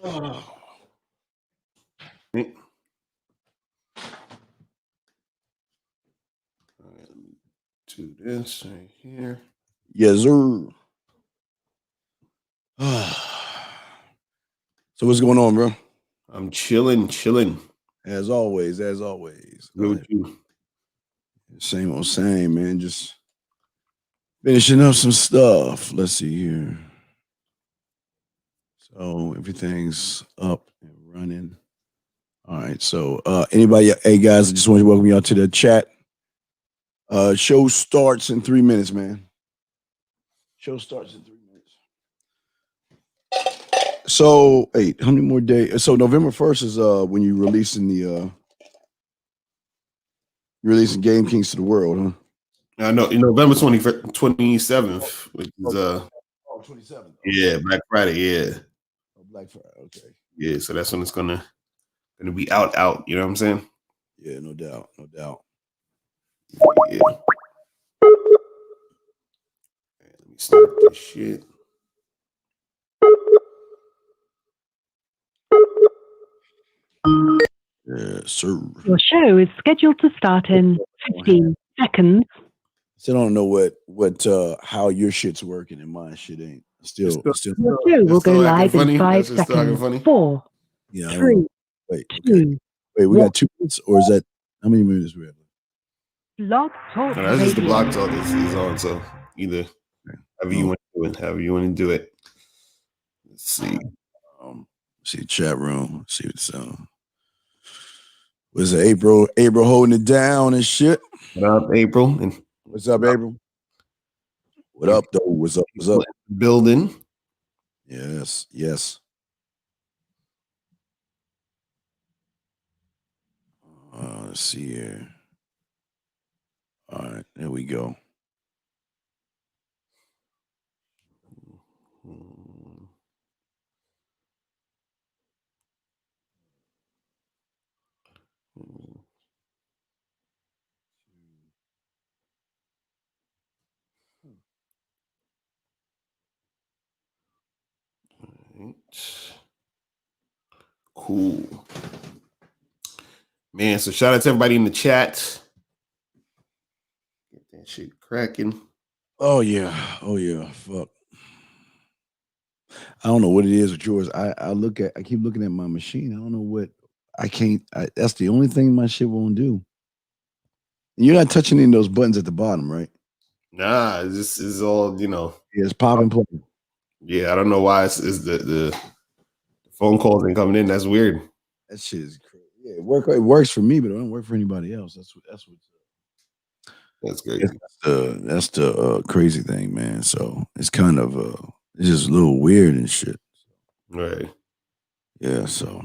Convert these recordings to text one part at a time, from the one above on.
Oh. All right, let me do this right here. Yes, sir. So what's going on, bro? I'm chilling. As always. Good you. Same old same, man. Just finishing up some stuff. Let's see here. So everything's up and running. All right. So anybody, hey guys, I just want to welcome y'all to the chat. Show starts in 3 minutes, man. Show starts in 3 minutes. So, hey, how many more days? So November 1st is when you releasing 𝐏𝐄𝐎𝐿 to the world, huh? I know November 27th, which is 27th. Yeah, Black Friday, yeah. Oh, Black Friday, okay. Yeah, so that's when it's gonna be out, you know what I'm saying? Yeah, no doubt. Yeah. Let me start this shit. Yes, sir. Your show is scheduled to start in 15 seconds. Still don't know what how your shit's working and my shit ain't. Still. Your show will go live in 5 seconds. 4, Yeah, 3, wait, 2. Wait, we got 2 minutes, or is that how many minutes we have? Blog Talk No, that's just the Radio. Blog Talk is on, so either however you want to do it. Let's see. See chat room. See what's was it April holding it down and shit. What up, April? And what's up, April? What up, though? What's up? Building. Yes. Let's see here. All right, there we go. Cool. Man, so shout out to everybody in the chat. Get that shit cracking. Oh yeah. Fuck. I don't know what it is with yours. I keep looking at my machine. I don't know what I can't. That's the only thing my shit won't do. You're not touching any of those buttons at the bottom, right? Nah, this is all, Yeah, it's popping. Yeah, I don't know why it's the phone calls ain't coming in. That's weird. That shit is crazy. Yeah, it works for me, but it don't work for anybody else. That's crazy. That's the crazy thing, man. So it's kind of it's just a little weird and shit. Right. Yeah, so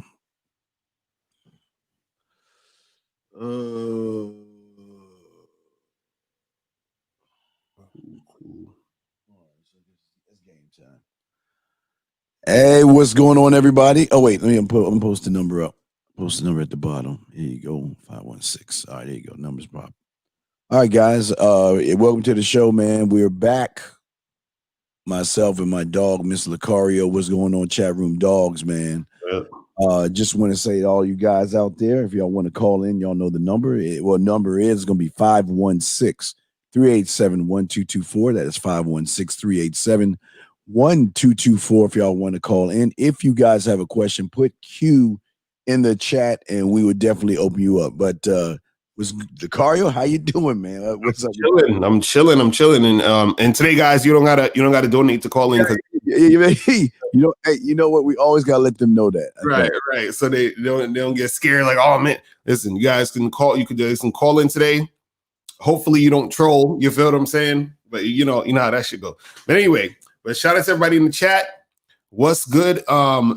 hey, what's going on, everybody? Oh, wait, let me post the number up. Post the number at the bottom. Here you go, 516. All right, there you go. Numbers pop. All right, guys. Welcome to the show, man. We're back. Myself and my dog, Mr.Locario. What's going on, chat room dogs, man? Yep. Just want to say to all you guys out there, if y'all want to call in, y'all know the number. Number is going to be 516-387-1224. That is 516-387-1224 if y'all want to call in. If you guys have a question, put Q in the chat and we would definitely open you up. But was Locario, how you doing, man? What's up? I'm chilling. And today, guys, you don't gotta donate to call in because you know what? We always gotta let them know that. Right. So they don't get scared. Like, oh man, listen, you guys can call. You can call in today. Hopefully, you don't troll. You feel what I'm saying? But you know how that should go. But anyway, shout out to everybody in the chat. What's good?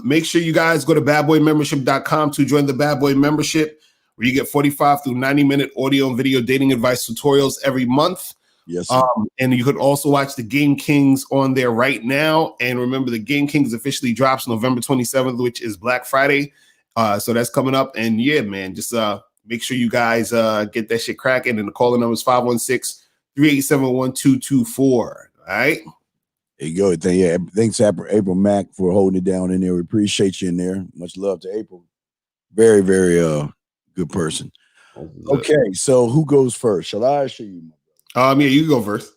Make sure you guys go to badboymembership.com to join the Bad Boy membership, where you get 45 through 90-minute audio and video dating advice tutorials every month. Yes. And you could also watch the Game Kings on there right now. And remember, the Game Kings officially drops November 27th, which is Black Friday. So that's coming up. And yeah, man, just make sure you guys get that shit cracking. And the calling number is 516-387-1224. All right. There you go. Thanks, April Mack, for holding it down in there. We appreciate you in there. Much love to April. Very, very good person. Okay, so who goes first? Shall I or shall you? Yeah, you go first.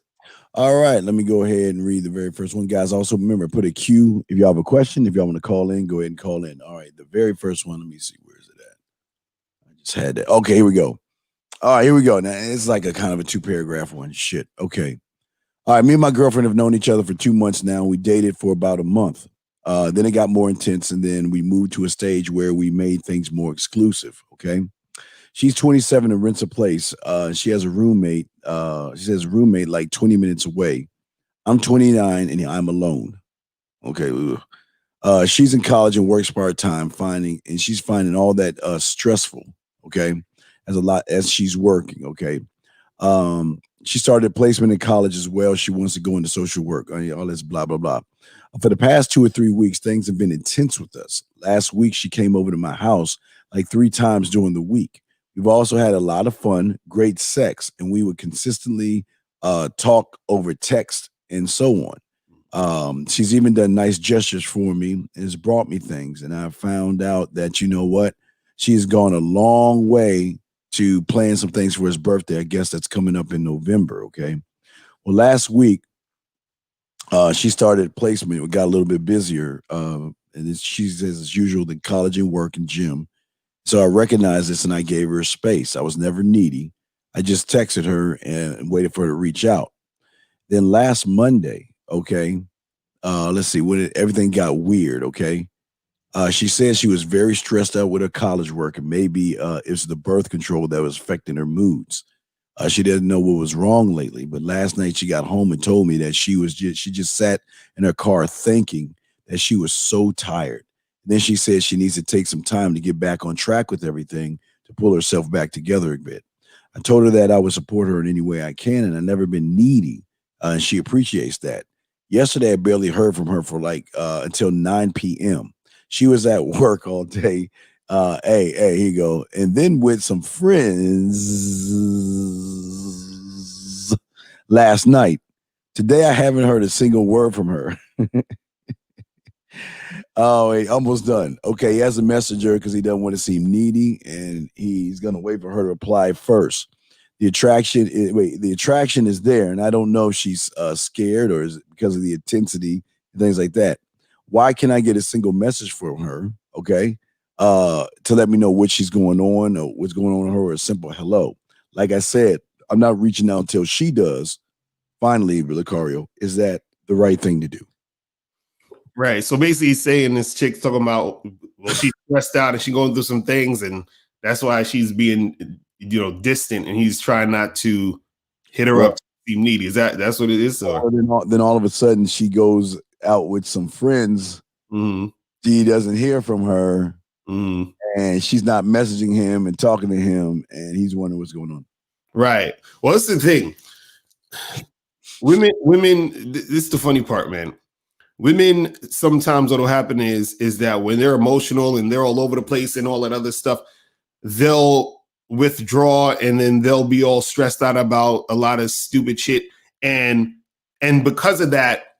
All right, let me go ahead and read the very first one, guys. Also, remember, put a Q if y'all have a question. If y'all want to call in, go ahead and call in. All right, the very first one. Let me see, where is it at? I just had that. Okay, here we go. All right, here we go. Now it's like a kind of a 2-paragraph one. Shit. Okay. All right, me and my girlfriend have known each other for 2 months now. We dated for about a month. Then it got more intense, and then we moved to a stage where we made things more exclusive. Okay. She's 27 and rents a place. She has a roommate. She has a roommate like 20 minutes away. I'm 29 and I'm alone. Okay. She's in college and works part-time, she's finding all that stressful. Okay. As a lot as she's working. Okay. She started a placement in college as well. She wants to go into social work. All this blah, blah, blah. For the past 2 or 3 weeks, things have been intense with us. Last week, she came over to my house like 3 times during the week. We've also had a lot of fun, great sex, and we would consistently talk over text and so on. She's even done nice gestures for me and has brought me things. And I found out that, you know what? She's gone a long way to plan some things for his birthday. I guess that's coming up in November. Okay. Well, last week, she started placement. We got a little bit busier. And she says, as usual, the college and work and gym. So I recognized this and I gave her space. I was never needy. I just texted her and waited for her to reach out. Then last Monday, okay, let's see, when everything got weird, okay, she said she was very stressed out with her college work and maybe it was the birth control that was affecting her moods. She didn't know what was wrong lately, but last night she got home and told me that she just sat in her car thinking that she was so tired. Then she said she needs to take some time to get back on track with everything to pull herself back together a bit. I told her that I would support her in any way I can, and I've never been needy, and she appreciates that. Yesterday, I barely heard from her for until 9 p.m. She was at work all day. Hey, here you go. And then with some friends last night. Today, I haven't heard a single word from her. Oh, he almost done. Okay, he has a messenger because he doesn't want to seem needy, and he's gonna wait for her to reply first. The attraction is there, and I don't know if she's scared or is it because of the intensity and things like that. Why can't I get a single message from her? Okay, to let me know what she's going on or what's going on with her, or a simple hello. Like I said, I'm not reaching out until she does. Finally, Locario, is that the right thing to do? Right. So basically he's saying this chick's talking about, well, she's stressed out and she's going through some things, and that's why she's being, distant, and he's trying not to hit her up to seem needy. That's what it is? Or then all of a sudden she goes out with some friends. Mm-hmm. He doesn't hear from her, and she's not messaging him and talking to him, and he's wondering what's going on. Right. Well, that's the thing. Women, this is the funny part, man. Women, sometimes what'll happen is that when they're emotional and they're all over the place and all that other stuff, they'll withdraw, and then they'll be all stressed out about a lot of stupid shit. And because of that,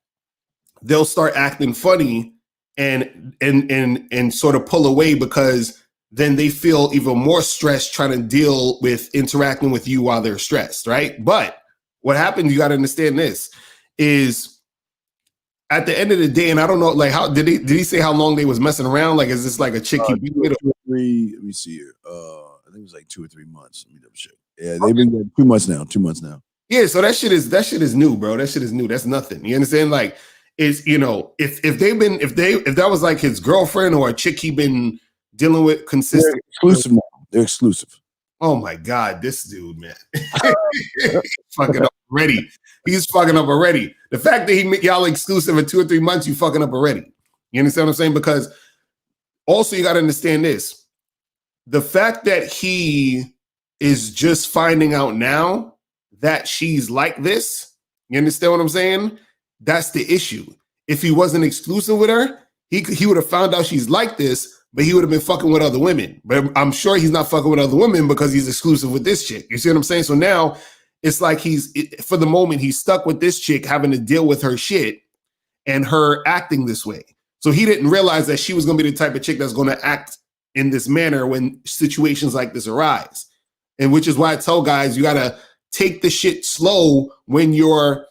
they'll start acting funny and sort of pull away, because then they feel even more stressed trying to deal with interacting with you while they're stressed, right? But what happens, you got to understand this, is at the end of the day, and I don't know, like, how did he say how long they was messing around? Like, is this like a chick he beat with? Let me see here. I think it was like 2 or 3 months. Let me double check. Yeah, they've been there 2 months now. 2 months now. Yeah, so that shit is new, bro. That shit is new. That's nothing. You understand? Like, it's, if that was like his girlfriend or a chick he been dealing with consistently. They're exclusive now. They're exclusive. Oh my God, this dude, man. Fucking up already. He's fucking up already. The fact that he made y'all exclusive in 2 or 3 months, you fucking up already. You understand what I'm saying? Because also you got to understand this. The fact that he is just finding out now that she's like this, you understand what I'm saying? That's the issue. If he wasn't exclusive with her, he would have found out she's like this, but he would have been fucking with other women. But I'm sure he's not fucking with other women because he's exclusive with this chick. You see what I'm saying? So now it's like for the moment, he's stuck with this chick, having to deal with her shit. and her acting this way. So he didn't realize that she was going to be the type of chick that's going to act in this manner when situations like this arise. And which is why I tell guys, you got to take the shit slow when you're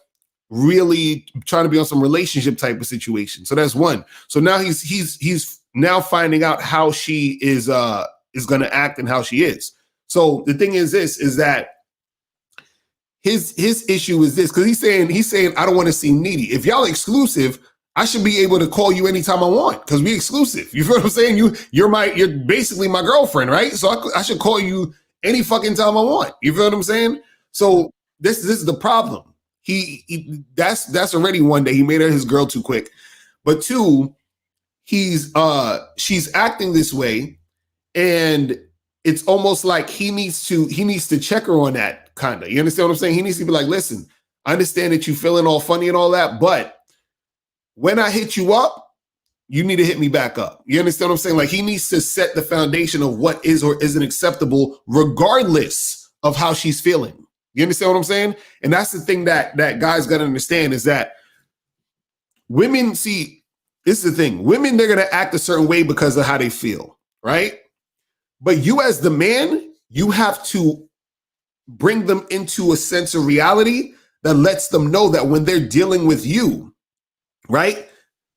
really trying to be on some relationship type of situation. So that's one. So now he's now finding out how she is going to act and how she is. So the thing is this, is that his issue is this, because he's saying, I don't want to seem needy. If y'all exclusive, I should be able to call you anytime I want because we exclusive. You feel what I'm saying? You're basically my girlfriend, right? So I should call you any fucking time I want. You feel what I'm saying? So this is the problem. That's already one that he made her his girl too quick. But two, she's acting this way, and it's almost like he needs to check her on that kind of. You understand what I'm saying? He needs to be like, listen, I understand that you feeling all funny and all that, but when I hit you up, you need to hit me back up. You understand what I'm saying? Like, he needs to set the foundation of what is or isn't acceptable, regardless of how she's feeling. You understand what I'm saying? And that's the thing that guys got to understand, is that women, see, this is the thing. Women, they're going to act a certain way because of how they feel, right? But you as the man, you have to bring them into a sense of reality that lets them know that when they're dealing with you, right,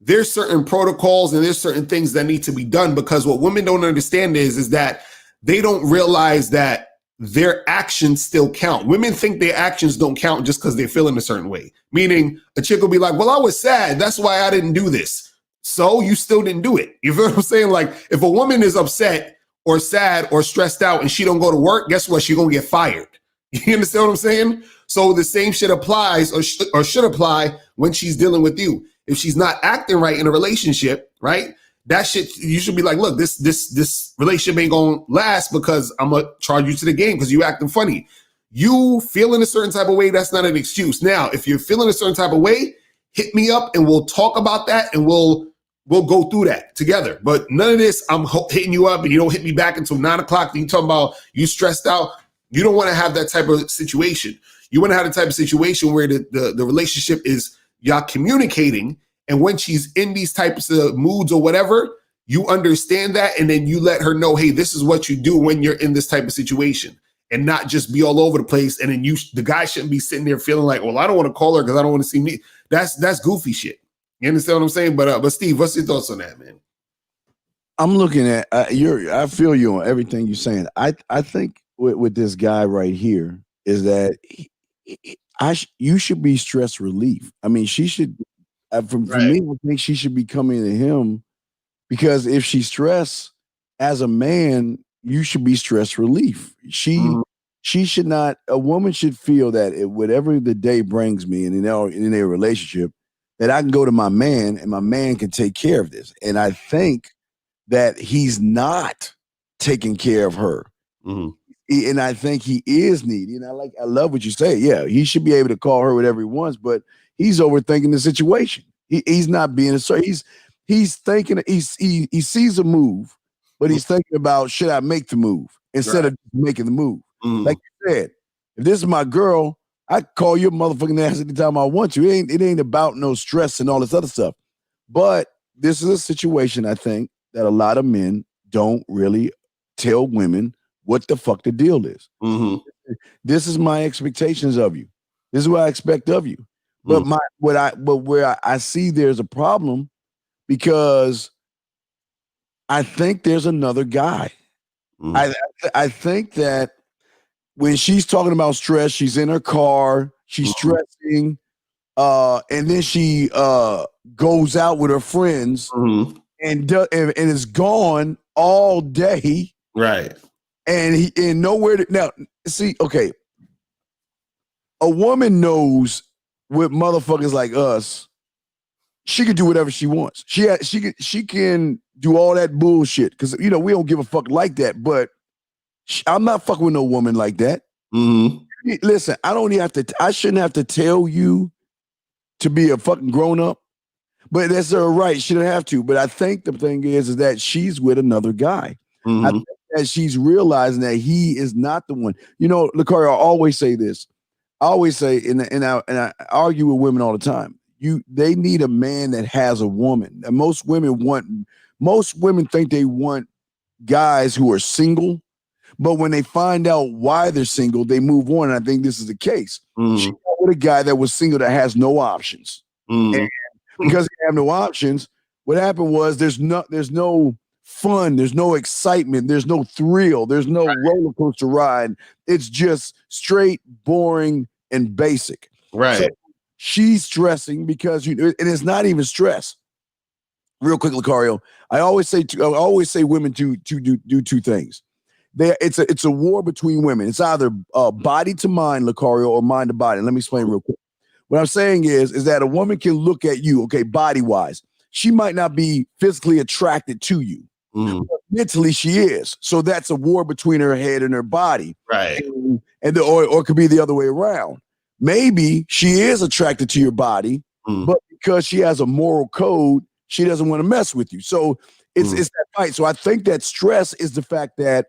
there's certain protocols and there's certain things that need to be done, because what women don't understand is that they don't realize that their actions still count. Women think their actions don't count just because they're feeling a certain way. Meaning a chick will be like, well, I was sad. That's why I didn't do this. So you still didn't do it. You feel what I'm saying? Like, if a woman is upset or sad or stressed out and she don't go to work, guess what? She's going to get fired. You understand what I'm saying? So the same shit applies or should apply when she's dealing with you. If she's not acting right in a relationship, right, that shit, you should be like, look, this relationship ain't gonna last because I'm gonna charge you to the game because you acting funny. You feeling a certain type of way, that's not an excuse. Now, if you're feeling a certain type of way, hit me up and we'll talk about that and we'll go through that together. But none of this, I'm hitting you up and you don't hit me back until 9 o'clock. And you talking about you stressed out. You don't want to have that type of situation. You want to have the type of situation where the relationship is y'all communicating, and when she's in these types of moods or whatever, you understand that, and then you let her know, hey, this is what you do when you're in this type of situation, and not just be all over the place. And then the guy shouldn't be sitting there feeling like, well, I don't want to call her because I don't want to see me. That's goofy shit. You understand what I'm saying? But Steve, what's your thoughts on that, man? I'm looking at I feel you on everything you're saying. I think with this guy right here is that you should be stress relief. I mean, she should. For me, I think she should be coming to him, because if she's stressed as a man, you should be stress relief. She should not. A woman should feel that whatever the day brings me, and in their relationship, that I can go to my man and my man can take care of this. And I think that he's not taking care of her. And I think he is needy. And I love what you say. Yeah, he should be able to call her whatever he wants, but he's overthinking the situation. He's not being he's thinking he sees a move, but he's thinking about, should I make the move instead of making the move? Like you said, if this is my girl, I call you a motherfucking ass anytime I want you. It ain't about no stress and all this other stuff. But this is a situation, I think, that a lot of men don't really tell women what the fuck the deal is. This is my expectations of you. This is what I expect of you. But where I see there's a problem, because I think there's another guy. I think that when she's talking about stress, she's in her car, she's stressing, and then she goes out with her friends and is gone all day. Right. And nowhere to now see, okay. A woman knows with motherfuckers like us, she can do whatever she wants. She can do all that bullshit, because we don't give a fuck like that. But I'm not fucking with no woman like that. Listen, I shouldn't have to tell you to be a fucking grown up, but that's her right. She don't have to. But I think the thing is that she's with another guy. I think that she's realizing that he is not the one. Locario, I always say this. I always say, and I argue with women all the time. they need a man that has a woman. And most women think they want guys who are single, but when they find out why they're single, they move on. And I think this is the case. She got with a guy that was single that has no options. And because they have no options, what happened was there's no fun, there's no excitement, there's no thrill, there's no roller coaster ride. It's just straight, boring, and basic. Right. So she's stressing because and it's not even stress. Real quick, Locario, I always say women do two things. It's a war between women. It's either body to mind, Locario, or mind to body. Let me explain real quick. What I'm saying is that a woman can look at you, okay, body wise. She might not be physically attracted to you. But mentally she is. So that's a war between her head and her body. Right. Or it could be the other way around. Maybe she is attracted to your body, but because she has a moral code, she doesn't want to mess with you. So it's that fight. So I think that stress is the fact that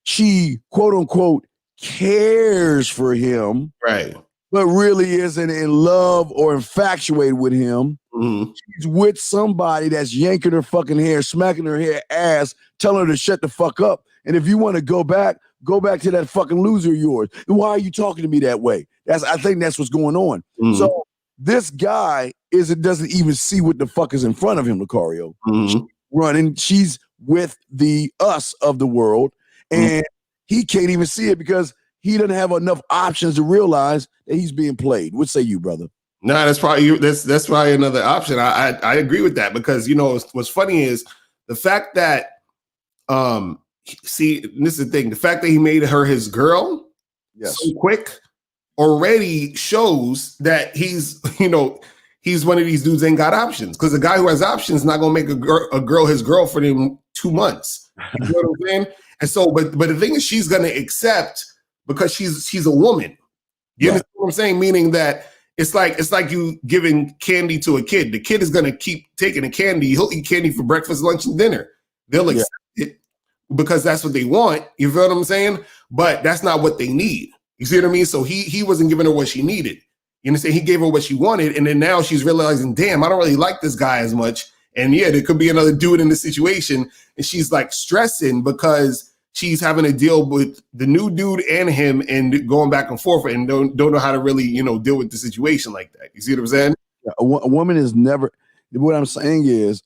she, quote unquote, cares for him, right, but really isn't in love or infatuated with him. She's with somebody that's yanking her fucking hair, smacking her hair ass, telling her to shut the fuck up. And if you want to go back to that fucking loser of yours. And why are you talking to me that way? I think that's what's going on. So this guy doesn't even see what the fuck is in front of him, Locario. She's running, she's with the us of the world, and he can't even see it because he doesn't have enough options to realize that he's being played. What say you, brother? No, that's probably another option. I agree with that because what's funny is the fact that see, this is the thing, the fact that he made her his girl so quick already shows that he's one of these dudes ain't got options, because the guy who has options is not gonna make a girl his girlfriend in 2 months. You know what I'm saying? And so, but the thing is, she's gonna accept because she's a woman. You understand what I'm saying? Meaning that it's like you giving candy to a kid. The kid is gonna keep taking the candy. He'll eat candy for breakfast, lunch, and dinner. They'll accept it because that's what they want. You feel what I'm saying? But that's not what they need. You see what I mean? So he wasn't giving her what she needed. You understand? He gave her what she wanted, and then now she's realizing, damn, I don't really like this guy as much. And yeah, there could be another dude in the situation, and she's like stressing because she's having to deal with the new dude and him and going back and forth, and don't know how to really deal with the situation like that. You see what I'm saying? A woman is never. What I'm saying is,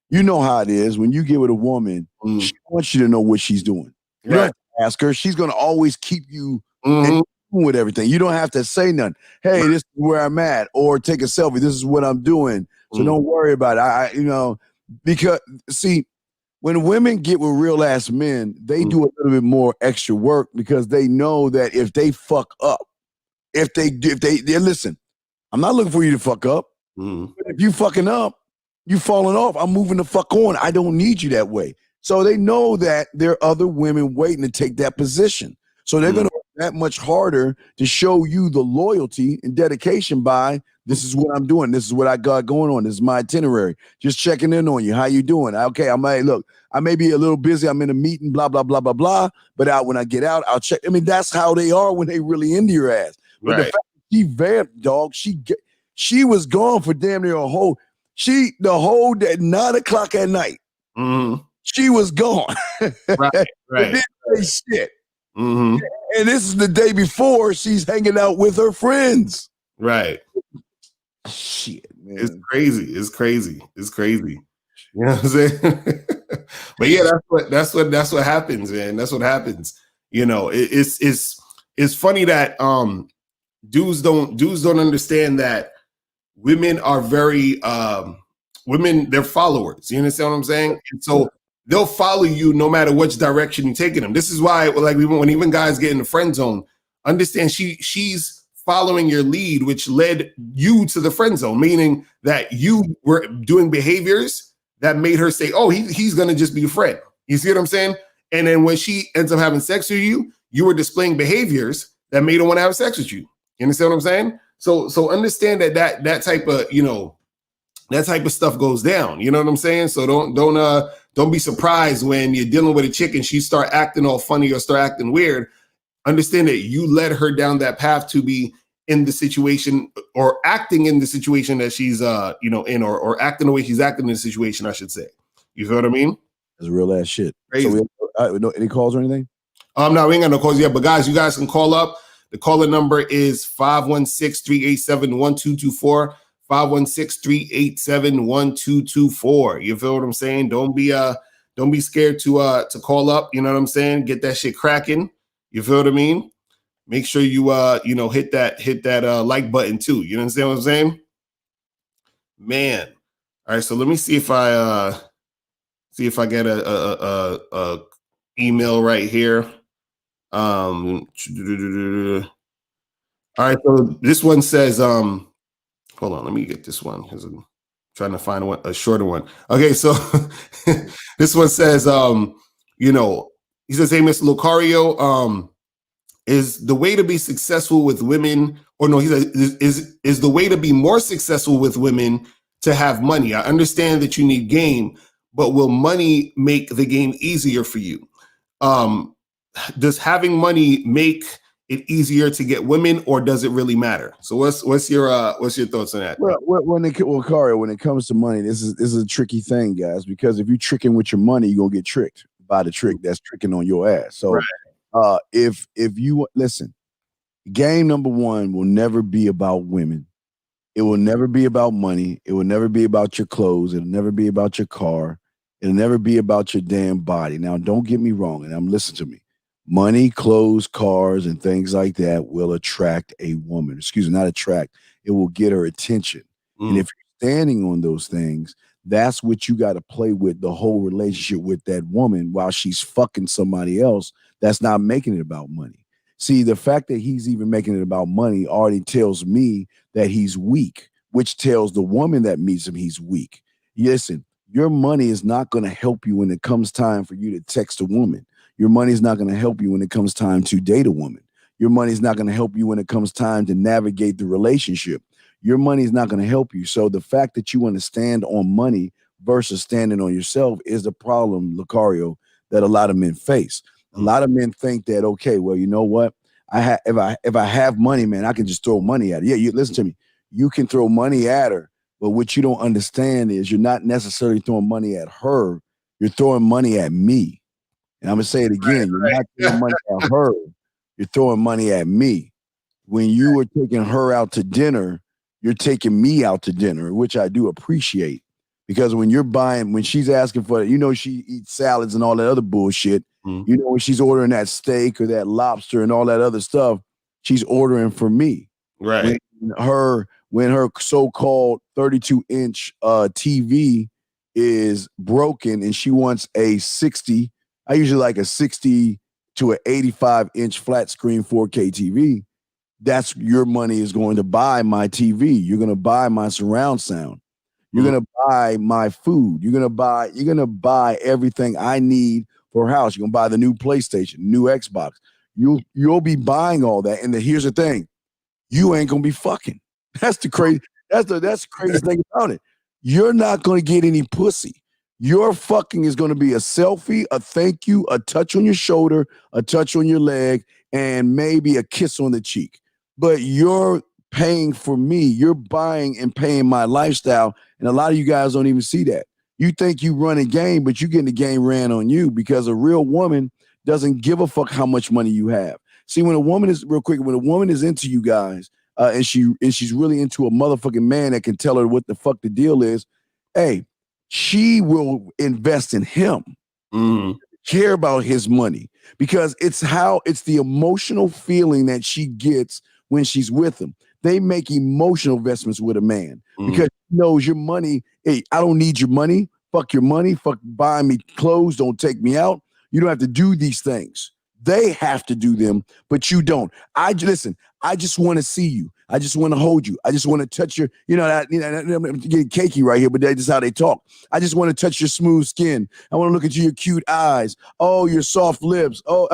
you know how it is when you get with a woman. She wants you to know what she's doing. You don't have to ask her. She's going to always keep you with everything. You don't have to say nothing. Hey, this is where I'm at, or take a selfie. This is what I'm doing. So don't worry about it. Because see, when women get with real ass men, they do a little bit more extra work because they know that if they fuck up, if they listen, I'm not looking for you to fuck up. But if you fucking up, you falling off, I'm moving the fuck on. I don't need you that way. So they know that there are other women waiting to take that position. So they're going to work that much harder to show you the loyalty and dedication by, this is what I'm doing. This is what I got going on. This is my itinerary. Just checking in on you. How you doing? Okay, I may be a little busy. I'm in a meeting, blah, blah, blah, blah, blah. But when I get out, I'll check. I mean, that's how they are when they really into your ass. But the fact that she vamped, dog, she was gone for damn near the whole day, 9 o'clock at night. She was gone. Right. Didn't say shit. And this is the day before she's hanging out with her friends. Right. Shit, man. It's crazy. You know what I'm saying? But yeah, that's what happens, man. That's what happens. It's funny that dudes don't understand that women are very they're followers. You understand what I'm saying? And so they'll follow you no matter which direction you're taking them. This is why, like, when even guys get in the friend zone, understand she's following your lead, which led you to the friend zone, meaning that you were doing behaviors that made her say, oh, he's going to just be a friend. You see what I'm saying? And then when she ends up having sex with you, you were displaying behaviors that made her want to have sex with you. You understand what I'm saying? So understand that type of, that type of stuff goes down. You know what I'm saying? So don't be surprised when you're dealing with a chick and she start acting all funny or start acting weird. Understand that you led her down that path to be in the situation or acting in the situation that she's in or acting the way she's acting in the situation, I should say. You feel what I mean? That's real ass shit. Crazy. So no, any calls or anything? No, we ain't got no calls yet, but guys, you guys can call up. The caller number is 516-387-1224. 516-387-1224. You feel what I'm saying? Don't be scared to call up. You know what I'm saying? Get that shit cracking. You feel what I mean? Make sure you hit that like button too. You understand what I'm saying? Man. All right, so let me see if I get a email right here. All right, so this one says, hold on, let me get this one because I'm trying to find a shorter one. Okay, so this one says, he says, hey, Mr. Locario, is the way to be successful with women, or no, he says, is the way to be more successful with women to have money? I understand that you need game, but will money make the game easier for you? Does having money make it easier to get women, or does it really matter? So what's your thoughts on that? Well, Kario, when it comes to money, this is a tricky thing, guys, because if you're tricking with your money, you're gonna get tricked by the trick that's tricking on your ass. So right. If you listen, game number one will never be about women. It will never be about money. It will never be about your clothes. It'll never be about your car. It'll never be about your damn body. Now, don't get me wrong, and listen to me. Money, clothes, cars, and things like that will attract a woman. Excuse me, not attract. It will get her attention. And if you're standing on those things, that's what you got to play with the whole relationship with that woman while she's fucking somebody else that's not making it about money. See, the fact that he's even making it about money already tells me that he's weak, which tells the woman that meets him he's weak. Listen, your money is not going to help you when it comes time for you to text a woman. Your money is not going to help you when it comes time to date a woman. Your money is not going to help you when it comes time to navigate the relationship. Your money is not going to help you. So the fact that you want to stand on money versus standing on yourself is the problem, Locario, that a lot of men face. A lot of men think that, okay, well, you know what? If I have money, man, I can just throw money at her. Yeah, you listen to me. You can throw money at her, but what you don't understand is you're not necessarily throwing money at her. You're throwing money at me. And I'm going to say it again. You're not throwing money at her. You're throwing money at me. When you were taking her out to dinner, you're taking me out to dinner, which I do appreciate. Because when she's asking for it, she eats salads and all that other bullshit. When she's ordering that steak or that lobster and all that other stuff, she's ordering for me. Right. When her so-called 32-inch TV is broken and she wants a 60, I usually like a 60 to an 85-inch flat screen 4K TV. That's your money is going to buy my TV. You're going to buy my surround sound. You're going to buy my food. You're going to buy everything I need for a house. You're going to buy the new PlayStation, new Xbox. You'll be buying all that. And here's the thing. You ain't going to be fucking. That's the crazy thing about it. You're not going to get any pussy. Your fucking is going to be a selfie, a thank you, a touch on your shoulder, a touch on your leg, and maybe a kiss on the cheek. But you're paying for me. You're buying and paying my lifestyle. And a lot of you guys don't even see that. You think you run a game, but you're getting the game ran on you because a real woman doesn't give a fuck how much money you have. See, when a woman is into you guys, and she's really into a motherfucking man that can tell her what the fuck the deal is, hey, she will invest in him, care about his money, because it's the emotional feeling that she gets when she's with him. They make emotional investments with a man because he knows your money. Hey, I don't need your money. Fuck your money. Fuck buying me clothes. Don't take me out. You don't have to do these things. They have to do them, but you don't. I just want to see you. I just want to hold you. I just want to touch your, I'm getting cakey right here, but that's just how they talk. I just want to touch your smooth skin. I want to look at your cute eyes. Oh, your soft lips. Oh,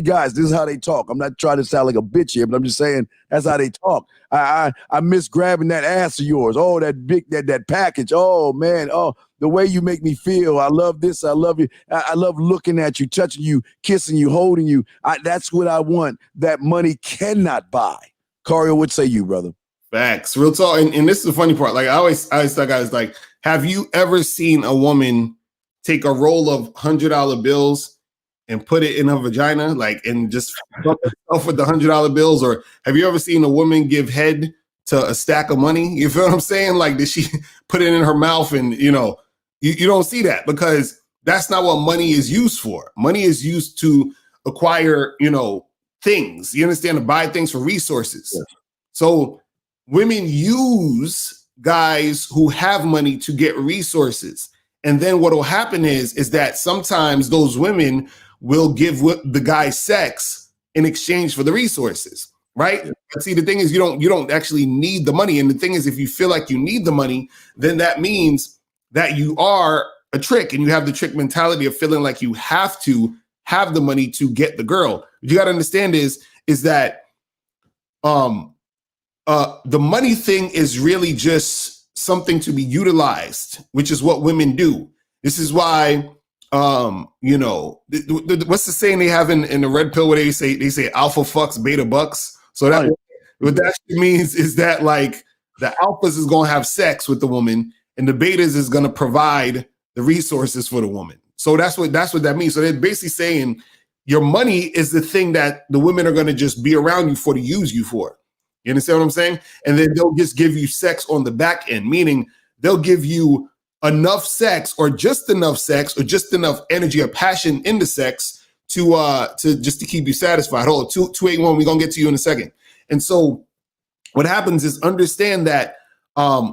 guys, this is how they talk. I'm not trying to sound like a bitch here, but I'm just saying that's how they talk. I miss grabbing that ass of yours. Oh, that big, that package. Oh, man. Oh, the way you make me feel. I love this. I love you. I love looking at you, touching you, kissing you, holding you. That's what I want. That money cannot buy. Cario, what say you, brother? Facts. Real talk. And this is the funny part. Like I always tell guys, like, have you ever seen a woman take a roll of $100 bills and put it in her vagina, like, and just fuck herself with the $100 bills? Or have you ever seen a woman give head to a stack of money? You feel what I'm saying? Like, did she put it in her mouth? And you don't see that, because that's not what money is used for. Money is used to acquire, things. You understand? To buy things for resources. Yes. So women use guys who have money to get resources. And then what will happen is that sometimes those women will give the guy sex in exchange for the resources, right? Yeah. But see, the thing is, you don't actually need the money. And the thing is, if you feel like you need the money, then that means that you are a trick, and you have the trick mentality of feeling like you have to have the money to get the girl. What you got to understand is that the money thing is really just something to be utilized, which is what women do. This is why, what's the saying they have in the red pill where they say alpha fucks beta bucks. So that what that means is that, like, the alphas is going to have sex with the woman, and the betas is going to provide the resources for the woman. So that's what that means. So they're basically saying your money is the thing that the women are going to just be around you for, to use you for. You understand what I'm saying? And then they'll just give you sex on the back end, meaning they'll give you enough sex or just enough energy or passion in the sex to just to keep you satisfied. Hold on, 281, we're going to get to you in a second. And so what happens is, understand that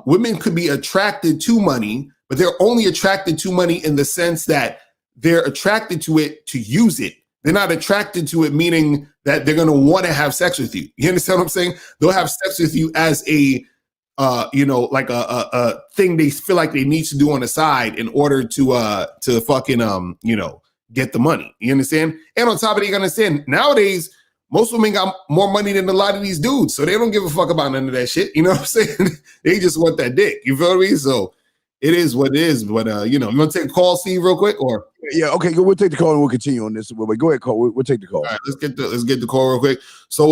women could be attracted to money, but they're only attracted to money in the sense that they're attracted to it to use it. They're not attracted to it, meaning that they're going to want to have sex with you. You understand what I'm saying? They'll have sex with you as a, like a thing they feel like they need to do on the side in order to fucking, get the money. You understand? And on top of it, you understand, nowadays, most women got more money than a lot of these dudes. So they don't give a fuck about none of that shit. You know what I'm saying? They just want that dick. You feel me? So it is what it is. But, you want to take a call, Steve, real quick? Or yeah, okay, we'll take the call and we'll continue on this. Wait, go ahead, call. We'll take the call. All right, let's get the call real quick. So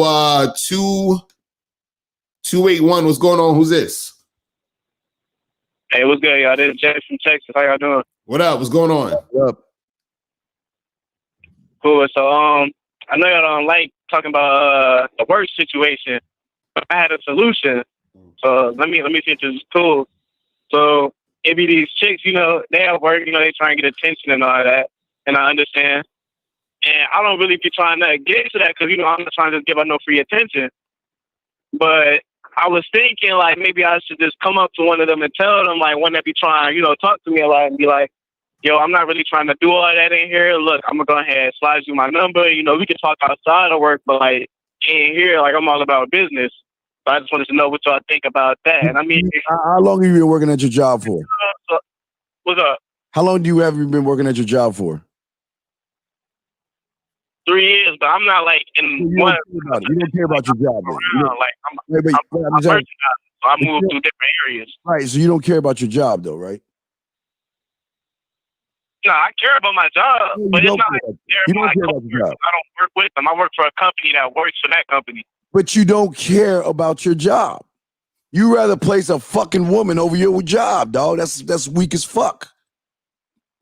281, what's going on? Who's this? Hey, what's good, y'all? This is Jay from Texas. How y'all doing? What up? What's going on? What up? Cool. So I know y'all don't like talking about the work situation. I had a solution. So let me see if this is cool. So it be these chicks, they have work, they try and get attention and all that. And I understand. And I don't really be trying to get to that because, I'm not trying to give out no free attention. But I was thinking, like, maybe I should just come up to one of them and tell them, like, when they be trying, talk to me a lot and be like, yo, I'm not really trying to do all that in here. Look, I'm going to go ahead and slide you my number. We can talk outside of work, but, like, in here, like, I'm all about business. So I just wanted to know what y'all think about that. And I mean, how long have you been working at your job for? What's up? How long have you been working at your job for? 3 years, but I'm not like in you one. You don't care about your job. I'm merchandising, so I move through different areas. Right, so you don't care about your job, though, right? No, I care about my job, but it's not like you don't care about your job. I don't work with them. I work for a company that works for that company. But you don't care about your job. You rather place a fucking woman over your job, dog. That's weak as fuck.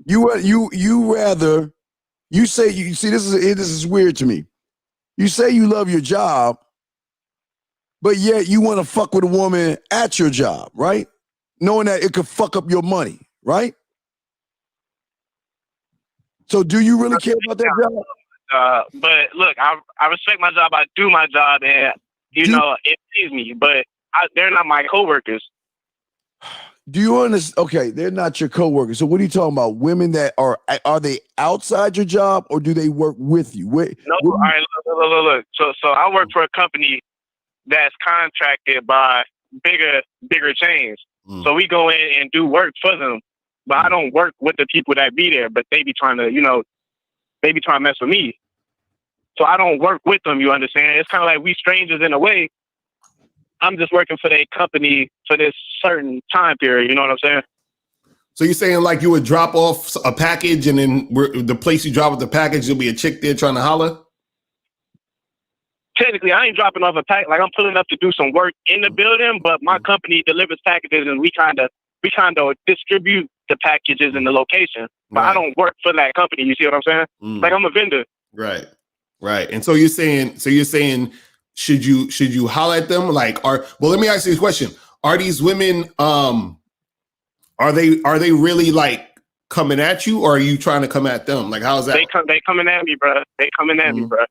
You rather. You say this is weird to me. You say you love your job, but yet you want to fuck with a woman at your job, right? Knowing that it could fuck up your money, right? So do you really care about that job? But look, I respect my job. I do my job, and it pays me. But they're not my coworkers. Do you understand? Okay, they're not your coworkers. So what are you talking about? Women that are they outside your job or do they work with you? No, all right, look. So I work for a company that's contracted by bigger chains. So we go in and do work for them. But I don't work with the people that be there, but they be trying to, mess with me. So I don't work with them, you understand? It's kind of like we strangers in a way. I'm just working for their company for this certain time period. You know what I'm saying? So you're saying like you would drop off a package and then the place you drop off the package, there'll be a chick there trying to holler? technically I ain't dropping off a pack. Like I'm pulling up to do some work in the building, but my company delivers packages and we kind of distribute the packages in the location. But I don't work for that company. You see what I'm saying? Like I'm a vendor. Right. And so you're saying, should you holler at them? Like, let me ask you this question. Are these women, are they really like coming at you, or are you trying to come at them? Like, how's that? They coming at me, bro. They coming at me, bro.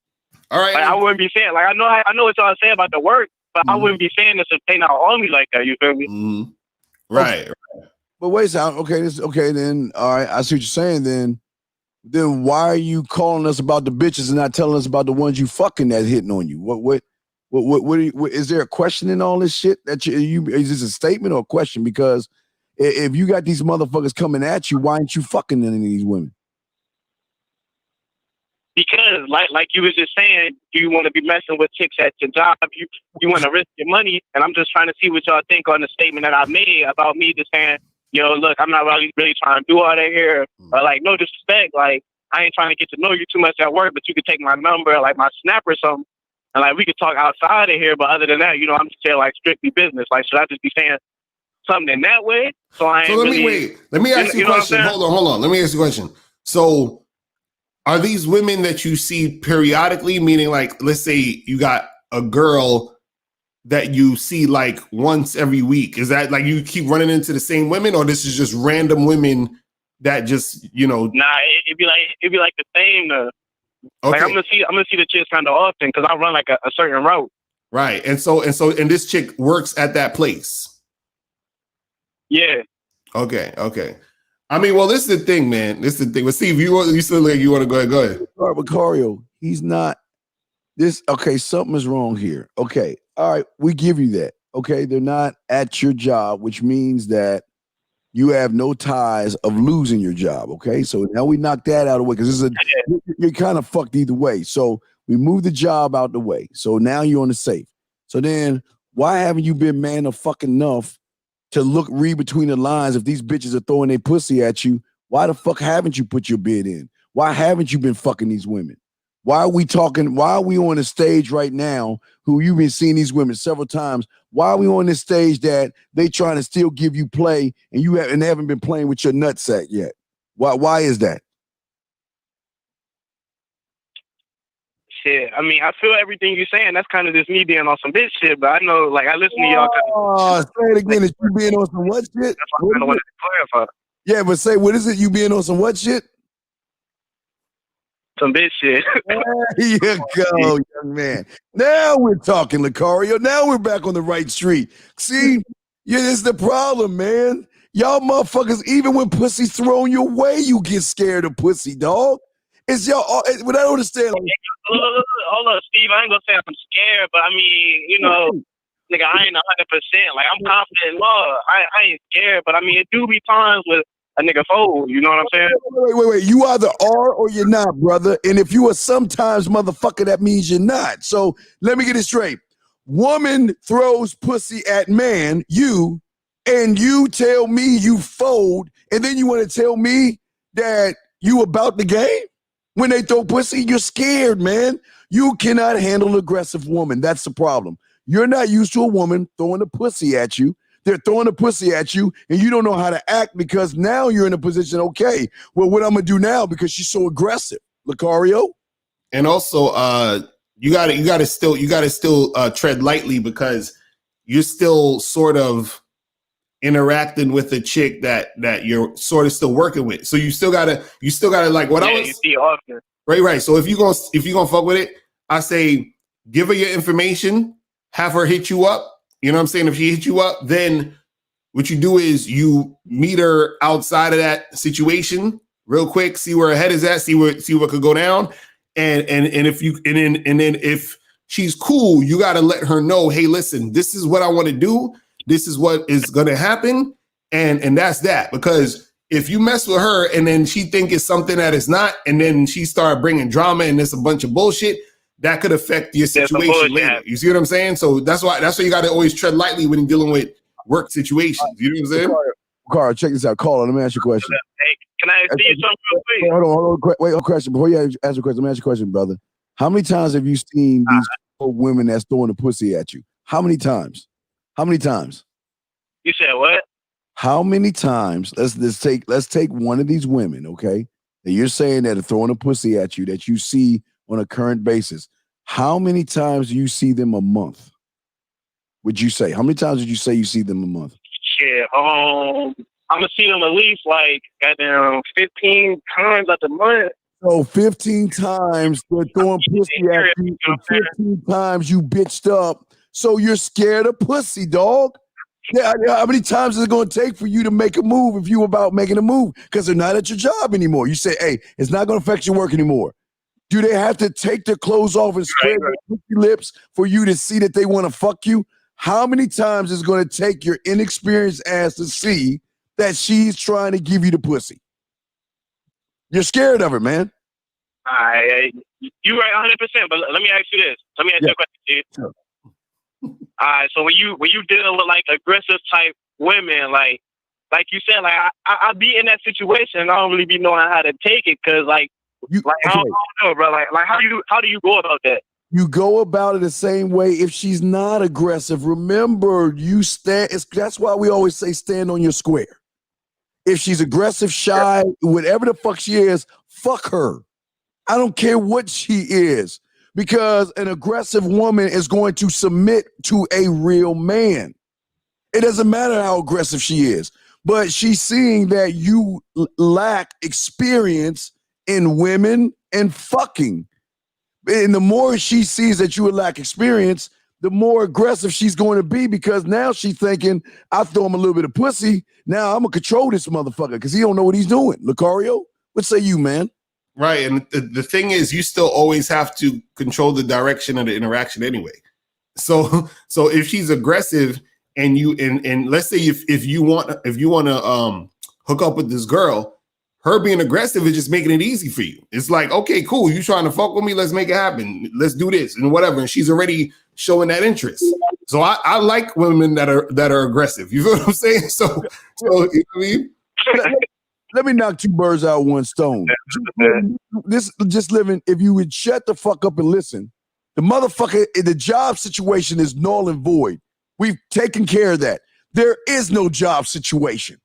All right. Like, I wouldn't be saying, like, I know what y'all say about the work, but I wouldn't be saying this if they not on me like that. You feel me? Right. But wait a second. Okay, then. All right, I see what you're saying. Then why are you calling us about the bitches and not telling us about the ones you fucking that's hitting on you? What is there a question in all this shit that you is this a statement or a question? Because if you got these motherfuckers coming at you, why ain't you fucking any of these women? Because like you was just saying, you want to be messing with chicks at your job. You want to risk your money, and I'm just trying to see what y'all think on the statement that I made about me just saying, yo, look, I'm not really trying to do all that here. Or like, no disrespect, like I ain't trying to get to know you too much at work, but you could take my number, like my snap or something, and like we could talk outside of here. But other than that, I'm just saying like strictly business. Like, should I just be saying something in that way? So let me ask you a question. Hold on. Let me ask you a question. So are these women that you see periodically, meaning like, let's say you got a girl that you see like once every week? Is that like you keep running into the same women, or this is just random women that just, Nah, it'd be like the same. Okay. Like I'm gonna see the chicks kind of often because I run like a certain route. Right. And this chick works at that place. Yeah. Okay. I mean, well, this is the thing, man. This is the thing. But Steve, you still like you want to go ahead. All right, Locario, he's not this. Okay, something is wrong here. Okay, all right, we give you that. Okay, they're not at your job, which means that you have no ties of losing your job. Okay, so now we knock that out of the way because you're kind of fucked either way. So we move the job out the way. So now you're on the safe. So then why haven't you been man of fucking enough to read between the lines? If these bitches are throwing their pussy at you, why the fuck haven't you put your bid in? Why haven't you been fucking these women? Why are we on the stage right now who you've been seeing these women several times? Why are we on this stage that they trying to still give you play and you haven't been playing with your nutsack yet? Why is that? Shit, I mean, I feel everything you're saying. That's kind of just me being on some bitch shit, but I know, like, I listen to y'all. Oh, say it again. Is you being on some what shit? That's what I kind of wanted to clarify. Yeah, but say, what is it? You being on some what shit? Some bitch shit. There you go, young man. Now we're talking, Locario. Now we're back on the right street. See, this is the problem, man. Y'all motherfuckers, even when pussy's thrown your way, you get scared of pussy, dog. It's y'all. What I don't understand. Hold up, Steve. I ain't gonna say I'm scared, but I mean, nigga, I ain't 100%. Like, I'm confident in love. I ain't scared, but I mean, it do be times with a nigga fold. You know what I'm saying? Wait. You either are or you're not, brother. And if you are sometimes motherfucker, that means you're not. So let me get it straight. Woman throws pussy at man, and you tell me you fold, and then you want to tell me that you about the game? When they throw pussy, you're scared, man. You cannot handle an aggressive woman. That's the problem. You're not used to a woman throwing a pussy at you. They're throwing a pussy at you, and you don't know how to act because now you're in a position, okay, well, what I'm going to do now because she's so aggressive. Locario? And also, you gotta still tread lightly because you're still sort of interacting with a chick that you're sort of still working with. So you still gotta like what I was. You see often. Right. So if you gonna fuck with it, I say give her your information, have her hit you up. You know what I'm saying? If she hits you up, then what you do is you meet her outside of that situation real quick, see where her head is at, see what could go down. And then if she's cool, you gotta let her know, hey, listen, this is what I want to do. This is what is gonna happen, and that's that. Because if you mess with her and then she think it's something that is not, and then she start bringing drama and it's a bunch of bullshit, that could affect your situation later. You see what I'm saying? So that's why you got to always tread lightly when you're dealing with work situations. You know what I'm saying? Carl, check this out. Caller, let me ask you a question. Hey, can I ask you something real quick? Hold on. Wait, a question. Before you ask a question, let me ask you a question, brother. How many times have you seen these women that's throwing the pussy at you? How many times? How many times? You said what? How many times? Let's take one of these women, okay? That you're saying that are throwing a pussy at you that you see on a current basis. How many times do you see them a month? Would you say? How many times would you say you see them a month? Shit. I'm gonna see them at least like goddamn 15 times at the month. So 15 times they're throwing pussy at you, and 15 times you bitched up. So you're scared of pussy, dog. Yeah, how many times is it going to take for you to make a move if you about making a move? Because they're not at your job anymore. You say, hey, it's not going to affect your work anymore. Do they have to take their clothes off and spread their pussy lips for you to see that they want to fuck you? How many times is it going to take your inexperienced ass to see that she's trying to give you the pussy? You're scared of it, man. You're right 100%. But let me ask you this. Let me ask you a question, dude. Sure. All right, so when you dealing with like aggressive type women, like you said, like I be in that situation and I don't really be knowing how to take it because I don't know, bro. Like how do you go about that? You go about it the same way if she's not aggressive. Remember, you stand. That's why we always say stand on your square. If she's aggressive, shy, whatever the fuck she is, fuck her. I don't care what she is. Because an aggressive woman is going to submit to a real man. It doesn't matter how aggressive she is, but she's seeing that you lack experience in women and fucking. And the more she sees that you lack experience, the more aggressive she's going to be because now she's thinking, I throw him a little bit of pussy. Now I'm going to control this motherfucker because he don't know what he's doing. Locario, what say you, man? Right. And the thing is, you still always have to control the direction of the interaction anyway. So if she's aggressive and you and let's say if you want to hook up with this girl, her being aggressive is just making it easy for you. It's like, okay, cool. You trying to fuck with me? Let's make it happen. Let's do this and whatever. And she's already showing that interest. So I like women that are aggressive. You feel what I'm saying? So you know what I mean? Let me knock two birds out with one stone. Just living, if you would shut the fuck up and listen, the motherfucker, the job situation is null and void. We've taken care of that. There is no job situation.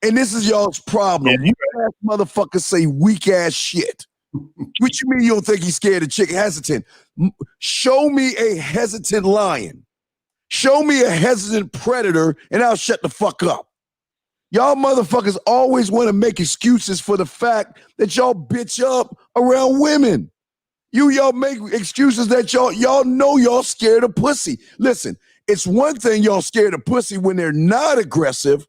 And this is y'all's problem. You ass motherfuckers say weak ass shit. What you mean you don't think he's scared of chick hesitant? Show me a hesitant lion. Show me a hesitant predator and I'll shut the fuck up. Y'all motherfuckers always want to make excuses for the fact that y'all bitch up around women. Y'all make excuses that y'all know y'all scared of pussy. Listen, it's one thing y'all scared of pussy when they're not aggressive,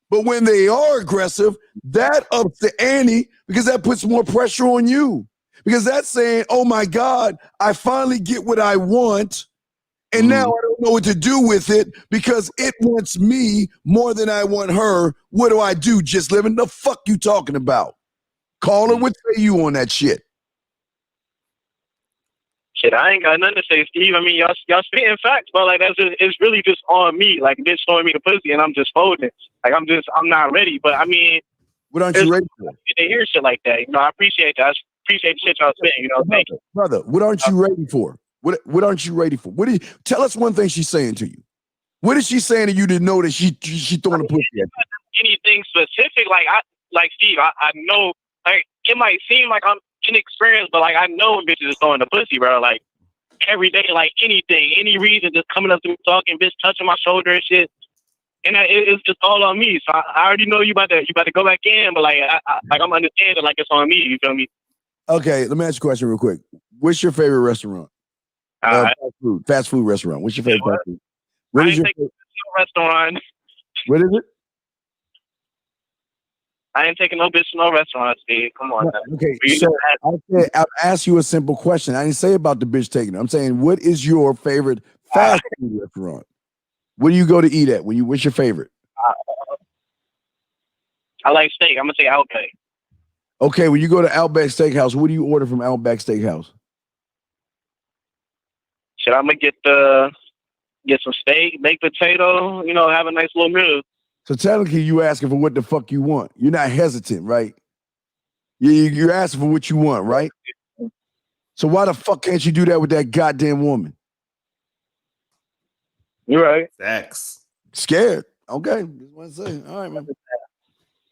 but when they are aggressive, that ups the ante because that puts more pressure on you. Because that's saying, oh my God, I finally get what I want. And now I don't know what to do with it because it wants me more than I want her. What do I do? Just living? The fuck you talking about? Call her, what say you on that shit? Shit, I ain't got nothing to say, Steve. I mean, y'all spitting facts, but like it's really just on me. Like bitch showing me the pussy and I'm just folding. Like I'm not ready. But I mean, what aren't you ready for? To hear shit like that, you know, I appreciate that. I appreciate the shit y'all spitting. You know, thank you, brother. What aren't you ready for? What aren't you ready for? Tell us one thing she's saying to you. What is she saying to you to know that she throwing a pussy at you? Anything specific? Like Steve, I know. Like it might seem like I'm inexperienced, but like I know when bitches is throwing the pussy, bro. Like every day, like anything, any reason, just coming up to me talking, bitch, touching my shoulder and shit. And it's just all on me. So I already know you about to go back in, but like I'm understanding like it's on me. You feel me? Okay, let me ask you a question real quick. What's your favorite restaurant? Fast food restaurant. What's your favorite fast food? What is your favorite restaurant? What is it? I ain't taking no bitch to no restaurant, Steve. Come on. No, okay, so I'll ask you a simple question. I didn't say about the bitch taking it. I'm saying, what is your favorite fast food restaurant? Where do you go to eat at? What's your favorite? I like steak. I'm gonna say Outback. Okay, when you go to Outback Steakhouse, what do you order from Outback Steakhouse? I'm gonna get some steak, baked potato, you know, have a nice little meal. So technically you asking for what the fuck you want. You're not hesitant, right? You're asking for what you want, right? So why the fuck can't you do that with that goddamn woman? You're right. Facts. Scared. Okay. Just want to say. All right, man.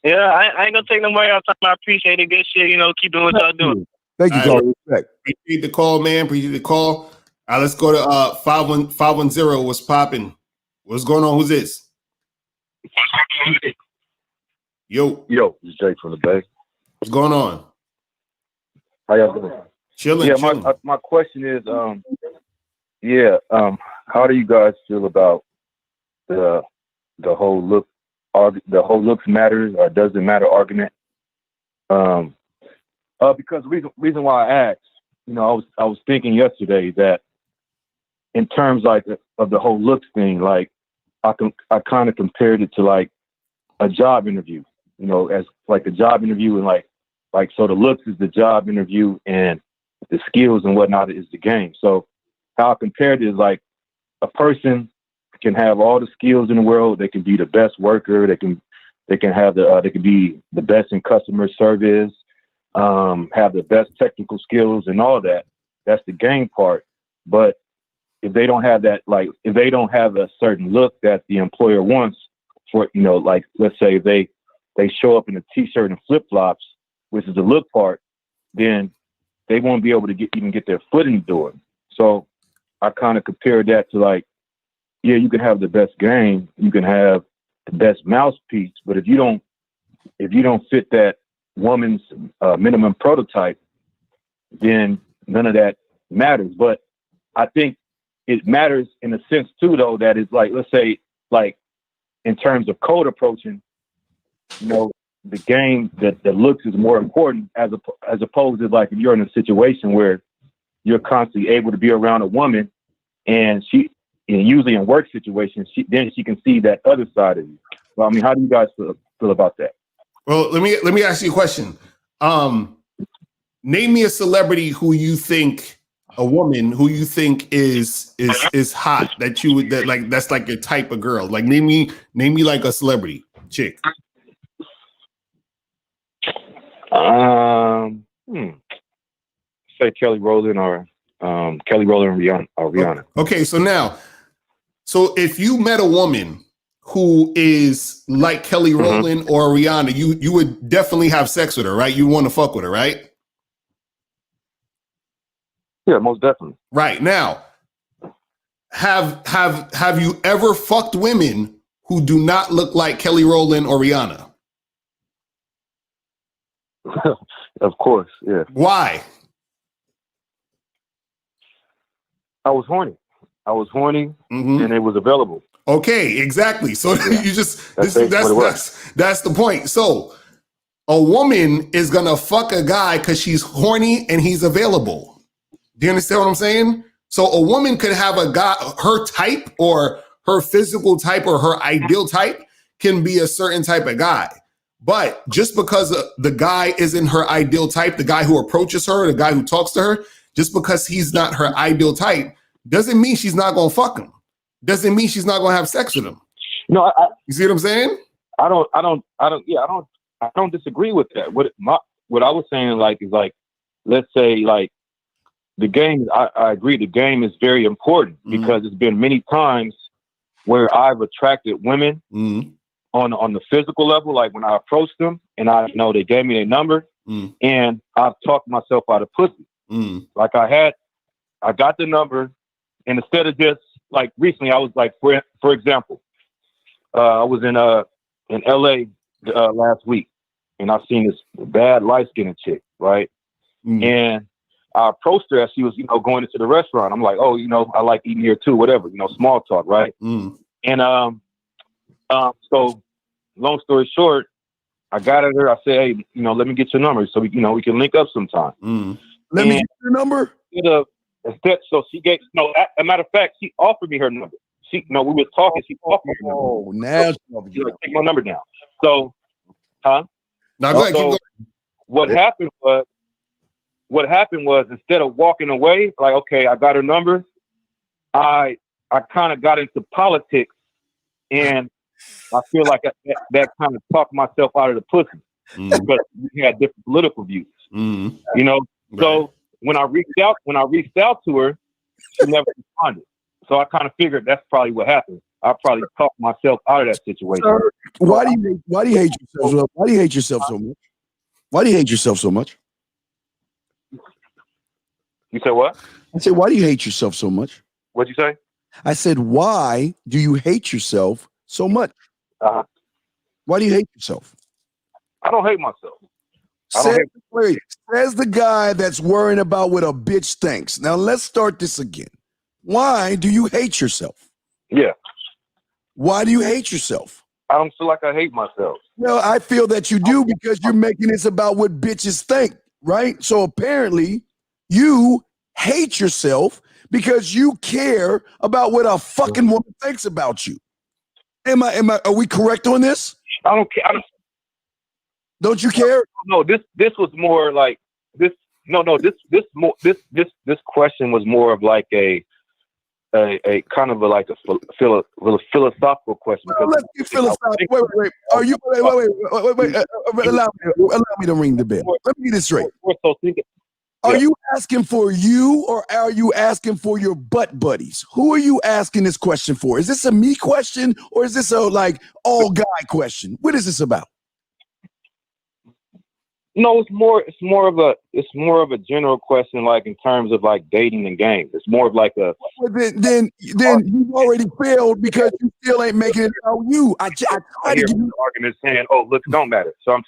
Yeah, I ain't gonna take no more of your time. I appreciate it. Good shit. Keep doing what y'all doing. Thank you, All Carl. right. Respect. Appreciate the call, man. Appreciate the call. All right, let's go to 510. What's popping? What's going on? Who's this? Yo, This is Jake from the Bay. what's going on? How y'all doing? Chilling. Yeah, chilling. my question is, how do you guys feel about the whole looks matters or doesn't matter argument? Because the reason why I asked, I was thinking yesterday that in terms like of the whole looks thing, like I kind of compared it to like a job interview, as like a job interview, and like so the looks is the job interview and the skills and whatnot is the game. So how I compared it is like a person can have all the skills in the world. They can be the best worker. They can have they can be the best in customer service, have the best technical skills and all that. That's the game part. But if they don't have that, like if they don't have a certain look that the employer wants for, like let's say they show up in a t-shirt and flip-flops, which is the look part, then they won't be able to even get their foot in the door. So I kind of compared that to like, yeah, you can have the best game, you can have the best mouthpiece, but if you don't fit that woman's minimum prototype, then none of that matters. But I think it matters in a sense too, though, that is like, let's say, like in terms of code approaching, the game that looks is more important as opposed to like if you're in a situation where you're constantly able to be around a woman and usually in work situations, she can see that other side of you. Well, I mean, how do you guys feel about that? Well, let me ask you a question. Name me a celebrity a woman who you think is hot that's like your type of girl. Like name me like a celebrity chick. Say Kelly Rowland or Kelly Rowland or Rihanna. Okay, so if you met a woman who is like Kelly Rowland or Rihanna, you would definitely have sex with her, right? You want to fuck with her, right? Yeah, most definitely. Right. Now, have you ever fucked women who do not look like Kelly Rowland or Rihanna? Of course, yeah. Why? I was horny, and it was available. Okay, exactly. So Yeah. That's the point. So a woman is gonna fuck a guy because she's horny and he's available. Do you understand what I'm saying? So a woman could have a guy, her type or her physical type or her ideal type can be a certain type of guy. But just because the guy isn't her ideal type, the guy who approaches her, the guy who talks to her, just because he's not her ideal type, doesn't mean she's not gonna fuck him. Doesn't mean she's not gonna have sex with him. No, you see what I'm saying? I don't disagree with that. What I was saying is let's say like the game. I agree. The game is very important because it's been many times where I've attracted women on the physical level, like when I approached them and I know they gave me their number and I've talked myself out of pussy. Like I got the number, and instead of just like recently, I was like, for example, I was in LA last week, and I seen this bad light-skinned chick, right? And I approached her as she was, going into the restaurant. I'm like, oh, I like eating here too, whatever, small talk, right? And so long story short, I got at her. I said, hey, let me get your number so we can link up sometime. Let me get your number. So she gave as a matter of fact, she offered me her number. We were talking. She offered me her number. Oh, now she's like, take my number down. So, Now go ahead, keep going. What happened was instead of walking away, like, okay, I got her number, I kind of got into politics, and I feel like that kind of talked myself out of the pussy because we had different political views. Right. So when I reached out to her, she never responded. So I kind of figured that's probably what happened. I probably talked myself out of that situation. Sir, why do you hate yourself? Why do you hate yourself so much? Why do you hate yourself so much? You said what? I said, why do you hate yourself so much? What'd you say? I said, why do you hate yourself so much? Why do you hate yourself? I don't hate myself. Says the guy that's worrying about what a bitch thinks. Now let's start this again. Why do you hate yourself? Yeah. Why do you hate yourself? I don't feel like I hate myself. Well, I feel that you do because you're making this about what bitches think, right? So apparently you hate yourself because you care about what a fucking woman thinks about you. Are we correct on this? I don't care. Don't you care? No, this was more like this. No, this question was more of like a kind of like a philosophical question. Well, let's get philosophical. Wait. Are you? Wait. Allow me to ring the bell. Let me get this straight. Are you asking for you, or are you asking for your butt buddies? Who are you asking this question for? Is this a me question, or is this a like all guy question? What is this about? No, it's more of a general question, like in terms of like dating and games. It's more of like a. Then you've already failed because you still ain't making it about you. I tried to give you argument saying, "Oh, looks don't matter." So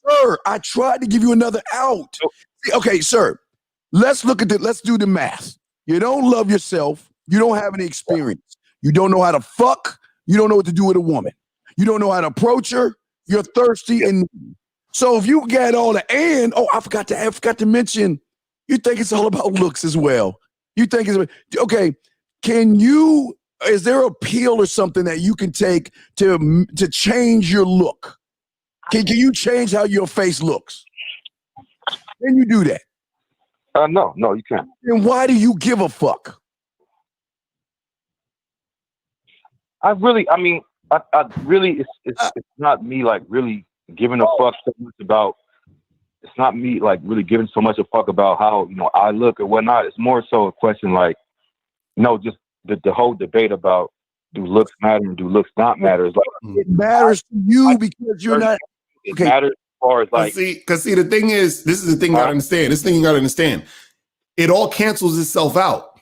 sir, I tried to give you another out. Okay, sir. Let's do the math. You don't love yourself. You don't have any experience. You don't know how to fuck. You don't know what to do with a woman. You don't know how to approach her. You're thirsty and. So if you get all the I forgot to mention, you think it's all about looks as well. You think it's okay. Is there a pill or something that you can take to change your look? Can you change how your face looks? Can you do that? No, you can't. Then why do you give a fuck? I really, it's not me like really giving a fuck so much about. It's not me like really giving so much a fuck about how I look or whatnot. It's more so a question like, just the whole debate about do looks matter and do looks not matter. It's like it matters to you because you're not. It matters as far as like. Because the thing is, this is the thing you gotta understand. This thing you gotta understand. It all cancels itself out.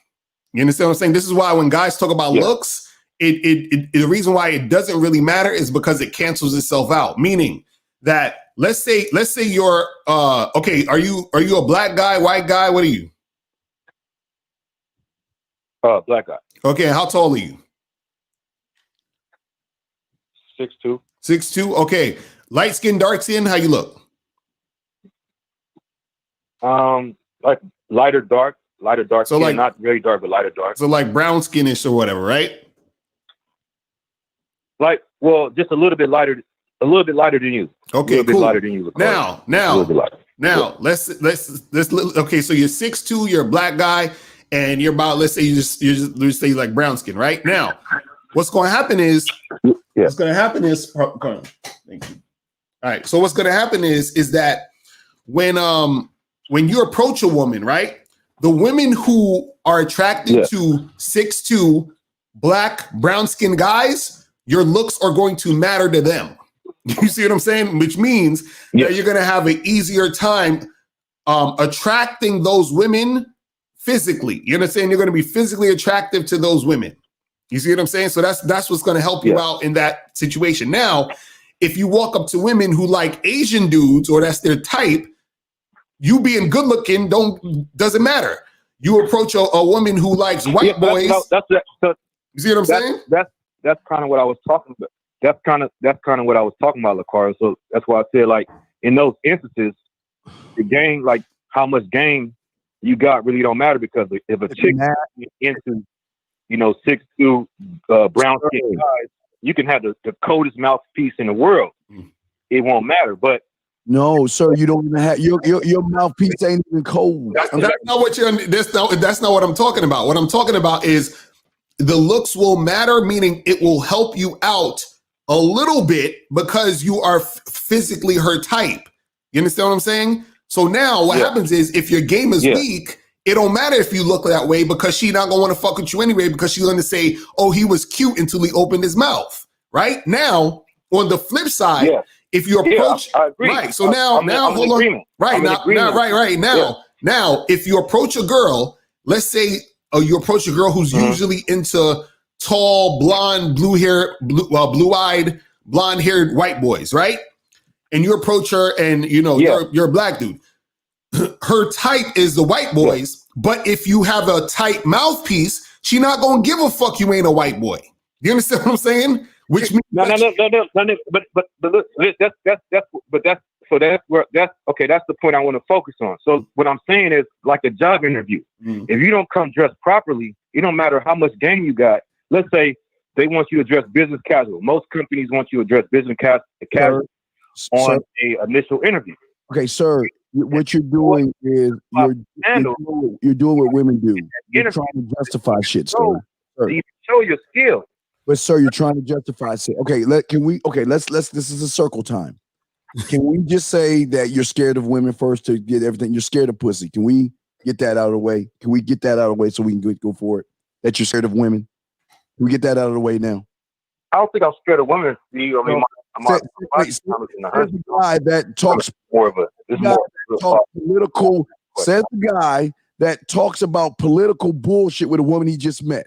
You understand what I'm saying? This is why when guys talk about looks, the reason why it doesn't really matter is because it cancels itself out. Meaning that let's say you're okay. Are you a black guy, white guy? What are you? Black guy. Okay, how tall are you? 6'2". 6'2". Okay, light skin, dark skin. How you look? Like lighter dark. So skin, like not very dark, but lighter dark. So like brown skinish or whatever, right? Like, well, just a little bit lighter than you. Okay, cool. Lighter than you. Now, let's okay. So you're 6'2", you're a black guy, and you're about, let's say like brown skin, right? Now, what's going to happen is, thank you. All right. So what's going to happen is that when you approach a woman, right, the women who are attracted to 6'2", black, brown skin guys, your looks are going to matter to them. You see what I'm saying? Which means that you're going to have an easier time attracting those women physically. You understand? You're going to be physically attractive to those women. You see what I'm saying? So that's what's going to help you out in that situation. Now, if you walk up to women who like Asian dudes or that's their type, you being good looking doesn't matter. You approach a woman who likes white boys. You see what I'm saying? That's kind of what I was talking about. That's kind of what I was talking about, Locario. So that's why I said, like, in those instances, the game, like how much game you got really don't matter, because if a chick into 6'2", brown skin guys, you can have the coldest mouthpiece in the world. It won't matter. But no, sir, you don't even have your mouthpiece ain't even cold. That's not what that's not what I'm talking about. What I'm talking about is the looks will matter, meaning it will help you out a little bit because you are physically her type. You understand what I'm saying? So now what happens is if your game is weak, it don't matter if you look that way because she not gonna want to fuck with you anyway because she's gonna say, oh, he was cute until he opened his mouth. Right? Now, on the flip side, if you approach I agree. right, so now hold on. Right now, if you approach a girl, let's say you approach a girl who's usually into tall, blonde, blue-eyed, blonde-haired white boys, right? And you approach her, and you're a black dude. Her type is the white boys, but if you have a tight mouthpiece, she not gonna give a fuck you ain't a white boy. You understand what I'm saying? Which means no. But look, that's the point I want to focus on. So what I'm saying is like a job interview. If you don't come dressed properly, it don't matter how much game you got. Let's say they want you to dress business casual. Most companies want you to dress business casual on a initial interview. Okay, sir. What you're doing is you're doing what women do. You're trying to justify shit, sir. You show your skill. But sir, you're trying to justify shit. Okay, let's this is a circle time. Can we just say that you're scared of women first to get everything? You're scared of pussy. Can we get that out of the way? Can we get that out of the way so we can go for it? That you're scared of women? Can we get that out of the way now? I don't think I'm scared of women. I mean, says the guy that talks political. Says the guy that talks about political bullshit with a woman he just met.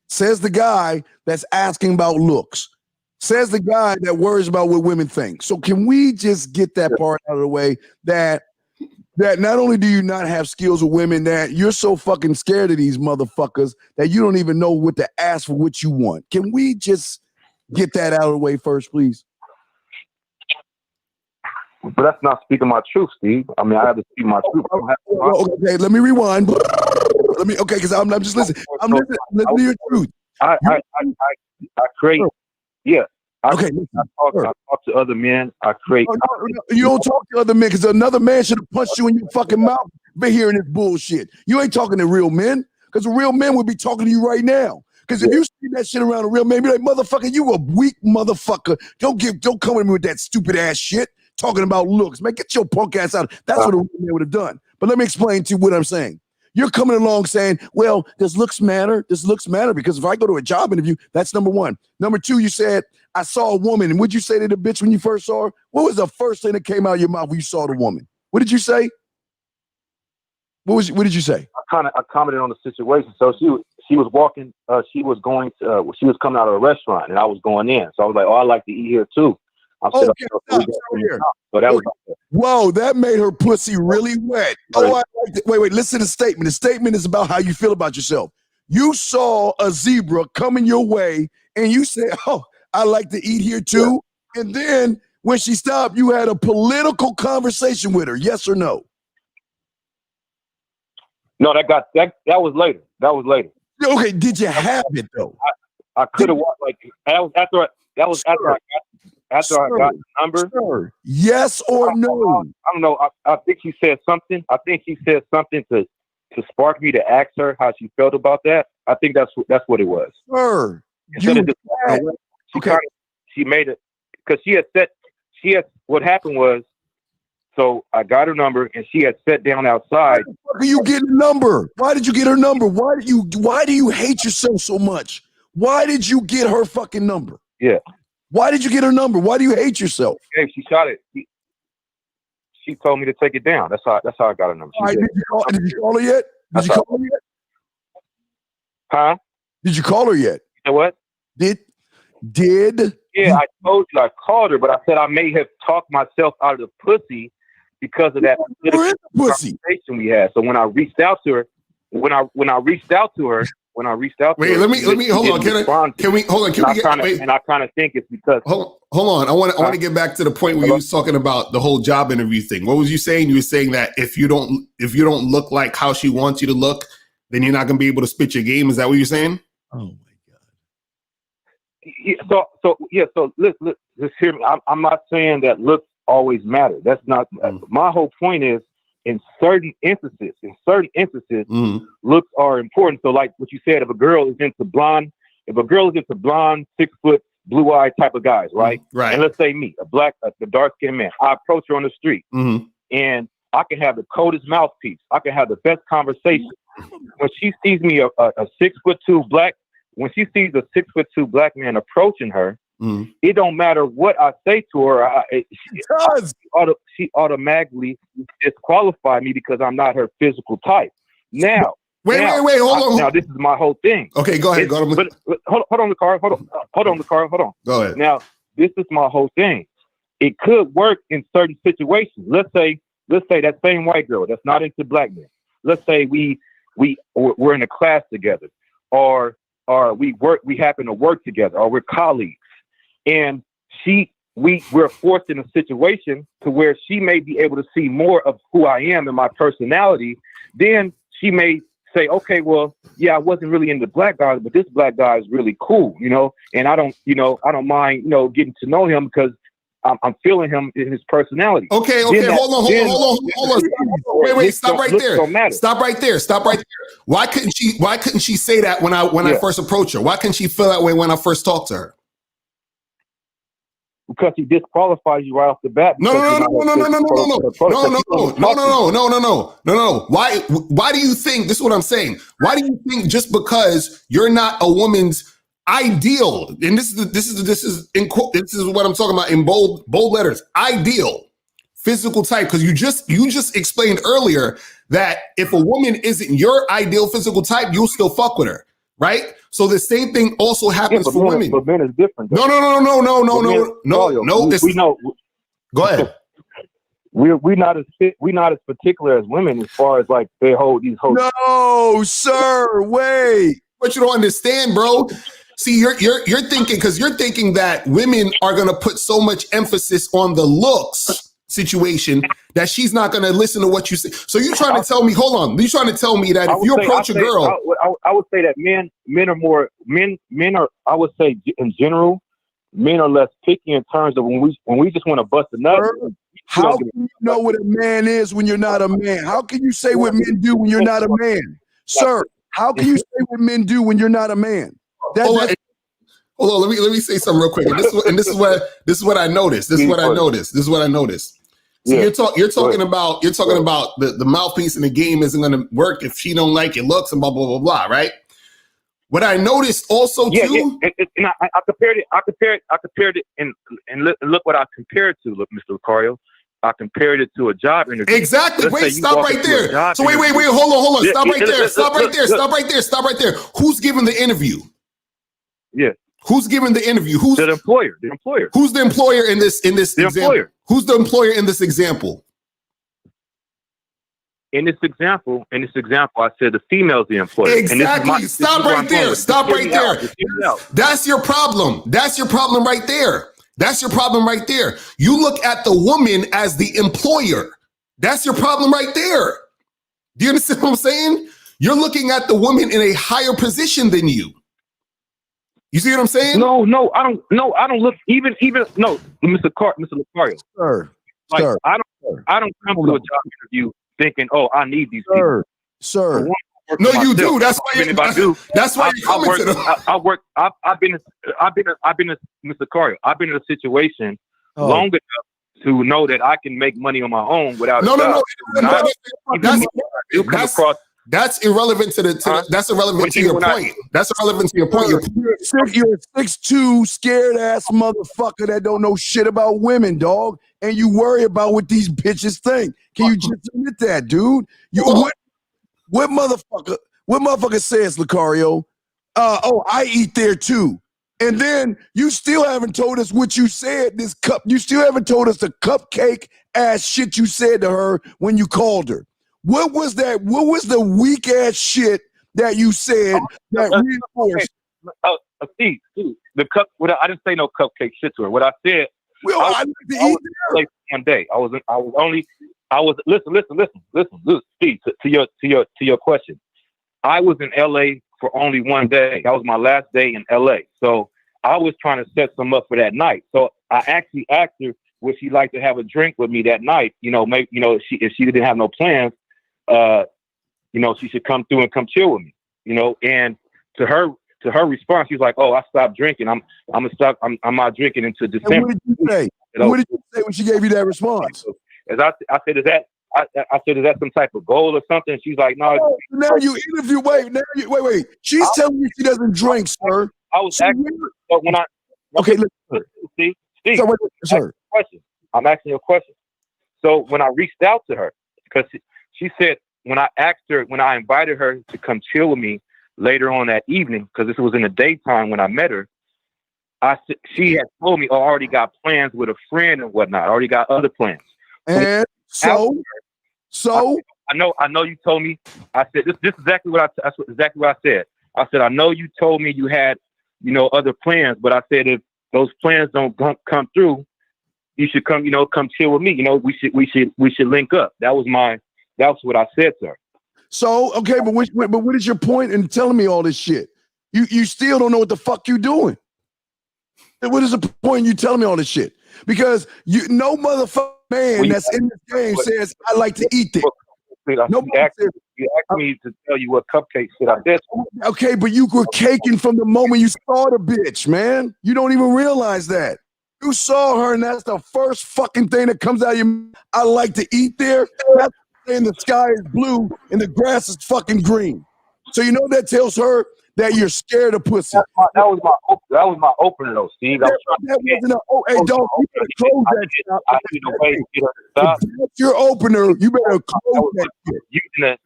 Says the guy that's asking about looks. Says the guy that worries about what women think. So can we just get that part out of the way that not only do you not have skills with women, that you're so fucking scared of these motherfuckers that you don't even know what to ask for what you want. Can we just get that out of the way first, please? But that's not speaking my truth, Steve. I mean, I have to speak my truth. Okay, let me rewind. Because I'm just listening. I'm listening to your truth. I create. Yeah. I talk to other men. I create. You don't talk to other men because another man should have punched you in your fucking mouth for hearing this bullshit. You ain't talking to real men because real men would be talking to you right now. Because if you see that shit around a real man, be like, motherfucker, you a weak motherfucker. Don't come at me with that stupid ass shit talking about looks. Man, get your punk ass out. That's what a real man would have done. But let me explain to you what I'm saying. You're coming along saying, well, does looks matter? Does looks matter? Because if I go to a job interview, that's number one. Number two, you said, I saw a woman. And what'd you say to the bitch when you first saw her? What was the first thing that came out of your mouth when you saw the woman? What did you say? What did you say? I commented on the situation. So she was walking, she was coming out of a restaurant and I was going in. So I was like, oh, I like to eat here too. I said, so that was whoa, that made her pussy really wet. Oh, I like it. Wait, listen to the statement. The statement is about how you feel about yourself. You saw a zebra coming your way and you said, oh, I like to eat here too. Yeah. And then when she stopped, you had a political conversation with her. Yes or no? No, that was later. That was later. Okay, did you have it though? I could have walked after I got the number. Sure. Yes or no? I don't know. I think she said something. I think she said something to spark me to ask her how she felt about that. I think that's what it was. Sure. She made it because what happened was, so I got her number and she had sat down outside. Why the fuck are you getting a number? Why did you get her number? Why do you hate yourself so much? Why did you get her fucking number? Yeah. Why did you get her number? Why do you hate yourself? Hey, she shot it. She told me to take it down. That's how I got her number. All right, did you call her yet? Did you call her yet? Huh? Did you call her yet? You know what? Did? Yeah, I told you I called her, but I said I may have talked myself out of the pussy because of that conversation we had. So when I reached out to her, Wait, let me hold on. Can we get? And I kind of think it's because. Hold on. I want to get back to the point where you was talking about the whole job interview thing. What was you saying? You were saying that if you don't look like how she wants you to look, then you're not gonna be able to spit your game. Is that what you're saying? Oh my God. So look, just hear me. I'm not saying that looks always matter. That's not. My whole point is. In certain instances, looks are important. So like what you said, if a girl is into blonde, 6-foot, blue-eyed type of guys, right? Right. And let's say me, a dark-skinned man, I approach her on the street and I can have the coldest mouthpiece. I can have the best conversation. When she sees me, a 6'2" black, when she sees a 6'2" black man approaching her, it don't matter what I say to her. She automatically disqualify me because I'm not her physical type. Now, wait, hold on. Now this is my whole thing. Okay, go ahead. Hold on, hold on. Go ahead. Now, this is my whole thing. It could work in certain situations. Let's say that same white girl that's not into black men. Let's say we're in a class together, or we happen to work together, or we're colleagues, and we're forced in a situation to where she may be able to see more of who I am and my personality. Then she may say, okay, well, yeah, I wasn't really into black guys, but this black guy is really cool, and I don't mind, getting to know him because I'm feeling him in his personality. Okay. Hold on. Wait. Stop right there. Why couldn't she say that when I first approached her? Why couldn't she feel that way when I first talked to her? Because he disqualifies you right off the bat. No. Why do you think, this is what I'm saying, why do you think just because you're not a woman's ideal, and this is what I'm talking about in bold letters, ideal physical type, because you just explained earlier that if a woman isn't your ideal physical type, you'll still fuck with her, right? So the same thing also happens for women. But men is different. No. We know. Go ahead. We're not as particular as women as far as like they hold these hosts. No, sir. Wait. But you don't understand, bro. See, you're thinking, because you're thinking that women are gonna put so much emphasis on the looks situation that she's not gonna listen to what you say. So you're trying to tell me, hold on, you're trying to tell me that if you approach a girl, I would say that men are, I would say in general, men are less picky in terms of when we just want to bust a nut. How can you know what a man is when you're not a man? How can you say what men do when you're not a man? Sir, how can you say what men do when you're not a man? Hold on. Let me say something real quick. And this is what I noticed. This is what I noticed. So you're talking about the mouthpiece in the game isn't going to work if she don't like your looks and blah blah blah blah, right? What I noticed also too. And I compared it, and look what I compared to. Look, Mr. Locario, I compared it to a job interview. Exactly. Wait, stop right there. So wait. Hold on. Stop right there. Who's giving the interview? Yeah. Who's giving the interview? Who's the employer? The employer. Who's the employer in this example? Employer. Who's the employer in this example? In this example, I said the female's the employer. Exactly. Stop right there. That's your problem. That's your problem right there. You look at the woman as the employer. That's your problem right there. Do you understand what I'm saying? You're looking at the woman in a higher position than you. You see what I'm saying? No, I don't look even no, Mr. Locario. Sir. I don't come to a job interview thinking, oh, I need these people. Sir. No, you do. That's why you're coming to them. I've been Mr. Locario. I've been in a situation long enough to know that I can make money on my own without That's irrelevant to that's irrelevant to your point. That's irrelevant to your point. You're a 6'2" scared ass motherfucker that don't know shit about women, dog. And you worry about what these bitches think. Can you just admit that, dude? What motherfucker says, Locario? I eat there too. And then you still haven't told us what you said. You still haven't told us the cupcake ass shit you said to her when you called her. What was that? What was the weak ass shit that you said that reinforced? Steve, the cup. I didn't say no cupcake shit to her. What I said. Well, I was one day. Listen, Steve. To your question, I was in LA for only one day. That was my last day in LA. So I was trying to set some up for that night. So I actually asked her, would she like to have a drink with me that night? Maybe if she didn't have no plans. She should come through and come chill with me, and to her response, she's like, oh, I stopped drinking. I'm not drinking until December. And what did you say? What did you say when she gave you that response? As I said, is I said, is that some type of goal or something? And she's like, no. Now you interview. Wait. She's telling you she doesn't drink, sir. I was asking, but when I okay, listen, Steve, so sir, I'm asking you a question. So when I reached out to her, because she said when I invited her to come chill with me later on that evening, because this was in the daytime when I met her, she had told me, I already got plans with a friend and whatnot. I already got other plans. And so I know you told me. I said this is exactly what that's exactly what I said. I said I know you told me you had other plans, but I said if those plans don't come through, you should come chill with me. We should link up. That was what I said to her. So okay, but what is your point in telling me all this shit? You still don't know what the fuck you doing. What is the point in you telling me all this shit? Because no motherfucking man that's in this game says I like to eat this. You asked me to tell you what cupcake shit I did. Okay, but you were caking from the moment you saw the bitch, man. You don't even realize that. You saw her, and that's the first fucking thing that comes out of your mouth. I like to eat there. That's saying the sky is blue and the grass is fucking green. So you know that tells her that you're scared of pussy. That was my opener though, Steve. Hey, dog, you better close that shit. If that's your opener, you better close that shit.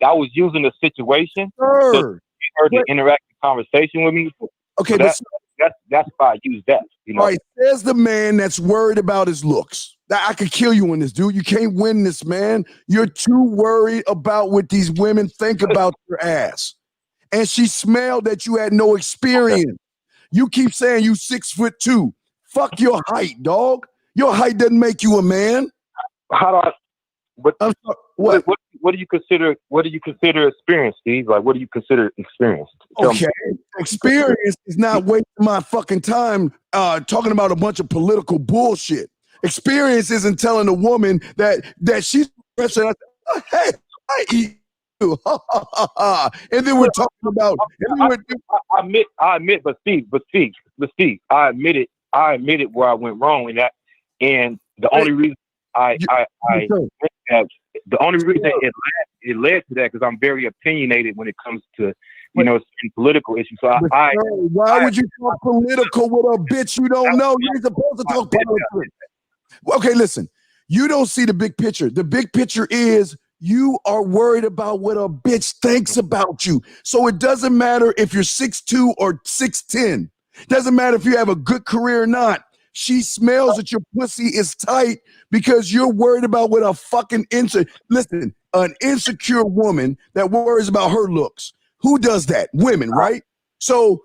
I was using the situation Sure. to get her to interact in conversation with me. Okay, so that's why I use that. All right, there's the man that's worried about his looks. I could kill you in this, dude. You can't win this, man. You're too worried about what these women think about your ass. And she smelled that you had no experience. Okay. You keep saying you 6'2". Fuck your height, dog. Your height doesn't make you a man. How do I? What do you consider? What do you consider experience, Steve? Like, what do you consider experience? Okay, experience is not wasting my fucking time talking about a bunch of political bullshit. Experience isn't telling a woman that she's hey, I eat. And then we're talking about. I admit, but Steve, I admitted where I went wrong in that, and the only reason the only reason it led to that because I'm very opinionated when it comes to political issues. So why would you talk political with a bitch you don't know? You ain't supposed to talk politics. Okay, listen. You don't see the big picture. The big picture is you are worried about what a bitch thinks about you. So it doesn't matter if you're 6'2" or 6'10". Doesn't matter if you have a good career or not. She smells that your pussy is tight because you're worried about what a fucking listen, an insecure woman that worries about her looks. Who does that? Women, right? So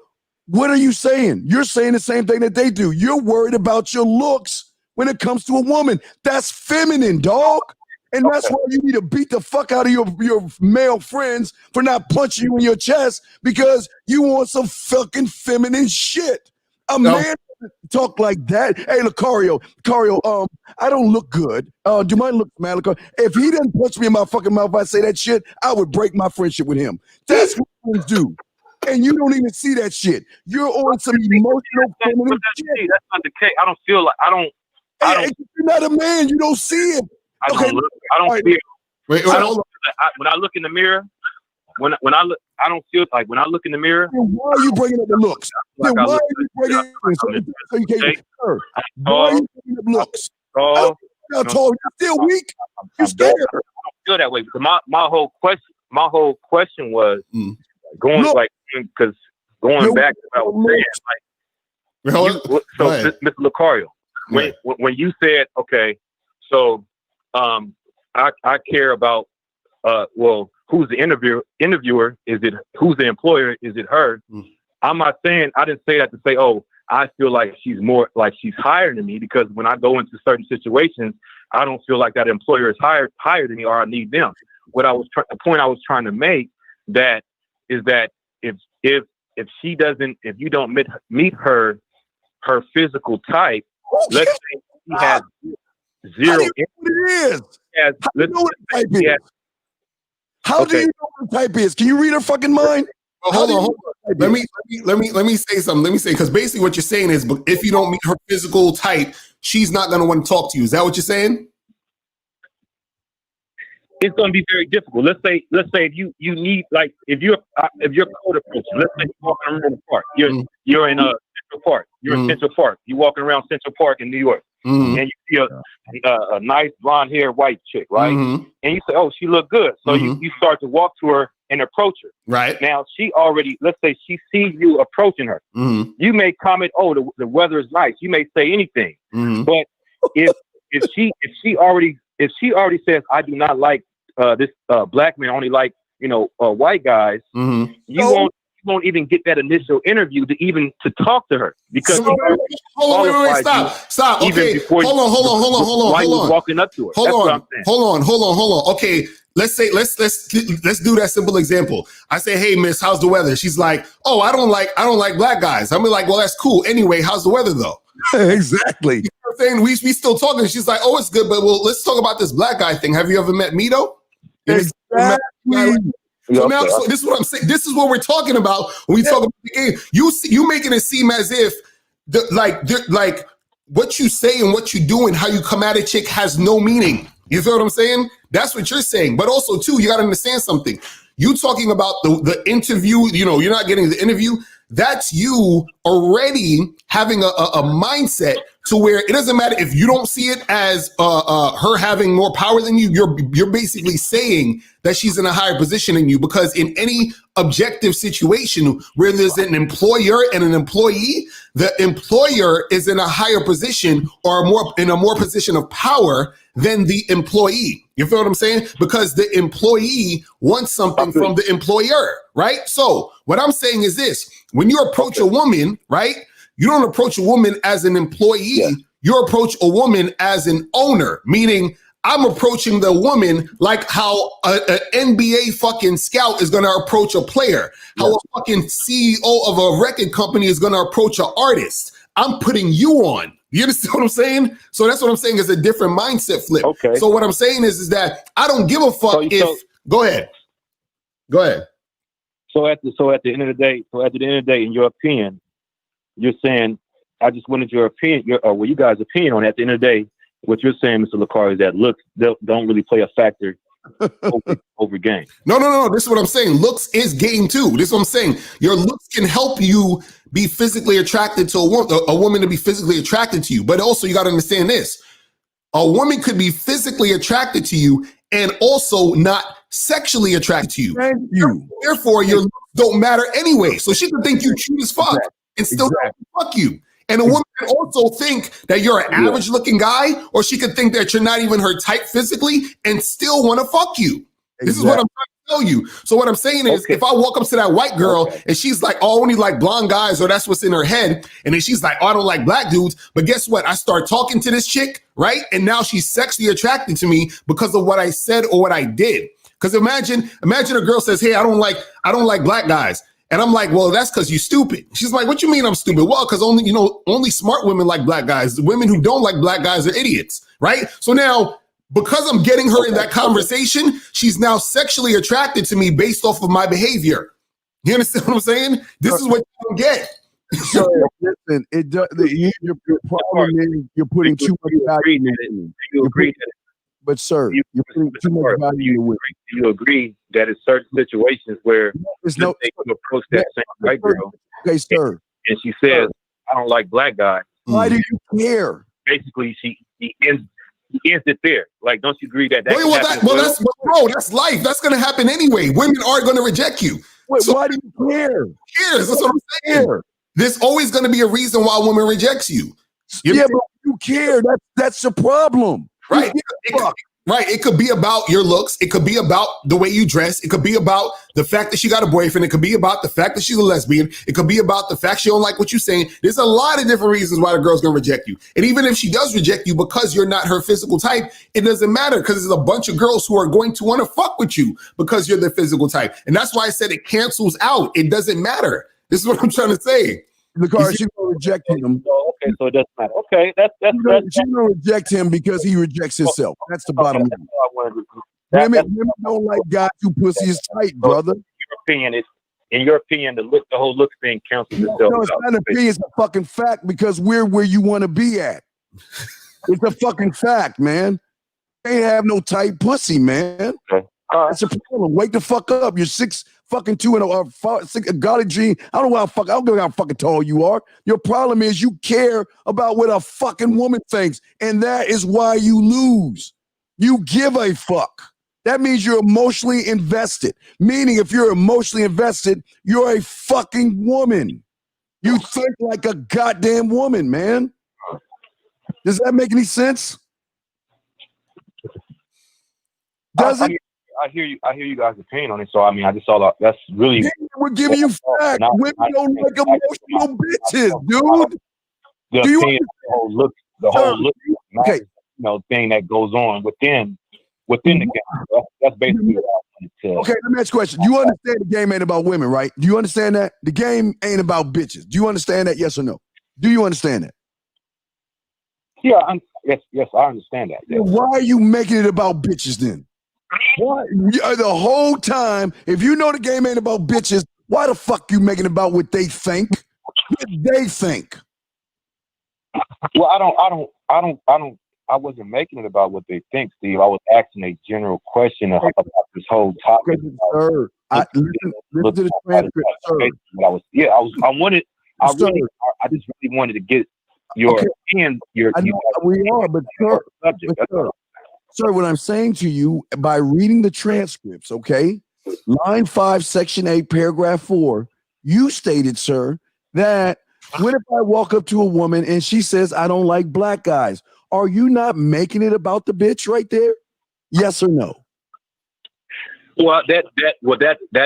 what are you saying? You're saying the same thing that they do. You're worried about your looks when it comes to a woman. That's feminine, dog. And that's why you need to beat the fuck out of your male friends for not punching you in your chest because you want some fucking feminine shit. A man doesn't talk like that. Hey, Locario, I don't look good. Do mine look mad? If he didn't punch me in my fucking mouth, if I say that shit, I would break my friendship with him. That's what friends do. And you don't even see that shit. You're on some emotional feminine shit. That's not the case. I don't feel like I don't. You're not a man. You don't see it. I don't feel. When I look in the mirror, when I look, I don't feel like when I look in the mirror. Why are you bringing up the looks? Why are you bringing up so you can't why are you bringing up looks? You're still weak. You're scared. I don't feel that way because my whole question was going back to what I was saying. Mr. Locario, when you said okay, so I care about who's the interviewer? Is it who's the employer? Is it her? I'm not saying I didn't say that to say, oh, I feel like she's more like she's higher than me because when I go into certain situations, I don't feel like that employer is higher than me or I need them. The point I was trying to make is that if you don't meet her physical type, let's say she has zero. How do you know what the type is? Can you read her fucking mind? Hold on. Let me say something. Let me say because basically what you're saying is, if you don't meet her physical type, she's not going to want to talk to you. Is that what you're saying? it's going to be very difficult. Let's say if you need, like, if you're code approaching, let's say you're walking around the park, you're in Central Park, in Central Park, you're walking around Central Park in New York, and you see a nice blonde haired white chick, right? And you say, oh, she look good, so you start to walk to her and approach her. Right now, she already, let's say she sees you approaching her. You may comment, oh, the weather is nice. You may say anything, but if she already says, I do not like this black man, only like, white guys, you won't even get that initial interview to talk to her, because hold on, wait, stop. Okay, hold on. Why you walking up to her? Hold on. Okay, let's do that simple example. I say, hey, miss, how's the weather? She's like, oh, I don't like black guys. I'm like, well, that's cool. Anyway, how's the weather though? Exactly. You know what I'm saying? We still talking. She's like, oh, it's good, but let's talk about this black guy thing. Have you ever met Mito? Exactly. So now, so this is what I'm saying. This is what we're talking about when we talk about the game. You making it seem as if like what you say and what you do and how you come at a chick has no meaning. You feel what I'm saying? That's what you're saying. But also, too, you got to understand something. You talking about the interview, you're not getting the interview. That's you already having a mindset to where it doesn't matter if you don't see it as her having more power than you. You're basically saying that she's in a higher position than you, because in any objective situation where there's an employer and an employee, the employer is in a higher position or in a more position of power than the employee. You feel what I'm saying? Because the employee wants something from the employer, right? So what I'm saying is this: when you approach a woman, right, you don't approach a woman as an employee. You approach a woman as an owner, meaning I'm approaching the woman like how an NBA fucking scout is going to approach a player, how a fucking CEO of a record company is going to approach an artist. I'm putting you on. You understand what I'm saying? So that's what I'm saying is a different mindset flip. Okay. So what I'm saying is that I don't give a fuck go ahead. So at the end of the day, in your opinion, you're saying, I just wanted your opinion, you guys' opinion on it. At the end of the day, what you're saying, Mr. Locario, is that looks don't really play a factor over game. No. This is what I'm saying. Looks is game too. This is what I'm saying. Your looks can help you be physically attracted to a woman to be physically attracted to you. But also you got to understand this. A woman could be physically attracted to you and also not sexually attracted to you. Thank you. Therefore, your looks don't matter anyway. So she can think you cute as fuck and still fuck you. And a woman can also think that you're an average looking guy, or she could think that you're not even her type physically and still want to fuck you. This is what I'm trying to tell you. So what I'm saying is, if I walk up to that white girl and she's like, oh, I only like blonde guys, or that's what's in her head, and then she's like, oh, I don't like black dudes. But guess what? I start talking to this chick, right? And now she's sexually attracted to me because of what I said or what I did. Because imagine a girl says, hey, I don't like black guys. And I'm like, well, that's because you're stupid. She's like, what you mean I'm stupid? Well, because only smart women like black guys. The women who don't like black guys are idiots, right? So now, because I'm getting her in that conversation, she's now sexually attracted to me based off of my behavior. You understand what I'm saying? This is what you don't get. So listen, your problem is you're putting too much value in it. You agree? But sir, you're putting too much value in it. Do you agree that in certain situations where you approach that same white girl, okay, sir, and she says, I don't like black guys. Why do you care? Basically, he ends it there. Like, don't you agree that that's life. That's going to happen anyway. Women are going to reject you. Wait, so why do you care? Cares. That's what I'm saying. There's always going to be a reason why a woman rejects you. But you care. That's the problem. Right. It could be about your looks. It could be about the way you dress. It could be about the fact that she got a boyfriend. It could be about the fact that she's a lesbian. It could be about the fact she don't like what you're saying. There's a lot of different reasons why the girl's going to reject you. And even if she does reject you because you're not her physical type, it doesn't matter, because there's a bunch of girls who are going to want to fuck with you because you're their physical type. And that's why I said it cancels out. It doesn't matter. This is what I'm trying to say. Because she's gonna reject him. Okay, so it doesn't matter. Okay, that's she's gonna reject him because he rejects himself. That's the bottom line. Women don't like guys who pussy is tight, brother. In your opinion, the whole look thing cancels itself. No, it's not an opinion, it's a fucking fact, because we're where you want to be at. It's a fucking fact, man. can't have no tight pussy, man. Okay. That's a problem. Wake the fuck up. You're 6'2" and a golly gene. I don't know I don't know how fucking tall you are. Your problem is you care about what a fucking woman thinks, and that is why you lose. You give a fuck. That means you're emotionally invested. Meaning, if you're emotionally invested, you're a fucking woman. You think like a goddamn woman, man. Does that make any sense? Does it? I hear you guys' opinion on it. So I mean, I just saw that's really. We're giving you facts. Women don't like emotional bitches, dude. The Do you opinion, the whole look, okay, thing that goes on within the game. That's basically what I wanted to. Okay, let me ask you a question. You understand the game ain't about women, right? Do you understand that? The game ain't about bitches. Do you understand that? Yes or no? Do you understand that? Yeah, yes, I understand that. Yes. Why are you making it about bitches then? Why? The whole time, if you know the game ain't about bitches, why the fuck you making it about what they think? What they think? Well, I wasn't making it about what they think, Steve. I was asking a general question about this whole topic. Okay, sir. Listen to the transcript, sir. I just really wanted to get your opinion. We are, but sir, subject. Sir, what I'm saying to you, by reading the transcripts, okay, line 5, section 8, paragraph 4, you stated, sir, that what if I walk up to a woman and she says, I don't like black guys? Are you not making it about the bitch right there? Yes or no? Well, that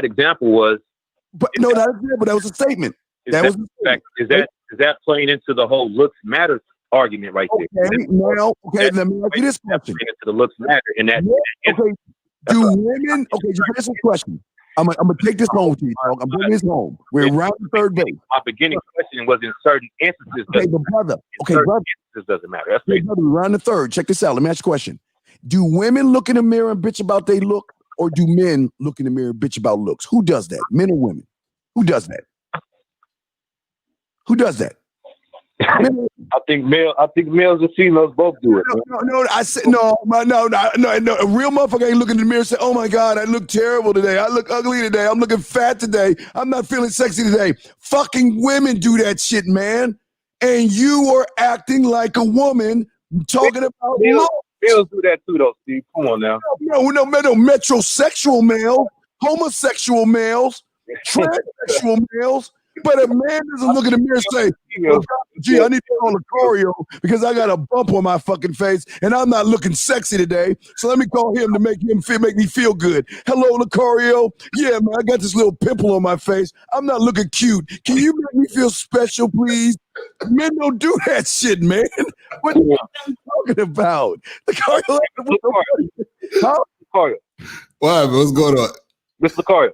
example was. But no, that was a statement. Is that playing into the whole looks matter argument right there? Okay, let me ask you this question. Into the looks matter in that. Okay, do women? Okay, just answer the question. I'm gonna take this home with you, dog. I'm bringing this home. We're around the third base. My beginning question was in certain instances. Okay, but brother. Okay, brother. Instances doesn't matter. That's okay, brother, we're around the third. Check this out. Let me ask you a question. Do women look in the mirror and bitch about they look, or do men look in the mirror and bitch about looks? Who does that? Men or women? Who does that? Who does that? I think males and females both do it. No. I said no. A real motherfucker ain't looking in the mirror and say, "Oh my God, I look terrible today. I look ugly today. I'm looking fat today. I'm not feeling sexy today." Fucking women do that shit, man. And you are acting like a woman talking about looks. Males do that too, though, Steve. Come on now. No, metrosexual males, homosexual males, transsexual males. But a man doesn't look in the mirror and say, oh, gee, I need to call Locario because I got a bump on my fucking face and I'm not looking sexy today. So let me call him to make me feel good. Hello, Locario. Yeah, man, I got this little pimple on my face. I'm not looking cute. Can you make me feel special, please? Men don't do that shit, man. What are you talking about? Locario. Locario. What's going on? Mr. Locario.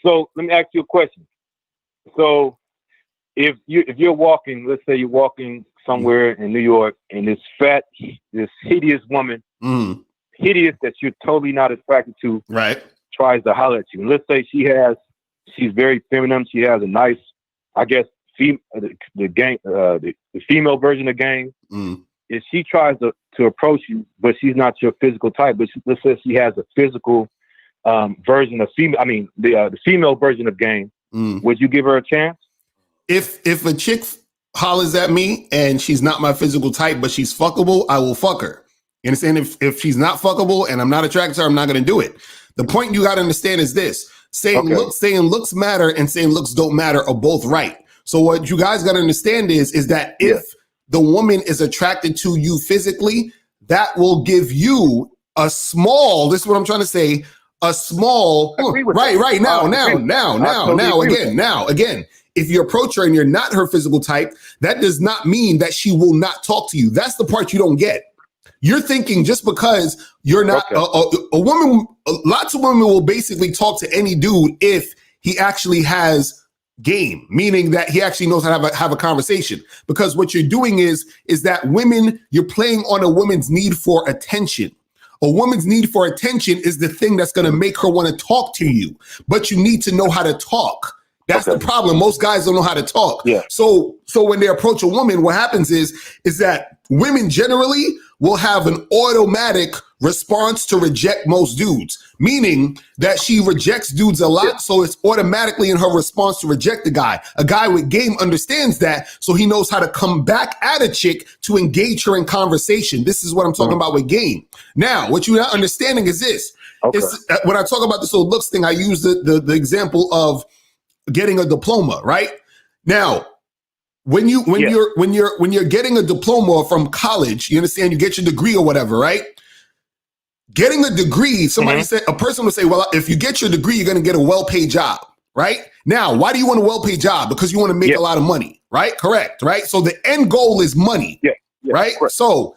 So let me ask you a question. So if you're walking, let's say you're walking somewhere in New York and this hideous woman, hideous that you're totally not attracted to, right, tries to holler at you. And let's say she's very feminine. She has a nice, I guess, the female version of game. If she tries to approach you, but she's not your physical type, but let's say she has a physical version of female. I mean, the female version of game. Would you give her a chance? If a chick hollers at me and she's not my physical type, but she's fuckable, I will fuck her. You understand? If she's not fuckable and I'm not attracted to her, I'm not going to do it. The point you got to understand is this: saying looks matter and saying looks don't matter are both right. So what you guys got to understand is that if the woman is attracted to you physically, that will give you a small. This is what I'm trying to say. A small again. If you approach her and you're not her physical type, that does not mean that she will not talk to you. That's the part you don't get. You're thinking just because you're not a woman, lots of women will basically talk to any dude if he actually has game, meaning that he actually knows how to have a conversation. Because what you're doing is that you're playing on a woman's need for attention. A woman's need for attention is the thing that's going to make her want to talk to you, but you need to know how to talk. That's the problem. Most guys don't know how to talk. Yeah. So when they approach a woman, what happens is that women generally will have an automatic response to reject most dudes, meaning that she rejects dudes a lot. Yeah. So it's automatically in her response to reject the guy. A guy with game understands that. So he knows how to come back at a chick to engage her in conversation. This is what I'm talking about with game. Now, what you're not understanding is this. Okay. When I talk about this whole looks thing, I use the example of getting a diploma, right? Now, when you're getting a diploma from college, you understand, you get your degree or whatever, right? Getting a degree, a person would say, well, if you get your degree, you're going to get a well-paid job, right? Now, why do you want a well-paid job? Because you want to make a lot of money, right? Correct, right? So the end goal is money, right? Correct. So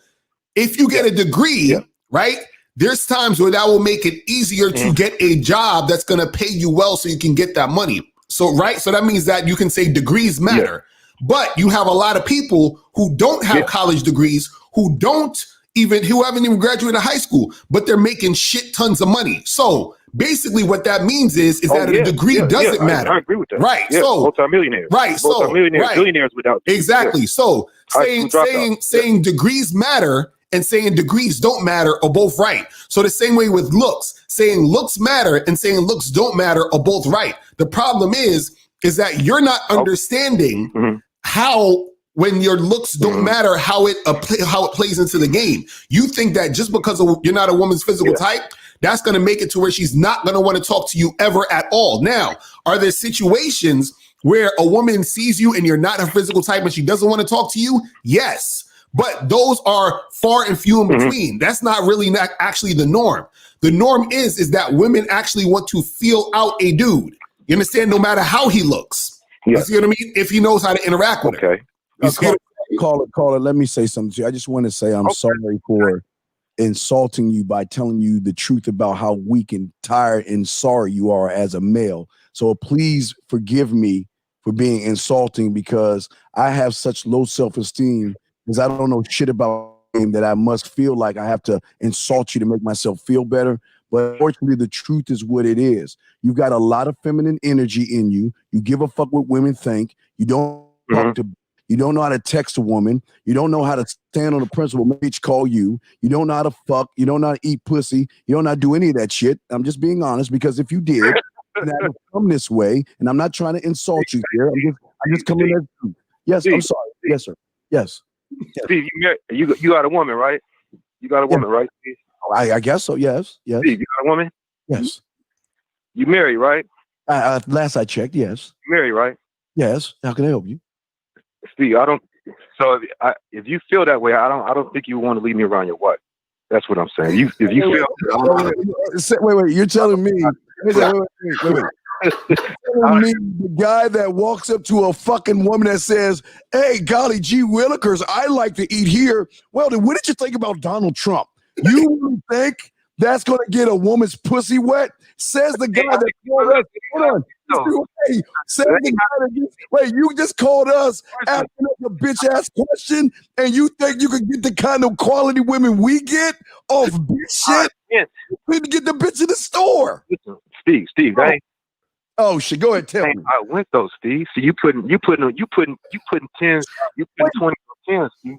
if you get a degree, right? There's times where that will make it easier to get a job that's going to pay you well so you can get that money. So, right. So that means that you can say degrees matter, but you have a lot of people who don't have college degrees, who haven't even graduated high school, but they're making shit tons of money. So basically what that means is that a degree doesn't matter. I agree with that. Right. Yeah, so multimillionaires. Right. Multimillionaires, billionaires without. Exactly. Yeah. So saying degrees matter and saying degrees don't matter are both right. So the same way with looks, saying looks matter and saying looks don't matter are both right. The problem is that you're not understanding how, when your looks don't matter, how it plays into the game. You think that just because you're not a woman's physical type, that's going to make it to where she's not going to want to talk to you ever at all. Now, are there situations where a woman sees you and you're not her physical type and she doesn't want to talk to you? Yes. But those are far and few in between. That's not actually the norm. The norm is that women actually want to feel out a dude. You understand? No matter how he looks. You see what I mean? If he knows how to interact with her. Caller, let me say something to you. I just want to say I'm sorry for insulting you by telling you the truth about how weak and tired and sorry you are as a male. So please forgive me for being insulting, because I have such low self-esteem because I don't know shit about him that I must feel like I have to insult you to make myself feel better. But unfortunately, the truth is what it is. You've got a lot of feminine energy in you. You give a fuck what women think. You don't talk to. You don't know how to text a woman. You don't know how to stand on the principle, bitch, call you. You don't know how to fuck. You don't know how to eat pussy. You don't know how to do any of that shit. I'm just being honest, because if you did, then I would come this way. And I'm not trying to insult you here. I'm just coming at you. Yes, I'm sorry. Yes, sir. Yes. Steve, you got a woman, right? You got a woman, right? Steve? I guess so. Yes. Yes. Steve, you got a woman? Yes. You married, right? Last I checked, yes. You married, right? Yes. How can I help you? Steve, if you feel that way, I don't think you want to leave me around your wife. That's what I'm saying. If you feel wait, you're telling me wait. The guy that walks up to a fucking woman that says, "Hey, golly gee willikers, I like to eat here." Well, then what did you think about Donald Trump? You really think that's going to get a woman's pussy wet? Says the guy that called us. Hold on. Hey, says the guy that wait, you just called us asking us a bitch ass question, and you think you can get the kind of quality women we get off bitch shit? You couldn't get the bitch in the store. Steve, oh shit, go ahead, tell me. I went though, Steve. So you putting 10s, you putting 20 10s, Steve.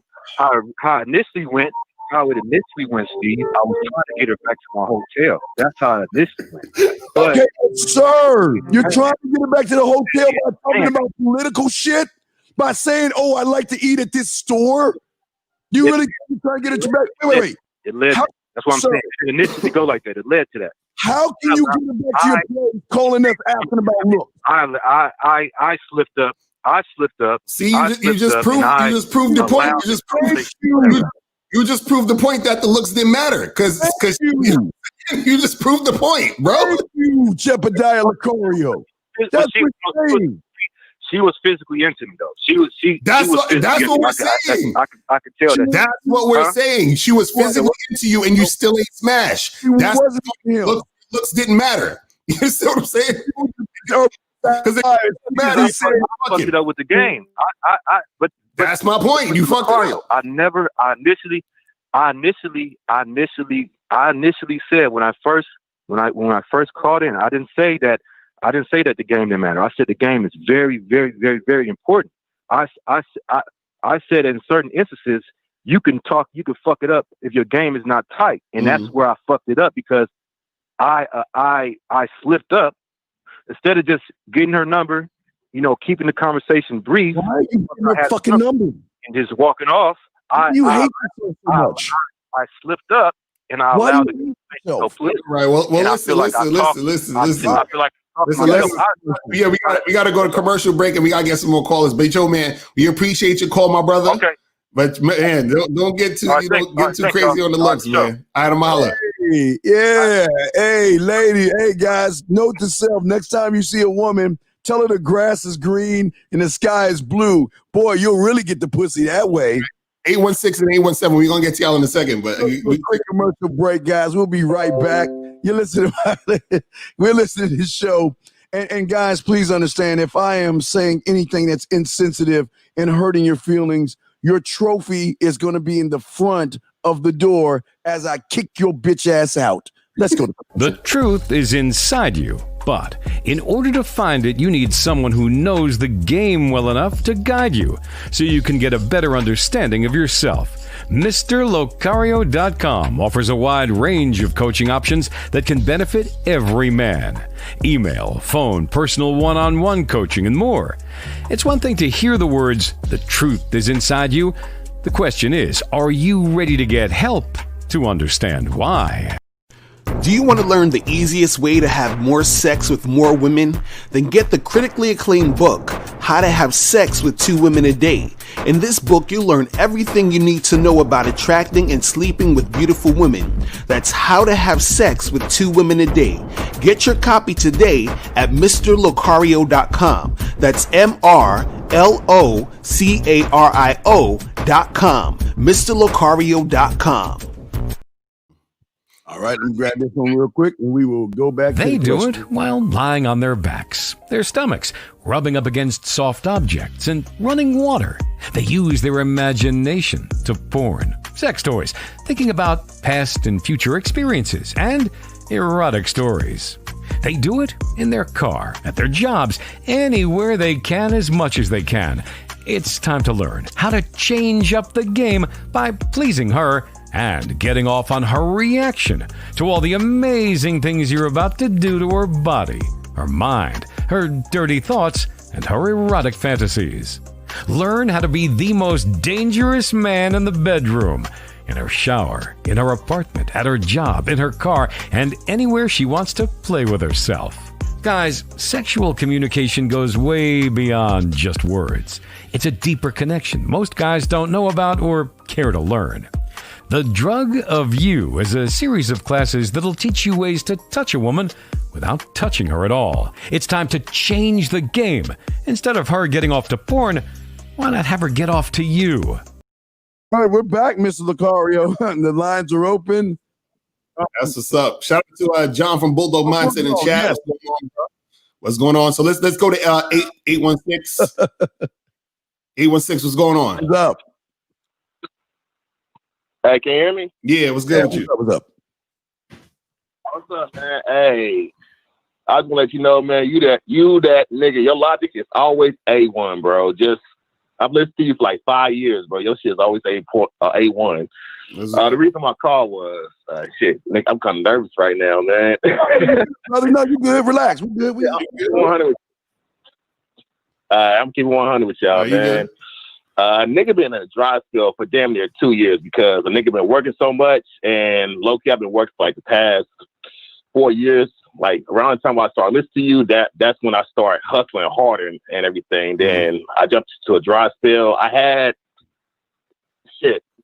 How it initially went, Steve. I was trying to get her back to my hotel. That's how it initially went. But, okay, sir, you're trying to get her back to the hotel by talking about political shit, by saying, "Oh, I like to eat at this store." You really trying to get it back? Wait. It led. That's what I'm saying. It initially go like that. It led to that. How can you get it back to your place calling us asking about look? I slipped up. See, you just proved the point. You just proved the point that the looks didn't matter, because you just proved the point, bro. Thank you, 𝐓𝐿𝐴. That's she was physically into me, though. That's what we're saying. I could tell that. That's what we're saying. She was physically into you, and you still ain't smashed. That's looks didn't matter. You see what I'm saying? Because it matter. I fucked it up with the game. But that's my point. You fucked it up. I initially said when I first called in, I didn't say that I didn't say that the game didn't matter. I said the game is very, very, very, very important. I said in certain instances, you can fuck it up if your game is not tight. And that's where I fucked it up, because I slipped up. Instead of just getting her number, you know, keeping the conversation brief. Why are you getting her fucking number? And just walking off. You hate yourself so much. I slipped up and I allowed it to go flip. Right. Well, listen. Yeah, we got to go to commercial break and we got to get some more callers. But Joe, man, we appreciate your call, my brother. Okay. But man, don't get too crazy on the looks, man. All right, I'm holla. Hey, yeah. Hey, lady. Hey, guys. Note to self: next time you see a woman, tell her the grass is green and the sky is blue. Boy, you'll really get the pussy that way. 816 and 817. We're gonna get to y'all in a second, but quick commercial break, guys. We'll be right back. You're listening. We're listening to this show. And guys, please understand, if I am saying anything that's insensitive and hurting your feelings, your trophy is going to be in the front of the door as I kick your bitch ass out. Let's go. The truth is inside you, but in order to find it, you need someone who knows the game well enough to guide you so you can get a better understanding of yourself. Mr.Locario.com offers a wide range of coaching options that can benefit every man. Email, phone, personal one-on-one coaching, and more. It's one thing to hear the words, "the truth is inside you." The question is, are you ready to get help to understand why? Do you want to learn the easiest way to have more sex with more women? Then get the critically acclaimed book, How to Have Sex with 2 Women a Day. In this book, you'll learn everything you need to know about attracting and sleeping with beautiful women. That's How to Have Sex with 2 Women a Day. Get your copy today at Mr.Locario.com. That's MrLocario.com. Mr.Locario.com. All right, let me grab this one real quick and we will go back. They do it while lying on their backs, their stomachs, rubbing up against soft objects, and running water. They use their imagination to porn, sex toys, thinking about past and future experiences, and erotic stories. They do it in their car, at their jobs, anywhere they can, as much as they can. It's time to learn how to change up the game by pleasing her and getting off on her reaction to all the amazing things you're about to do to her body, her mind, her dirty thoughts, and her erotic fantasies. Learn how to be the most dangerous man in the bedroom, in her shower, in her apartment, at her job, in her car, and anywhere she wants to play with herself. Guys, sexual communication goes way beyond just words. It's a deeper connection most guys don't know about or care to learn. The Drug of You is a series of classes that'll teach you ways to touch a woman without touching her at all. It's time to change the game. Instead of her getting off to porn, why not have her get off to you? All right, we're back, Mr. Locario. The lines are open. That's what's up. Shout out to John from Bulldog Mindset in chat. What's going on? So let's go to 816. 816, what's going on? What's up? Hey, can you hear me? Yeah, what's good with you? What's up? What's up, man? Hey, I just want to let you know, man, you that nigga, your logic is always A1, bro. I've listened to you for like 5 years, bro. Your shit is always A1. The reason my call was, Nick, I'm kind of nervous right now, man. Brother, no, you good. Relax. We're good. I'm keeping 100 with y'all, man. Nigga been in a dry spell for damn near 2 years because a nigga been working so much, and low-key I've been working for like the past 4 years. Like around the time I started listening to you, that's when I started hustling harder and everything. Then I jumped to a dry spell. I had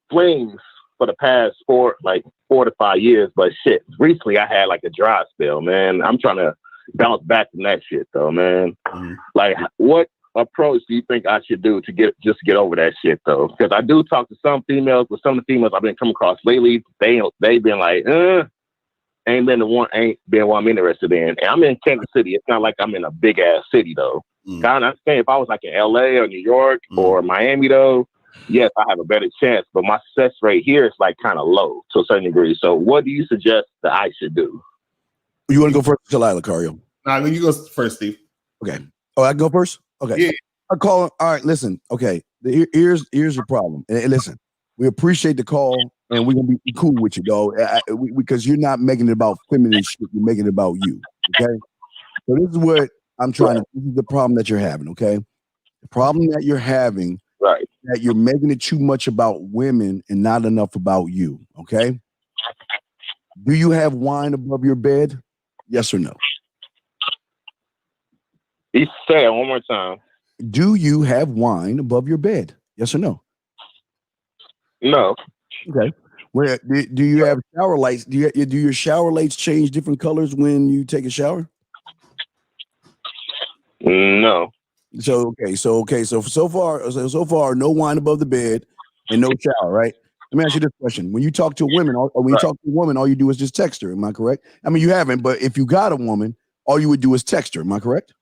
flings for the past 4 to 5 years, but recently I had like a dry spell, man. I'm trying to bounce back from that shit though, man. Like, what approach do you think I should do to get over that shit though? Because I do talk to some females, but some of the females I've been coming across lately, they've been like, ain't been one I'm interested in. And I'm in Kansas City. It's not like I'm in a big ass city though. I understand if I was like in LA or New York or Miami though, yes, I have a better chance. But my success rate here is like kind of low to a certain degree. So what do you suggest that I should do? You want to go first, Locario? Nah, you go first, Steve. Okay. Oh, I go first? Okay. Yeah. I call him. All right, listen. Okay. Here's the problem. And listen, we appreciate the call and we're gonna be cool with you, though. Because you're not making it about feminine shit, you're making it about you. Okay. So this is what I'm trying to, this is the problem that you're having, okay? The problem that you're having, Right. that you're making it too much about women and not enough about you, okay? Do you have wine above your bed? Yes or no? You say it one more time. Do you have wine above your bed? Yes or no? No. Okay. Where do you have shower lights? Do your shower lights change different colors when you take a shower? No. So far, no wine above the bed and no shower, right? Let me ask you this question: when you talk to a woman, or when you talk to a woman, all you do is just text her. Am I correct? I mean, you haven't, but if you got a woman, all you would do is text her. Am I correct?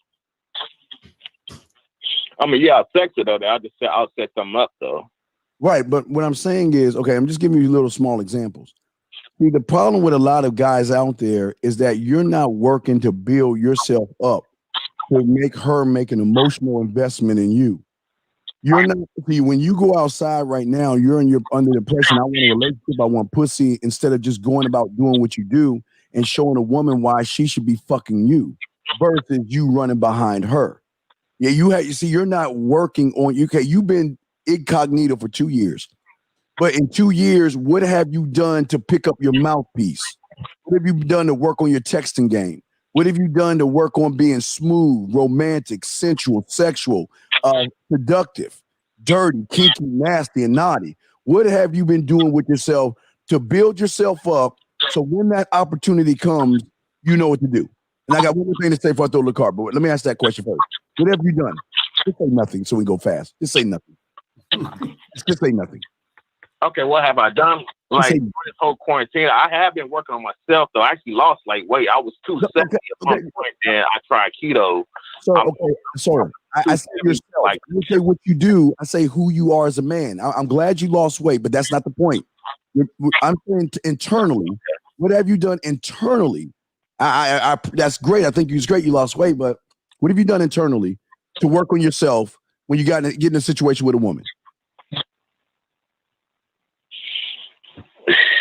I mean, yeah, I'll text her though. I'll set something up though. Right, but what I'm saying is, okay, I'm just giving you little small examples. See, the problem with a lot of guys out there is that you're not working to build yourself up to make her make an emotional investment in you. You're not, see, when you go outside right now, you're under the impression, I want a relationship, I want pussy, instead of just going about doing what you do and showing a woman why she should be fucking you versus you running behind her. Yeah, you're not working on, you've been incognito for 2 years. But in 2 years, what have you done to pick up your mouthpiece? What have you done to work on your texting game? What have you done to work on being smooth, romantic, sensual, sexual, seductive, dirty, kinky, nasty, and naughty? What have you been doing with yourself to build yourself up so when that opportunity comes, you know what to do? And I got one more thing to say before I throw the card, but let me ask that question first. What have you done? Just say nothing so we go fast. Just say nothing. Just say nothing. Okay, what have I done? Like this whole quarantine, I have been working on myself though. I actually lost like weight. I was 270 at one point, and I tried keto. So I say yourself. Like, you say what you do. I say who you are as a man. I'm glad you lost weight, but that's not the point. I'm saying internally. What have you done internally? I that's great. I think it's great you lost weight, but what have you done internally to work on yourself when you get in a situation with a woman?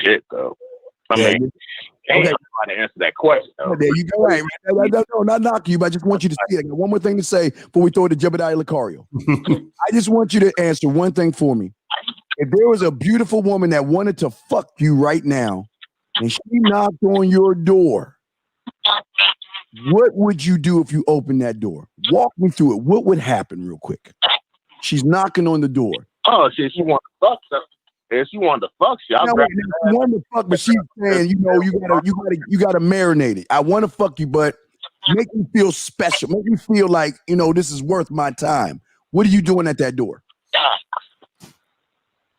Shit, though. I mean, ain't nobody to answer that question. Though. There you go. Right. No, not knocking you, but I just want you to see it. I got one more thing to say before we throw it to 𝐓𝐿𝐿. I just want you to answer one thing for me. If there was a beautiful woman that wanted to fuck you right now, and she knocked on your door, what would you do if you opened that door? Walk me through it. What would happen real quick? She's knocking on the door. Oh, shit, she wanted to fuck something. If she wanted to fuck, she wanted to fuck, but she's saying, you gotta marinate it. I want to fuck you, but make me feel special. Make me feel like, this is worth my time. What are you doing at that door?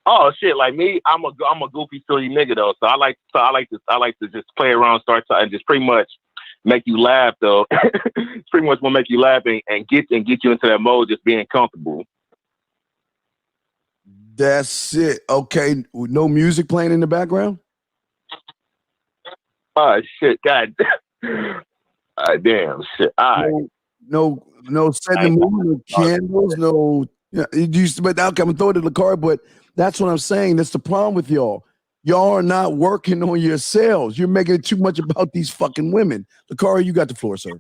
Oh shit! Like me, I'm a goofy, silly nigga though. So I like to just play around, and just pretty much make you laugh though. Pretty much will make you laugh and get you into that mode, just being comfortable. That's it. Okay. No music playing in the background? Oh, shit. God damn. Shit. No setting the mood, no candles, no. But I'm going to throw it in the car, but that's what I'm saying. That's the problem with y'all. Y'all are not working on yourselves. You're making it too much about these fucking women. Locario, you got the floor, sir.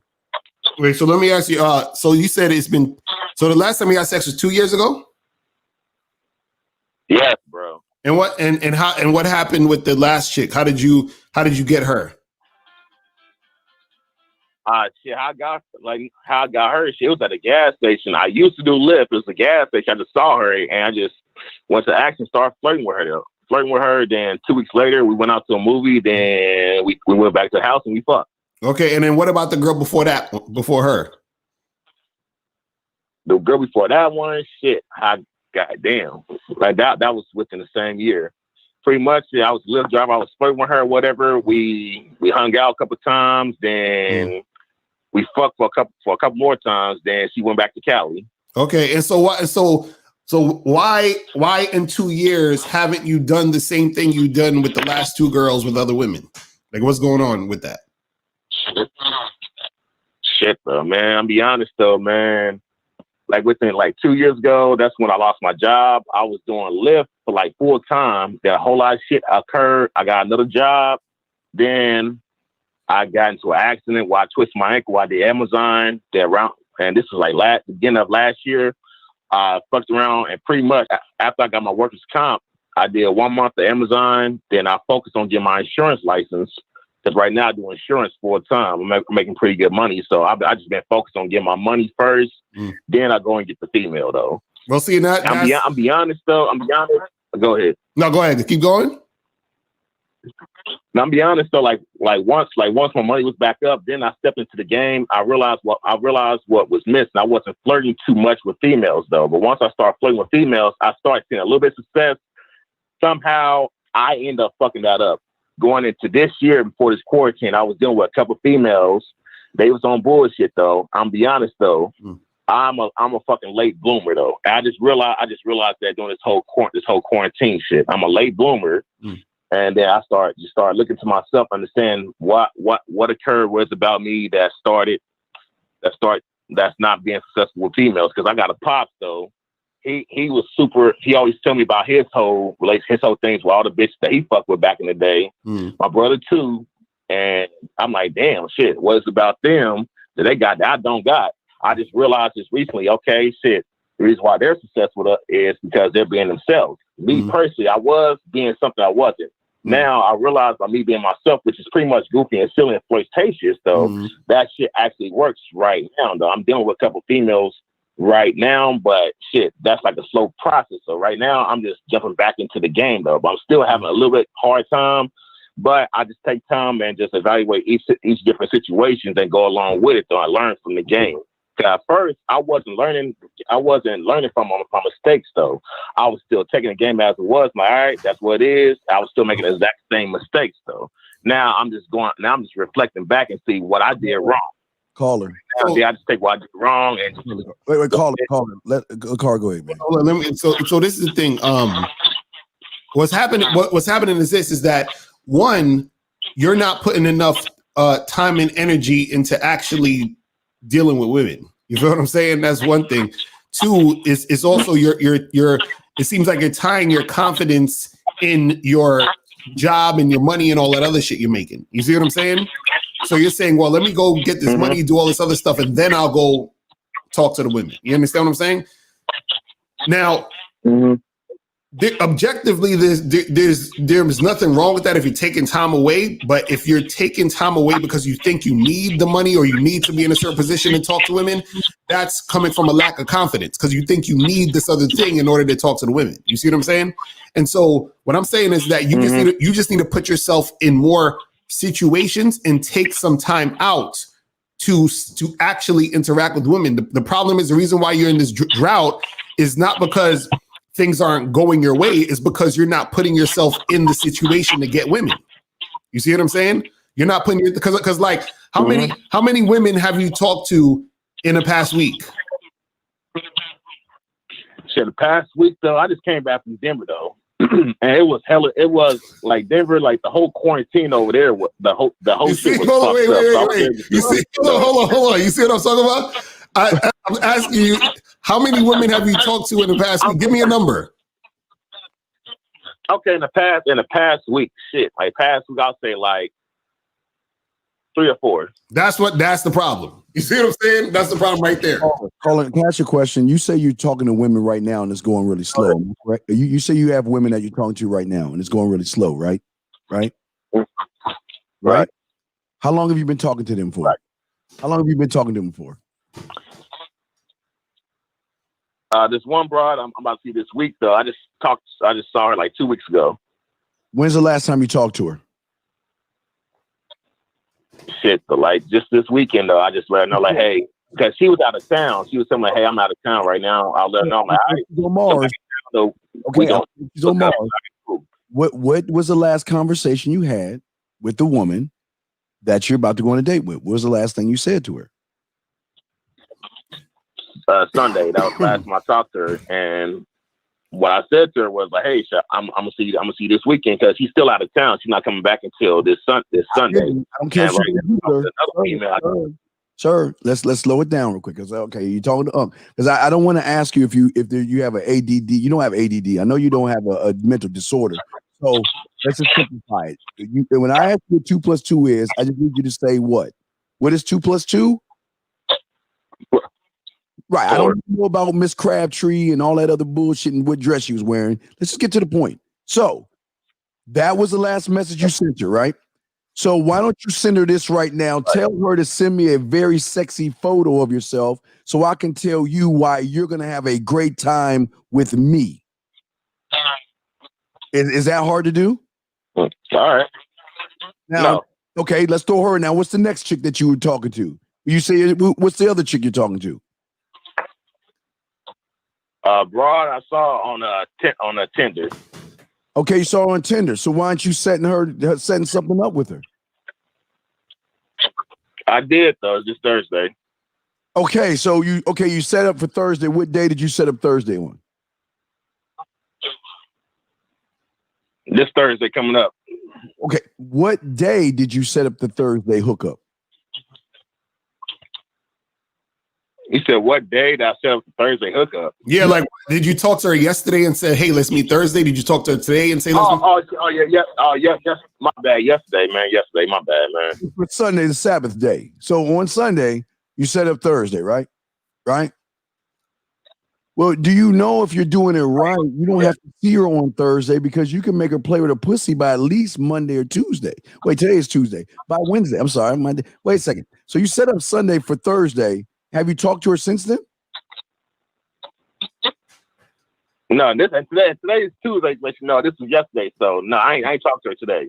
Wait, so let me ask you. So you said so the last time you had sex was 2 years ago? Yes, bro. And what happened with the last chick? How did you get her? Shit, how I got her. She was at a gas station. I used to do Lyft. It was a gas station. I just saw her and I just went to action, started flirting with her. Then 2 weeks later, we went out to a movie. Then we went back to the house and we fucked. Okay, and then what about the girl before her? The girl before that one, shit, goddamn, like that was within the same year. Pretty much, I was a Lyft driver. I was flirting with her, whatever. We hung out a couple times. Then we fucked for a couple more times. Then she went back to Cali. Okay, and so what? So why in 2 years haven't you done the same thing you done with the last two girls with other women? Like, what's going on with that? Shit, though, man. I'll be honest, though, man. Like within like 2 years ago, that's when I lost my job. I was doing Lyft for like full time. That whole lot of shit occurred. I got another job. Then I got into an accident where I twisted my ankle while I did Amazon. And this was like beginning of last year. I fucked around and pretty much after I got my workers' comp, I did 1 month of Amazon. Then I focused on getting my insurance license. Because right now I do insurance full time. I'm making pretty good money. So I just been focused on getting my money first. Then I go and get the female, though. Well, see, I'm be honest, though. Go ahead. No, go ahead. Keep going. Now, I'm be honest, though. Like once my money was back up, then I stepped into the game. I realized what was missing. I wasn't flirting too much with females, though. But once I started flirting with females, I started seeing a little bit of success. Somehow I end up fucking that up. Going into this year before this quarantine, I was dealing with a couple females. They was on bullshit, though. I'm be honest, though. I'm a fucking late bloomer, though. I just realized that during this whole quarantine shit, I'm a late bloomer. And then I start looking to myself, understand what occurred was about me that's not being successful with females. Because I got a pops, though. He was super. He always tell me about his whole things with all the bitches that he fucked with back in the day. My brother too, and I'm like, damn, shit. What is about them that they got that I don't got? I just realized this recently. Okay, shit. The reason why they're successful is because they're being themselves. Me personally, I was being something I wasn't. Now I realize by me being myself, which is pretty much goofy and silly and flirtatious, though, that shit actually works right now. Though I'm dealing with a couple females right now, but shit, that's like a slow process. So right now I'm just jumping back into the game, though, but I'm still having a little bit hard time, but I just take time and just evaluate each different situations and go along with it. So I learn from the game. At first I wasn't learning from my mistakes, though. I was still taking the game as it was. Like, all right, that's what it is. I was still making the exact same mistakes, though. Now I'm just reflecting back and see what I did wrong. Caller. I just take what I did wrong and wait, caller. Let Car go ahead, man. Hold on, so this is the thing. What's happening is that one, you're not putting enough time and energy into actually dealing with women. You feel what I'm saying? That's one thing. Two is also your it seems like you're tying your confidence in your job and your money and all that other shit you're making. You see what I'm saying? So you're saying, well, let me go get this money, do all this other stuff, and then I'll go talk to the women. You understand what I'm saying? Now, objectively, there's nothing wrong with that if you're taking time away. But if you're taking time away because you think you need the money or you need to be in a certain position and talk to women, that's coming from a lack of confidence because you think you need this other thing in order to talk to the women. You see what I'm saying? And so what I'm saying is that you just need to put yourself in more situations and take some time out to actually interact with women. The problem is the reason why you're in this drought is not because things aren't going your way, is because you're not putting yourself in the situation to get women. You see what I'm saying? You're not putting it because like how many women have you talked to in the past week? Shit, the past week though, I just came back from Denver though. And it was like Denver, like the whole quarantine over there, the whole shit was fucked up. Hold on. You see what I'm talking about? I'm asking you, how many women have you talked to in the past week? Give me a number. Okay, in the past week, I'll say like 3 or 4. That's the problem. You see what I'm saying? That's the problem right there. Colin, can I ask you a question? You say you're talking to women right now and it's going really slow, right? You say you have women that you're talking to right now and it's going really slow, right? Right? How long have you been talking to them for? Right. How long have you been talking to them for? This one broad I'm about to see this week though. I just saw her like 2 weeks ago. When's the last time you talked to her? Shit, but like just this weekend though, I just let her know like, hey, because she was out of town. She was telling me, hey, I'm out of town right now. I'll let her know. I'm like, all right, she's on Mars. So okay, she's on Mars. What was the last conversation you had with the woman that you're about to go on a date with? What was the last thing you said to her? Sunday. That was the last time I talked to her, and what I said to her was like, "Hey, I'm gonna see you this weekend because she's still out of town. She's not coming back until this Sunday." I don't care. Sir, let's slow it down real quick. Cause okay, you're talking to because I don't want to ask you if you have an ADD. You don't have ADD. I know you don't have a mental disorder. So let's just simplify it. When I ask you what 2 + 2 is, I just need you to say what? What is 2 + 2? Right. I don't know about Miss Crabtree and all that other bullshit and what dress she was wearing. Let's just get to the point. So that was the last message you sent her, right? So why don't you send her this right now? Tell her to send me a very sexy photo of yourself so I can tell you why you're going to have a great time with me. Is that hard to do? All right. Now, No. Okay, let's throw her. Now, what's the next chick that you were talking to? You say, what's the other chick you're talking to? Broad, I saw on a Tinder. Okay, you saw her on Tinder. So why aren't you setting something up with her? I did though, just Thursday. Okay, so you set up for Thursday. What day did you set up Thursday on? This Thursday coming up. Okay, what day did you set up the Thursday hookup? You said what day did I set up the Thursday hookup? Yeah, like did you talk to her yesterday and said, "Hey, let's meet Thursday"? Did you talk to her today and say, "Let's meet"? Yeah. My bad. Yesterday, my bad, man. For Sunday, the Sabbath day. So on Sunday, you set up Thursday, right? Right? Well, do you know if you're doing it right, you don't have to see her on Thursday because you can make her play with a pussy by at least Monday or Tuesday. Wait, today is Tuesday. By Wednesday. I'm sorry, Monday. Wait a second. So you set up Sunday for Thursday. Have you talked to her since then? No, today is Tuesday, but this was yesterday. So no, I ain't talked to her today.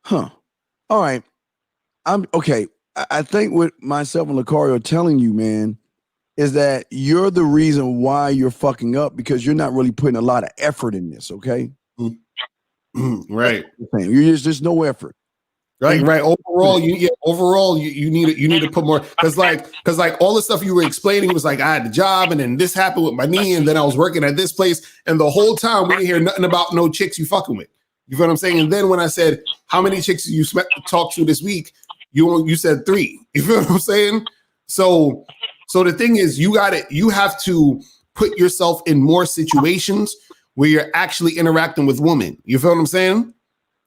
Huh. All right. I'm okay. I think what myself and Locario are telling you, man, is that you're the reason why you're fucking up because you're not really putting a lot of effort in this, okay? Right. There's just no effort. Right. Overall, you need to put more because like all the stuff you were explaining was like I had the job and then this happened with my knee and then I was working at this place and the whole time we didn't hear nothing about no chicks you fucking with. You feel what I'm saying? And then when I said how many chicks did you talk to this week, you said 3. You feel what I'm saying? So the thing is, you have to put yourself in more situations where you're actually interacting with women. You feel what I'm saying?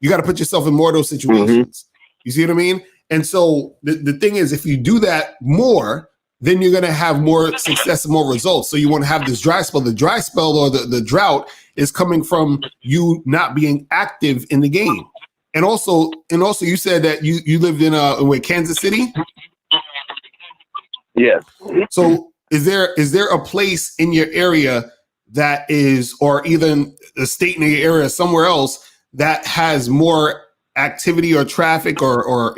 You got to put yourself in more of those situations. Mm-hmm. You see what I mean? And so the thing is, if you do that more, then you're going to have more success and more results. So you want to have this dry spell. The dry spell or the drought is coming from you not being active in the game. And also you said that you lived in Kansas City? Yes. So is there a place in your area that is, or even a state in your area somewhere else that has more activity or traffic or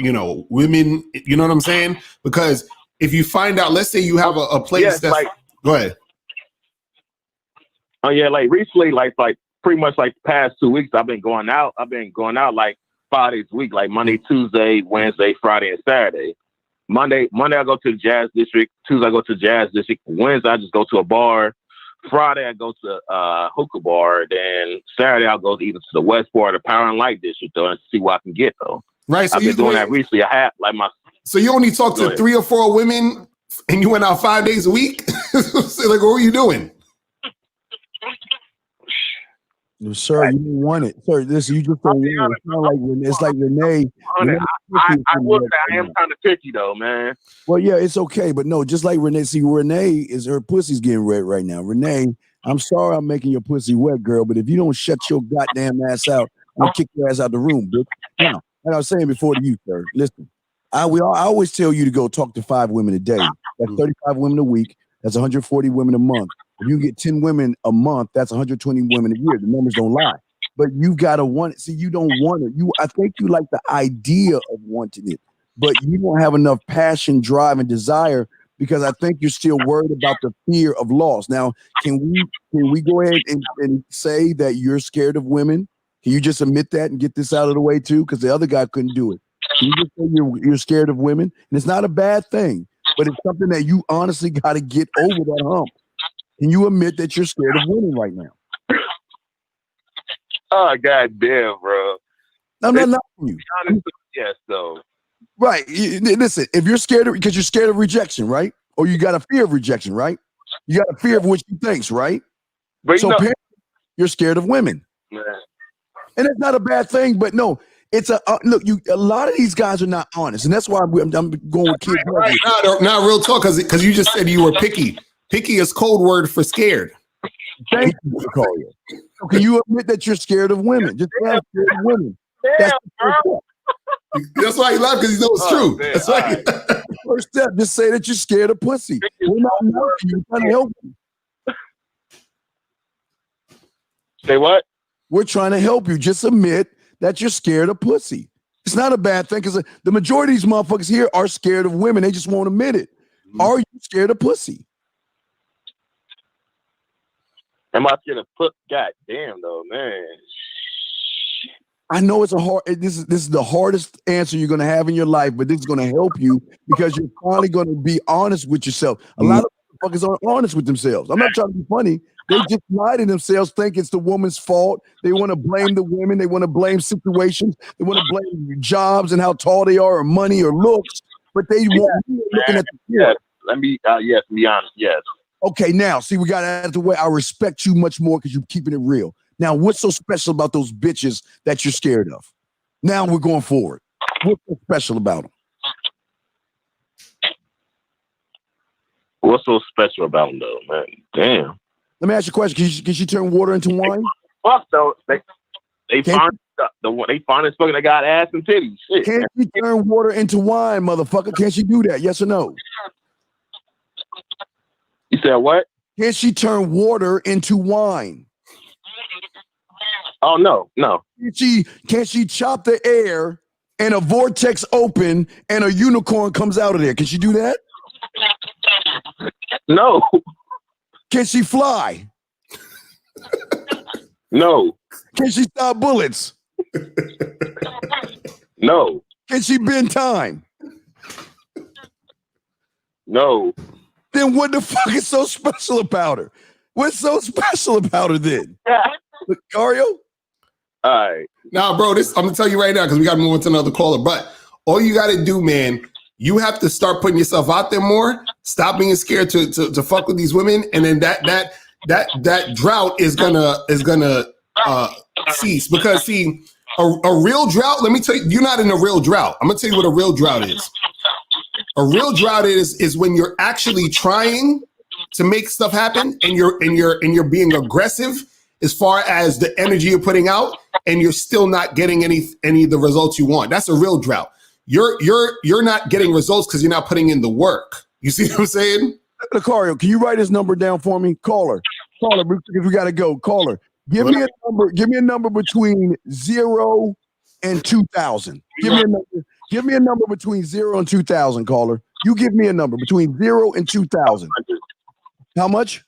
women, you know what I'm saying? Because if you find out, let's say you have a place that's like, go ahead. Oh yeah, like recently, like pretty much like the past 2 weeks, I've been going out like 5 days a week, like Monday, Tuesday, Wednesday, Friday, and Saturday. Monday I go to the Jazz District. Tuesday I go to the Jazz District. Wednesday I just go to a bar. Friday I go to a hookah bar. Then Saturday I'll go either to the West Bar or the Power and Light District though and see what I can get though. Right. So I've been doing that recently. I have like my. So you only talked to 3 or 4 women, and you went out 5 days a week. So like, what were you doing? No, sir, you didn't want it, sir. You just don't want it. It's like Renee. I will say I am kind of picky though, man. Well, yeah, it's okay, but no, just like Renee. See, Renee her pussy's getting wet right now. Renee, I'm sorry I'm making your pussy wet, girl, but if you don't shut your goddamn ass out, I'm gonna kick your ass out the room, bitch. Now, like I was saying before to you, sir. Listen, I always tell you to go talk to 5 women a day. That's 35 women a week. That's 140 women a month. If you get 10 women a month, that's 120 women a year. The numbers don't lie. But you gotta want it. See, you don't want it. I think you like the idea of wanting it, but you don't have enough passion, drive, and desire because I think you're still worried about the fear of loss. Now, can we go ahead and say that you're scared of women? Can you just admit that and get this out of the way too? Because the other guy couldn't do it. Can you just say you're scared of women? And it's not a bad thing, but it's something that you honestly got to get over that hump. Can you admit that you're scared of women right now? Oh, goddamn, bro. I'm not knocking you. Honestly, yes, though. Right. Listen, if you're scared because you're scared of rejection, right? Or you got a fear of rejection, right? You got a fear of what she thinks, right? But So apparently you're scared of women. man, And it's not a bad thing, but no, it's a look. A lot of these guys are not honest, and that's why I'm going with kids. Right. Not real talk, because you just said you were picky. Picky is code word for scared. Thank you, Locario. So can you admit that you're scared of women? Just say I'm scared of women. That's the first step. That's why he laughed, because he knows it's true. Man, That's why. First step, just say that you're scared of pussy. We're not helping you. We're trying to help you. say what? We're trying to help you. Just admit that you're scared of pussy. It's not a bad thing, because the majority of these motherfuckers here are scared of women. They just won't admit it. Are you scared of pussy? Am I scared of put? God damn, though, man. I know it's a hard. This is the hardest answer you're going to have in your life, but this is going to help you because you're finally going to be honest with yourself. A lot of motherfuckers aren't honest with themselves. I'm not trying to be funny. They just lie to themselves, think it's the woman's fault. They want to blame the women. They want to blame situations. They want to blame jobs and how tall they are, or money, or looks. But they won't be looking at the yes. Let me yes, be honest. Yes. Okay, now see, we got out of the way. I respect you much more because you're keeping it real. Now, what's so special about those bitches that you're scared of? Now we're going forward. What's so special about them? What's so special about them, though, man? Damn. Let me ask you a question. Can she turn water into wine? Fuck though. They find they find as fucking they got ass and titties. Shit. Can she turn water into wine, motherfucker? Can she do that? Yes or no? You said what? Can she turn water into wine? Oh no. Can she chop the air and a vortex open and a unicorn comes out of there? Can she do that? No. Can she fly? No. Can she stop bullets? No. Can she bend time? No. Then what the fuck is so special about her? What's so special about her then? Locario? All right. Nah, bro, I'm gonna tell you right now, because we gotta move on to another caller. But all you gotta do, man, you have to start putting yourself out there more. Stop being scared to fuck with these women, and then that drought is gonna cease. Because see, a real drought. Let me tell you, you're not in a real drought. I'm gonna tell you what a real drought is. A real drought is when you're actually trying to make stuff happen, and you're being aggressive as far as the energy you're putting out, and you're still not getting any of the results you want. That's a real drought. You're not getting results because you're not putting in the work. You see what I'm saying? Locario, can you write his number down for me? Caller, if we gotta go. Caller, give me a number. Give me a number between 0 and 2,000. Give me a number between 0 and 2,000. Caller, you give me a number between 0 and 2,000. How much?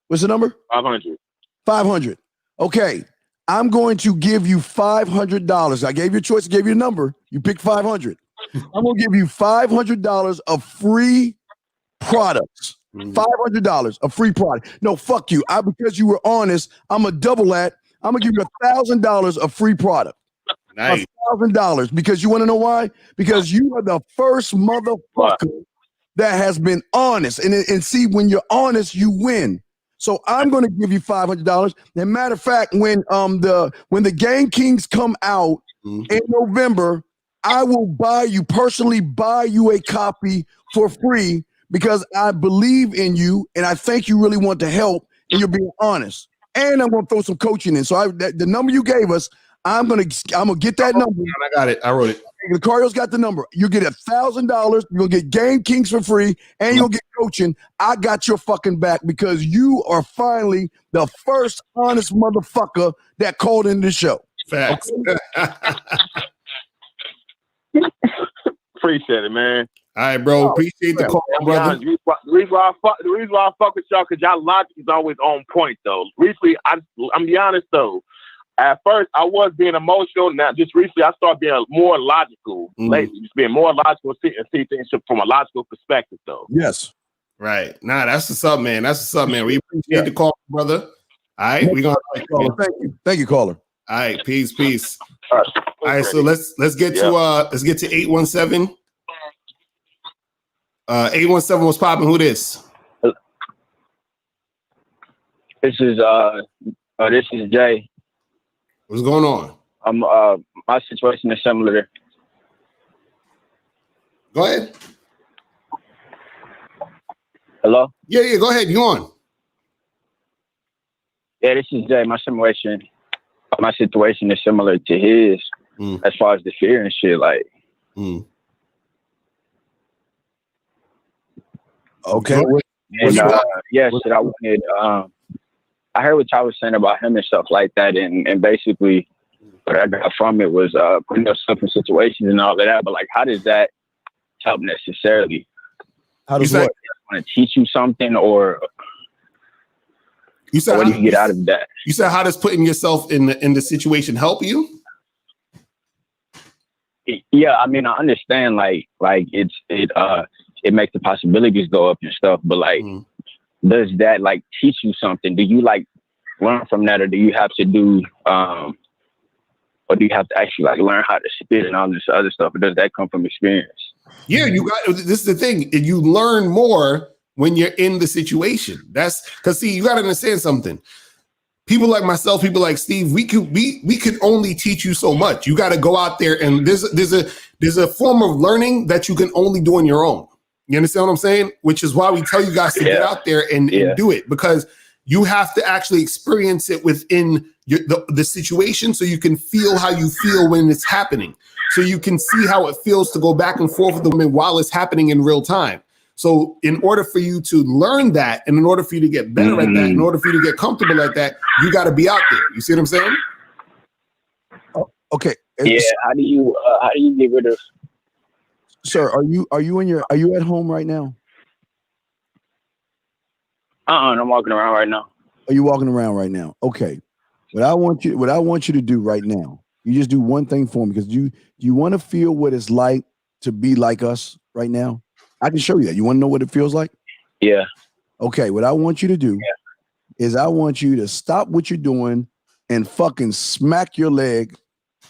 What's the number? 500. 500. Okay, I'm going to give you $500. I gave you a choice. I gave you a number. You pick 500. I'm going to give you $500 of free products. $500 of free product. No, fuck you. Because you were honest, I'm going to double that. I'm going to give you $1,000 of free product. Nice. $1,000. Because you want to know why? Because you are the first motherfucker that has been honest. And see, when you're honest, you win. So I'm going to give you $500. And matter of fact, when the Game Kings come out in November, I will personally buy you a copy for free because I believe in you and I think you really want to help and you're being honest. And I'm going to throw some coaching in. So the number you gave us, I'm gonna get that number. I got it. I wrote it. Locario's got the number. You get $1,000. You're gonna get Game Kings for free, and you'll get coaching. I got your fucking back because you are finally the first honest motherfucker that called into the show. Facts. Appreciate it, man. All right, bro. Appreciate the call, brother. The reason why I fuck with y'all, because y'all logic is always on point, though. Recently, I'm be honest though. At first, I was being emotional. Now, just recently, I started being more logical. Lately, just being more logical and see things from a logical perspective, though. Yes. Right. Nah, that's what's up, man. That's what's up, man. We appreciate the call, brother. All right, we're gonna thank you, caller. All right, peace. All right. All right, so let's get to 817. 817, what's popping? Who this? This is Jay. What's going on? My situation is similar. Go ahead. Hello? Yeah, go ahead. You on? Yeah, this is Jay. My situation is similar to his as far as the fear and shit. Like, okay. And shit, I wanted. I heard what y'all was saying about him and stuff like that, and basically what I got from it was putting yourself in situations and all of that. But like, how does that help necessarily? How does what? Want to teach you something, or you said what do you get out of that? You said, how does putting yourself in the situation help you? Yeah, I mean, I understand like it makes the possibilities go up and stuff, but like, does that like teach you something? Do you like learn from that, or do you have to do or do you have to actually like learn how to spit and all this other stuff, or does that come from experience? Yeah, this is the thing. You learn more when you're in the situation. That's because, see, you got to understand something. People like myself, people like Steve, we could only teach you so much. You got to go out there, and there's a form of learning that you can only do on your own. You understand what I'm saying? Which is why we tell you guys to get out there and do it, because you have to actually experience it within the situation, so you can feel how you feel when it's happening. So you can see how it feels to go back and forth with the woman while it's happening in real time. So in order for you to learn that, and in order for you to get better at that, in order for you to get comfortable at that, you got to be out there. You see what I'm saying? Oh, okay. Yeah. How do you get rid of? Sir, are you at home right now? I'm walking around right now. Are you walking around right now? Okay. What I want you to do right now, you just do one thing for me, because you want to feel what it's like to be like us right now. I can show you that. You want to know what it feels like? Yeah. Okay. What I want you to do is I want you to stop what you're doing and fucking smack your leg.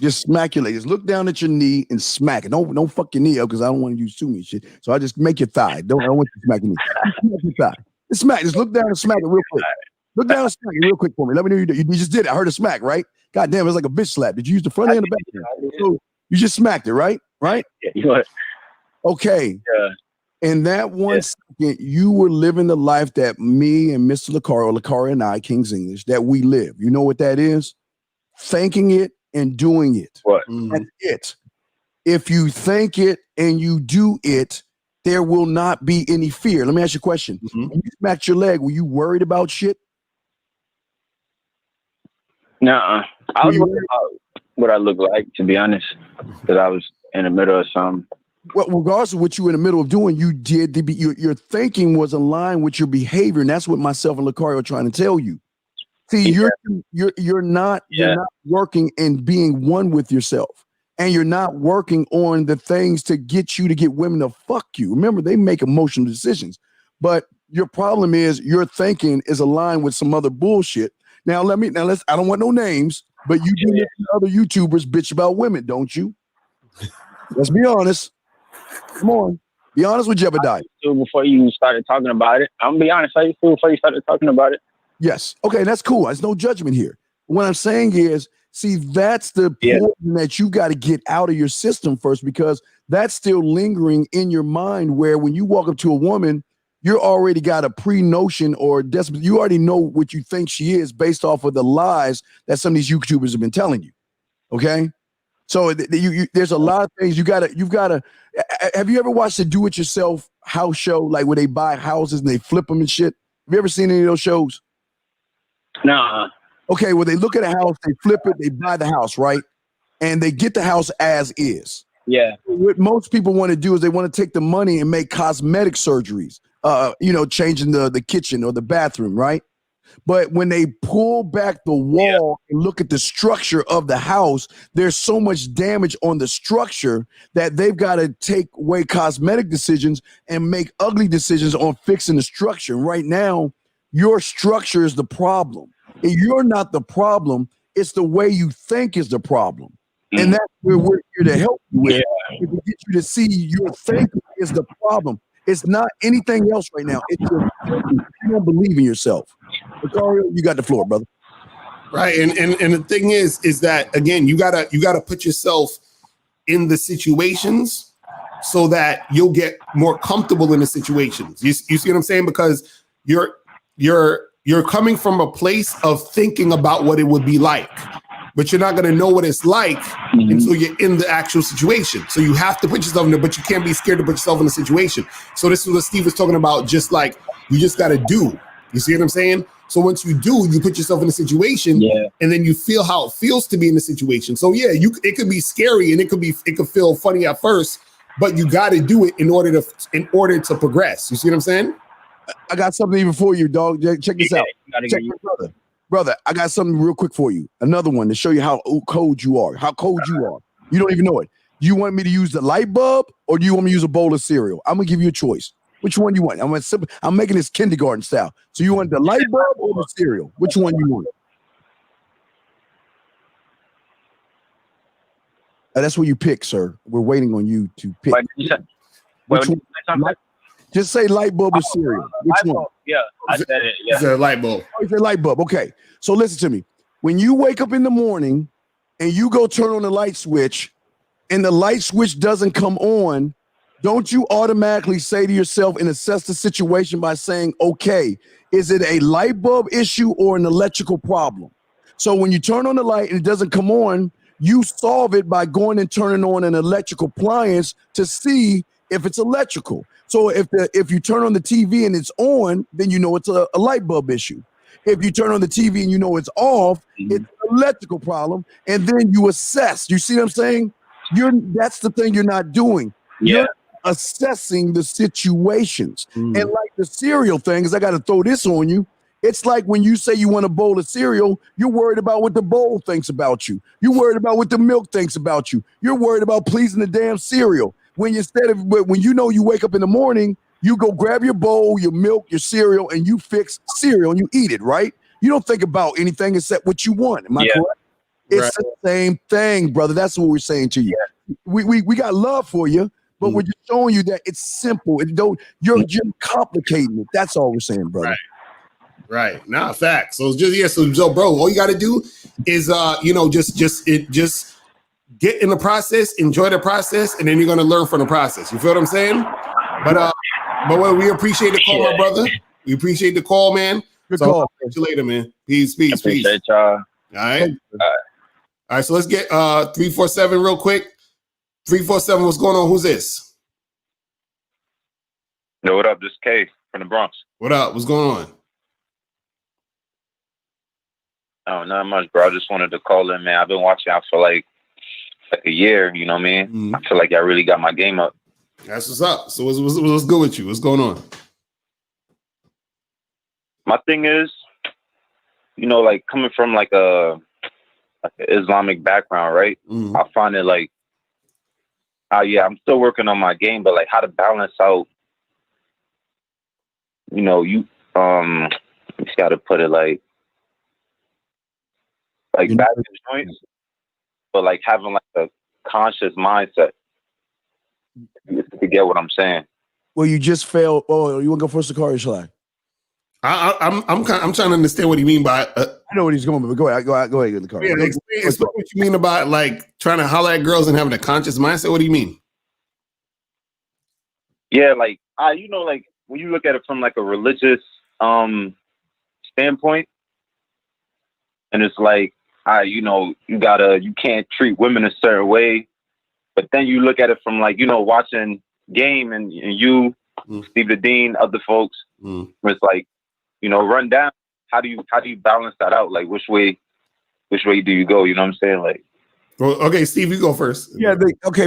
Just smack your leg. Just look down at your knee and smack it. Don't fuck your knee up, because I don't want you to sue me shit. So I just make your thigh. I don't want you to smack your knee. Just smack your thigh. Just smack. Just look down and smack it real quick. Look down and smack it real quick for me. Let me know you just did it. I heard a smack, right? God damn, it was like a bitch slap. Did you use the front end or the back end? So you just smacked it, right? Right? Yeah. Okay. Yeah. In that 1 second, you were living the life that me and Mr.Locario and I, King's English, that we live. You know what that is? Thinking it and doing it. What? That's it. If you think it and you do it, there will not be any fear. Let me ask you a question. When you smacked your leg, were you worried about shit? Nuh-uh. I was worried about what I look like, to be honest, because I was in the middle of something. Well, regardless of what you were in the middle of doing, you did your thinking was aligned with your behavior, and that's what myself and Locario are trying to tell you. See, you're not working and being one with yourself, and you're not working on the things to get women to fuck you. Remember, they make emotional decisions, but your problem is your thinking is aligned with some other bullshit. Now let's. I don't want no names, but you do listen to other YouTubers bitch about women, don't you? Let's be honest. Come on, be honest with Jebediah. Before you started talking about it, I'm gonna be honest. I used to before you started talking about it. Yes. Okay, that's cool. There's no judgment here. What I'm saying is, see, that's the poison that you got to get out of your system first, because that's still lingering in your mind, where when you walk up to a woman, you already got a pre-notion or you already know what you think she is based off of the lies that some of these YouTubers have been telling you. Okay? So there's a lot of things you've got to. Have you ever watched the do-it-yourself house show, like where they buy houses and they flip them and shit? Have you ever seen any of those shows? No. Okay, well, they look at a house, they flip it, they buy the house, right? And they get the house as is. Yeah. What most people want to do is they want to take the money and make cosmetic surgeries, changing the kitchen or the bathroom, right? But when they pull back the wall and look at the structure of the house, there's so much damage on the structure that they've got to take away cosmetic decisions and make ugly decisions on fixing the structure. And right now, your structure is the problem. You're not the problem. It's the way you think is the problem. And that's where we're here to help you with. To get you to see your thinking is the problem. It's not anything else right now. It's your thinking. You don't believe in yourself. Locario, you got the floor, brother. Right. And the thing is that, again, you gotta put yourself in the situations so that you'll get more comfortable in the situations. You see what I'm saying? Because you're coming from a place of thinking about what it would be like, but you're not going to know what it's like until you're in the actual situation. So you have to put yourself in there, but you can't be scared to put yourself in the situation. So this is what Steve was talking about, just like you just got to do. You see what I'm saying? So once you do, you put yourself in a situation, and then you feel how it feels to be in the situation. So yeah, it could be scary and it could feel funny at first, but you got to do it in order to progress. You see what I'm saying? I got something even for you, dog. Check this out. Check this, brother. I got something real quick for you. Another one to show you how cold you are. How cold you are. You don't even know it. Do you want me to use the light bulb or do you want me to use a bowl of cereal? I'm gonna give you a choice. Which one you want? I'm making this kindergarten style. So you want the light bulb or the cereal? Which one you want? That's what you pick, sir. We're waiting on you to pick. Which one? Just say light bulb or cereal. Which one? Yeah, I said it. Yeah. It's a light bulb. Oh, it's a light bulb. Okay. So listen to me. When you wake up in the morning and you go turn on the light switch and the light switch doesn't come on, don't you automatically say to yourself and assess the situation by saying, okay, is it a light bulb issue or an electrical problem? So when you turn on the light and it doesn't come on, you solve it by going and turning on an electrical appliance to see if it's electrical. So if you turn on the TV and it's on, then you know it's a light bulb issue. If you turn on the TV and you know it's off, it's an electrical problem. And then you assess. You see what I'm saying? That's the thing you're not doing. You're assessing the situations. And like the cereal thing, is I got to throw this on you. It's like when you say you want a bowl of cereal, you're worried about what the bowl thinks about you. You're worried about what the milk thinks about you. You're worried about pleasing the damn cereal. When you know you wake up in the morning, you go grab your bowl, your milk, your cereal, and you fix cereal and you eat it, right? You don't think about anything except what you want. Am I correct? It's the same thing, brother. That's what we're saying to you. We got love for you, but we're just showing you that it's simple. You're complicating it. That's all we're saying, brother. Right. Nah, facts. So it's just so bro, all you got to do is just get in the process, enjoy the process, and then you're gonna learn from the process. You feel what I'm saying? But we appreciate the call, my brother. We appreciate the call, man. Good call. I'll catch you later, man. Peace. Appreciate y'all. All right. So let's get 347 real quick. 347, what's going on? Who's this? Yo, what up? This is K from the Bronx. What up? What's going on? Oh, not much, bro. I just wanted to call in, man. I've been watching out for like a year, you know what I mean? I feel like I really got my game up. That's what's up. So what's good with you? What's going on? My thing is, like coming from like an Islamic background, right? I find it like, I'm still working on my game, but like how to balance out, you just got to put it like back in the joints, but like having like a conscious mindset. You get what I'm saying? Well, you just failed. Oh, you want to go first, Locario? Shall I? I'm trying to understand what you mean by. I know what he's going, but go ahead, Locario. Yeah, explain what you mean about like trying to holler at girls and having a conscious mindset. What do you mean? Yeah, like like when you look at it from like a religious standpoint, and it's like you can't treat women a certain way, but then you look at it from like watching Game and you, Steve the Dean, other folks, where it's like run down. How do you balance that out? Like which way do you go? You know what I'm saying? Like, well, okay, Steve, you go first. Yeah.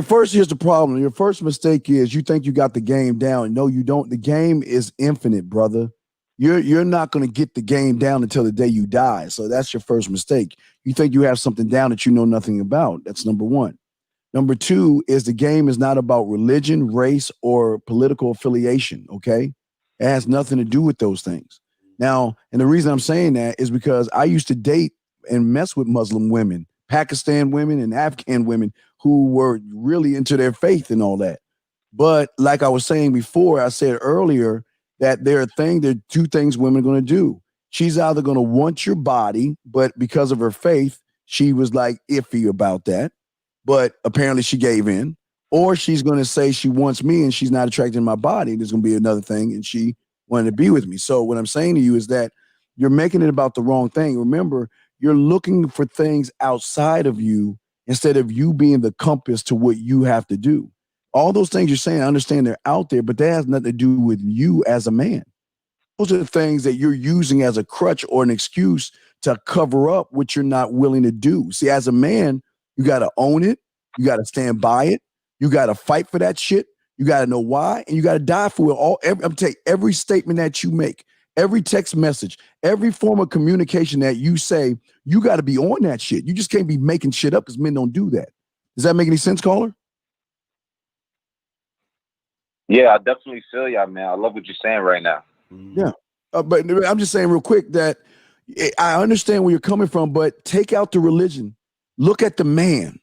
First, here's the problem. Your first mistake is you think you got the game down. No, you don't. The game is infinite, brother. You're not going to get the game down until the day you die. So that's your first mistake. You think you have something down that you know nothing about. That's number one. Number two is the game is not about religion, race, or political affiliation. Okay, it has nothing to do with those things. Now, and the reason I'm saying that is because I used to date and mess with Muslim women, Pakistan women and Afghan women who were really into their faith and all that. But like I was saying before, I said earlier that there are two things women are going to do. She's either going to want your body, but because of her faith, she was like iffy about that. But apparently she gave in. Or she's going to say she wants me and she's not attracted to my body. There's going to be another thing and she wanted to be with me. So what I'm saying to you is that you're making it about the wrong thing. Remember, you're looking for things outside of you instead of you being the compass to what you have to do. All those things you're saying, I understand they're out there, but that has nothing to do with you as a man. Those are the things that you're using as a crutch or an excuse to cover up what you're not willing to do. See, as a man, you got to own it. You got to stand by it. You got to fight for that shit. You got to know why, and you got to die for it. I'm telling you, every statement that you make, every text message, every form of communication that you say, you got to be on that shit. You just can't be making shit up because men don't do that. Does that make any sense, caller? Yeah, I definitely feel y'all, man. I love what you're saying right now. Yeah. But I'm just saying real quick that I understand where you're coming from, but take out the religion. Look at the man.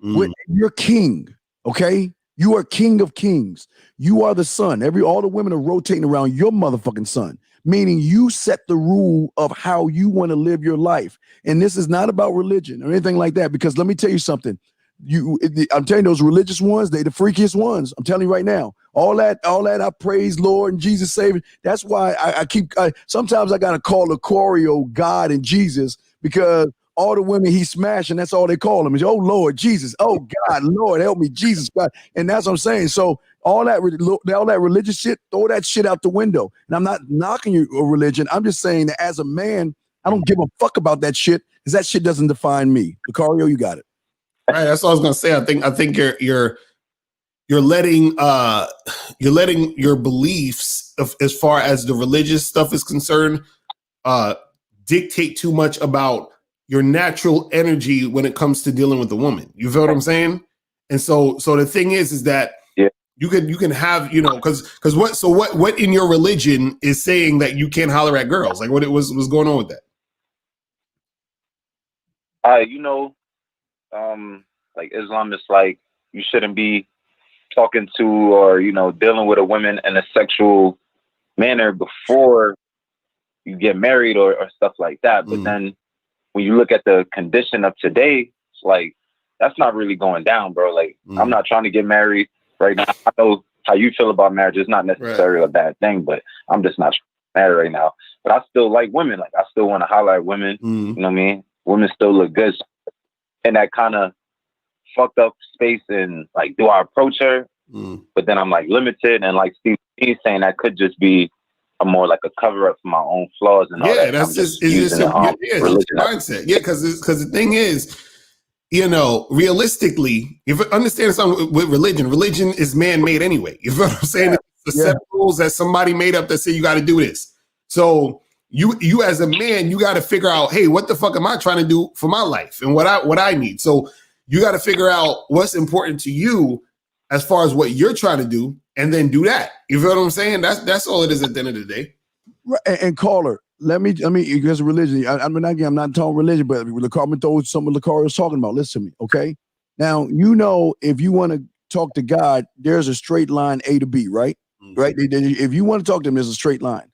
You're king, okay? You are king of kings. You are the sun. All the women are rotating around your motherfucking sun, meaning you set the rule of how you want to live your life. And this is not about religion or anything like that, because let me tell you something. I'm telling you, those religious ones, they the freakiest ones. I'm telling you right now. All that, I praise Lord and Jesus Savior. That's why sometimes I gotta call 𝐓𝐿acario God and Jesus, because all the women he smashing, that's all they call him is, oh Lord Jesus, oh God, Lord help me, Jesus God. And that's what I'm saying. So all that religious shit, throw that shit out the window. And I'm not knocking your religion. I'm just saying that as a man, I don't give a fuck about that shit, because that shit doesn't define me. 𝐓𝐿acario, you got it. Right, that's what I was gonna say. I think you're letting your beliefs as far as the religious stuff is concerned dictate too much about your natural energy when it comes to dealing with the woman. You feel what I'm saying? And so the thing is that you can have, because what in your religion is saying that you can't holler at girls? Like what was going on with that? Like Islam is like you shouldn't be talking to or dealing with a woman in a sexual manner before you get married or stuff like that. But then when you look at the condition of today, it's like that's not really going down, bro. Like I'm not trying to get married right now. I know how you feel about marriage. It's not necessarily a bad thing, but I'm just not married right now. But I still like women. Like I still want to holler at women. You know what I mean? Women still look good. And that kind of fucked up space, and like, do I approach her? But then I'm like limited, and like Steve is saying, that could just be a more like a cover up for my own flaws and all that. That's just mindset. Yeah, because the thing is, realistically, if you understand something with religion is man made anyway. You know what I'm saying? It's the set rules that somebody made up that say you got to do this. So you as a man, you got to figure out, hey, what the fuck am I trying to do for my life and what I need? So you got to figure out what's important to you as far as what you're trying to do, and then do that. You feel what I'm saying? That's all it is at the end of the day. Right. And caller, let me because of religion. I'm not talking religion, but I'm throw some of 𝐓𝐿acario is talking about. Listen to me, okay? Now if you want to talk to God, there's a straight line A to B, right? Right. If you want to talk to him, there's a straight line.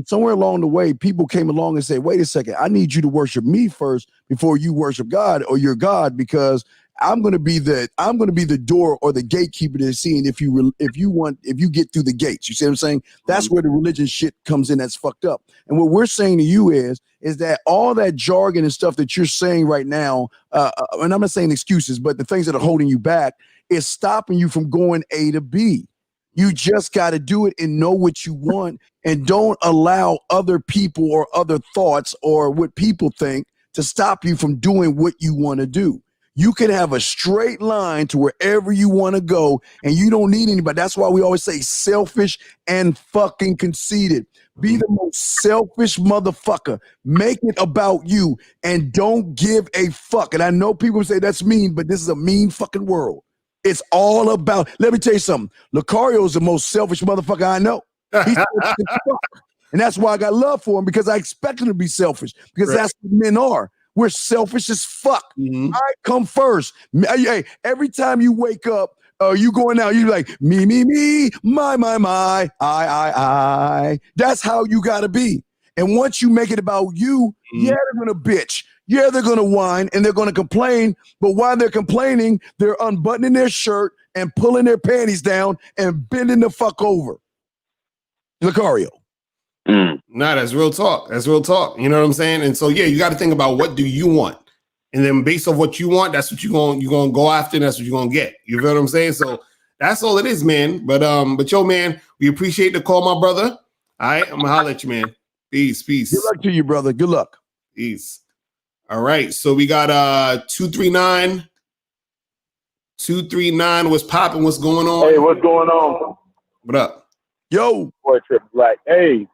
Somewhere along the way, people came along and said, wait a second, I need you to worship me first before you worship God or your God, because I'm going to be the door or the gatekeeper to seeing if you get through the gates. You see what I'm saying? That's where the religion shit comes in. That's fucked up. And what we're saying to you is that all that jargon and stuff that you're saying right now, and I'm not saying excuses, but the things that are holding you back is stopping you from going A to B. You just got to do it and know what you want, and don't allow other people or other thoughts or what people think to stop you from doing what you want to do. You can have a straight line to wherever you want to go, and you don't need anybody. That's why we always say selfish and fucking conceited. Be the most selfish motherfucker. Make it about you and don't give a fuck. And I know people say that's mean, but this is a mean fucking world. It's all about, let me tell you something. 𝐓𝐿acario is the most selfish motherfucker I know. He's selfish as fuck. And that's why I got love for him, because I expect him to be selfish, because that's what men are. We're selfish as fuck. Mhm. I come first. Hey, every time you wake up, you going out, you like me, my, I. That's how you gotta be. And once you make it about you, yeah, they're gonna bitch. Yeah, they're gonna whine and they're gonna complain. But while they're complaining, they're unbuttoning their shirt and pulling their panties down and bending the fuck over. Locario. Nah, that's real talk. That's real talk. You know what I'm saying? And so, yeah, you got to think about what do you want, and then based on what you want, that's what you're gonna go after, and that's what you're gonna get. You feel what I'm saying? So that's all it is, man. But yo, man, we appreciate the call, my brother. All right, I'm gonna holler at you, man. Peace. Good luck to you, brother. Good luck. Peace. All right, so we got 239. 239. What's popping? What's going on? Hey, what's going on? What up? Yo, Boy, Trip Black. Hey,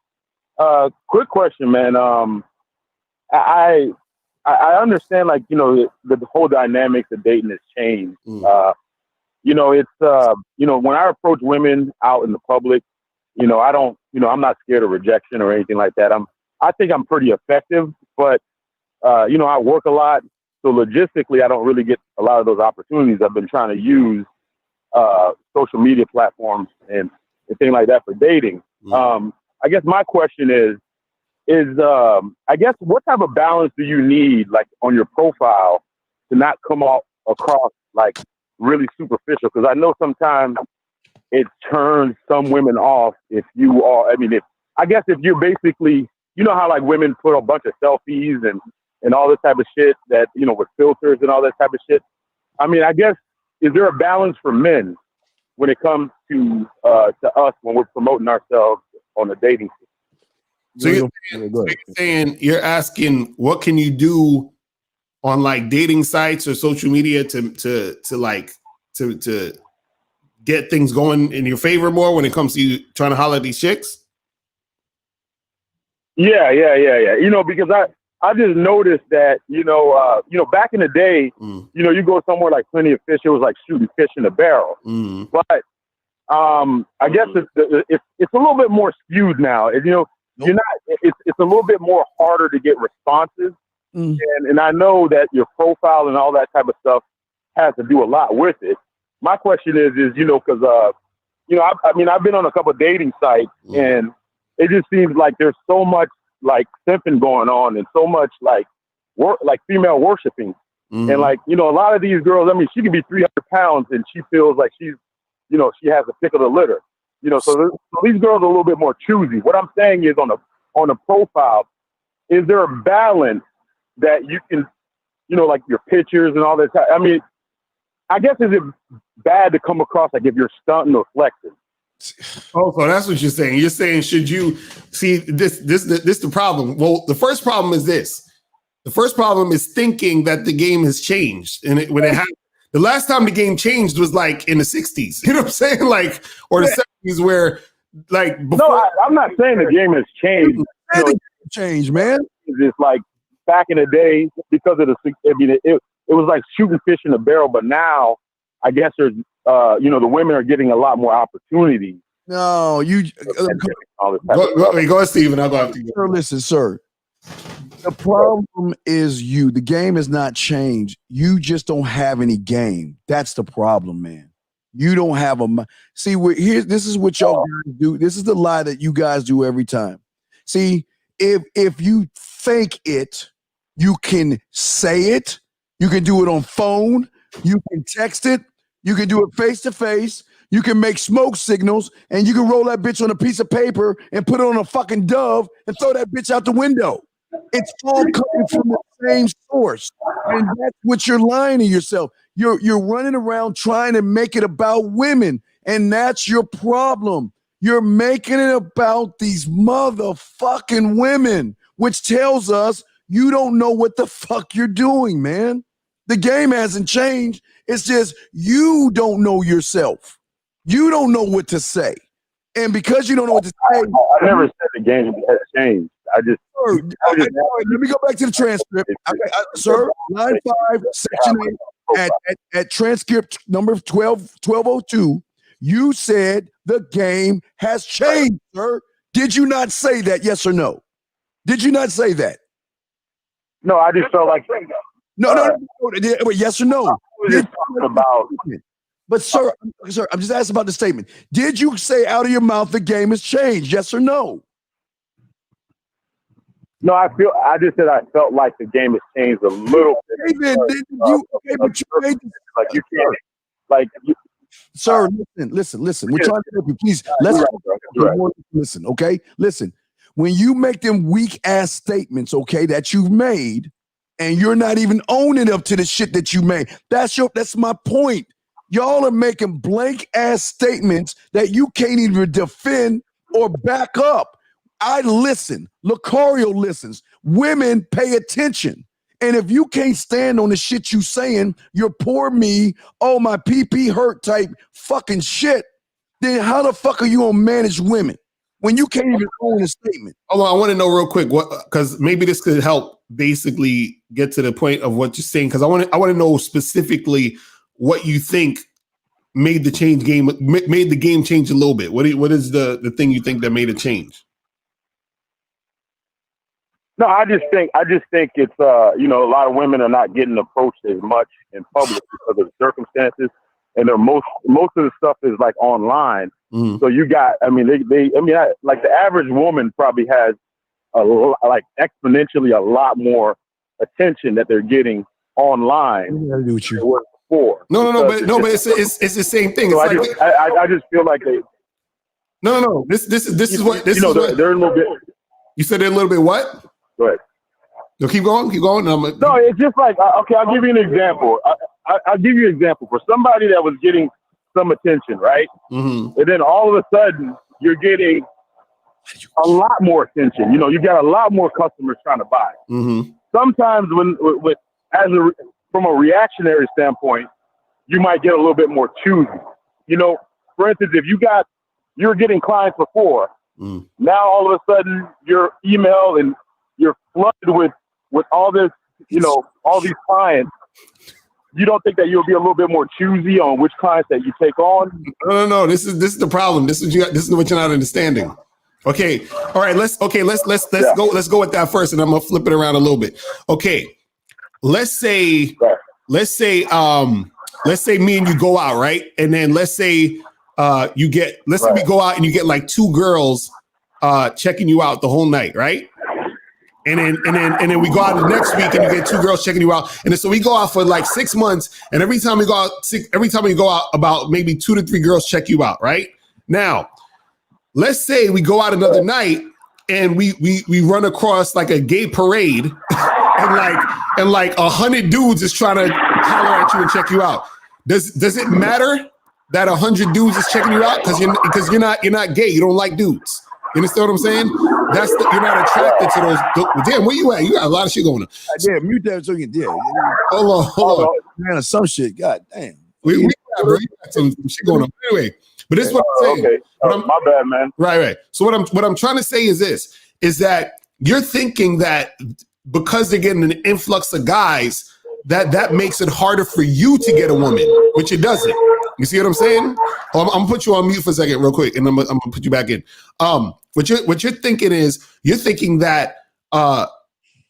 quick question, man. I understand, like, you know, the whole dynamics of dating has changed. You know, it's you know, when I approach women out in the public, you know, I don't, you know, I'm not scared of rejection or anything like that. I think I'm pretty effective, but you know, I work a lot, so logistically, I don't really get a lot of those opportunities. I've been trying to use social media platforms and things like that for dating. I guess my question is I guess what type of balance do you need, like, on your profile to not come across like really superficial? Because I know sometimes it turns some women off if you are, if you're basically, you know how like women put a bunch of selfies and all this type of shit that, you know, with filters and all that type of shit. I mean, I guess, is there a balance for men when it comes to us when we're promoting ourselves on a dating scene? So you're asking what can you do on like dating sites or social media to get things going in your favor more when it comes to you trying to holler at these chicks? Yeah. You know, because I just noticed that, you know, back in the day, you know, you go somewhere like Plenty of Fish, it was like shooting fish in a barrel. But I guess it's a little bit more skewed now. You know, it's a little bit more harder to get responses. And I know that your profile and all that type of stuff has to do a lot with it. My question is, you know, because, you know, I've been on a couple of dating sites and it just seems like there's so much like simping going on and so much like female worshiping. And like, you know, a lot of these girls, I mean, she can be 300 pounds and she feels like she's, you know, she has a pick of the litter, you know, so these girls are a little bit more choosy. What I'm saying is on a profile, is there a balance that you can, you know, like your pictures and all that? I mean, I guess, is it bad to come across like if you're stunting or flexing? Oh, so that's what you're saying. You're saying, should you see this the problem? Well, the first problem is this. The first problem is thinking that the game has changed. And when it happened, the last time the game changed was like in the 60s. You know what I'm saying? Like, or the 70s where like before. No, I'm not saying the game has changed. You know, change, man. It's like back in the day because of it was like shooting fish in a barrel, but now I guess there's you know, the women are getting a lot more opportunities. No, you go ahead, Steven. I'll go after you. Sir, listen, sir. The problem is you. The game has not changed. You just don't have any game. That's the problem, man. You don't have a see. This is what y'all guys do. This is the lie that you guys do every time. See, if you think it, you can say it. You can do it on phone. You can text it. You can do it face to face. You can make smoke signals, and you can roll that bitch on a piece of paper and put it on a fucking dove and throw that bitch out the window. It's all coming from the same source, and that's what you're lying to yourself. You're running around trying to make it about women, and that's your problem. You're making it about these motherfucking women, which tells us you don't know what the fuck you're doing, man. The game hasn't changed. It's just you don't know yourself. You don't know what to say. And because you don't know what to say. I never said the game has changed. Let me go back to the transcript. Sir, line 5, section 8, at transcript number 1202, you said the game has changed, sir. Did you not say that, yes or no? Did you not say that? No, I just felt like No. Yes or no? was just talking about. But sir, I'm just asking about the statement. Did you say out of your mouth the game has changed? Yes or no? No, I just said I felt like the game has changed a little bit. Sir, listen. We're trying to help you. Please, listen, okay? Listen. When you make them weak ass statements, okay, that you've made, and you're not even owning up to the shit that you made. That's my point. Y'all are making blank ass statements that you can't even defend or back up. I listen. Locario listens. Women pay attention. And if you can't stand on the shit you saying, you're poor me, oh, my PP hurt type fucking shit, then how the fuck are you gonna manage women when you can't even own a statement? Hold on, I want to know real quick because maybe this could help basically get to the point of what you're saying. Because I want to know specifically what you think made the game change a little bit. What is the thing you think that made it change? No, I just think it's a lot of women are not getting approached as much in public because of circumstances, and most of the stuff is like online. Mm. So you got, like the average woman probably has exponentially a lot more attention that they're getting online than before. No, but it's the same thing. So it's I just feel like they. No. This is what they're a little bit. You said they're a little bit what? Go ahead. No, keep going. No, it's just like, okay, I'll give you an example. I'll give you an example for somebody that was getting some attention, right? Mm-hmm. And then all of a sudden you're getting a lot more attention. You got a lot more customers trying to buy. Mm-hmm. Sometimes from a reactionary standpoint, you might get a little bit more choosy. For instance, if you're getting clients before, now all of a sudden your email and you're flooded with all this, all these clients. You don't think that you'll be a little bit more choosy on which clients that you take on? No. This is the problem. This is what you're not understanding. Okay. All right. Let's go with that first, and I'm gonna flip it around a little bit. Okay. Let's say me and you go out, right? And then let's say we go out and you get like 2 girls checking you out the whole night, right? And then we go out the next week and you get 2 girls checking you out. And then, so we go out for like 6 months. And every time we go out, about maybe 2 to 3 girls check you out, right? Now, let's say we go out another night and we run across like a gay parade and like 100 dudes is trying to holler at you and check you out. Does it matter that 100 dudes is checking you out? Because you're not gay. You don't like dudes. You understand what I'm saying? You're not attracted to those. Damn, where you at? You got a lot of shit going on. Damn, mute that so you can. Hold on. Man, some shit. God damn. We got, bro. You got some shit going on. Anyway, but this is what I'm saying. Okay. My bad, man. Right. So what I'm trying to say is this: is that you're thinking that because they're getting an influx of guys, that makes it harder for you to get a woman, which it doesn't. You see what I'm saying? I'm gonna put you on mute for a second, real quick, and I'm gonna put you back in. What you're thinking is you're thinking that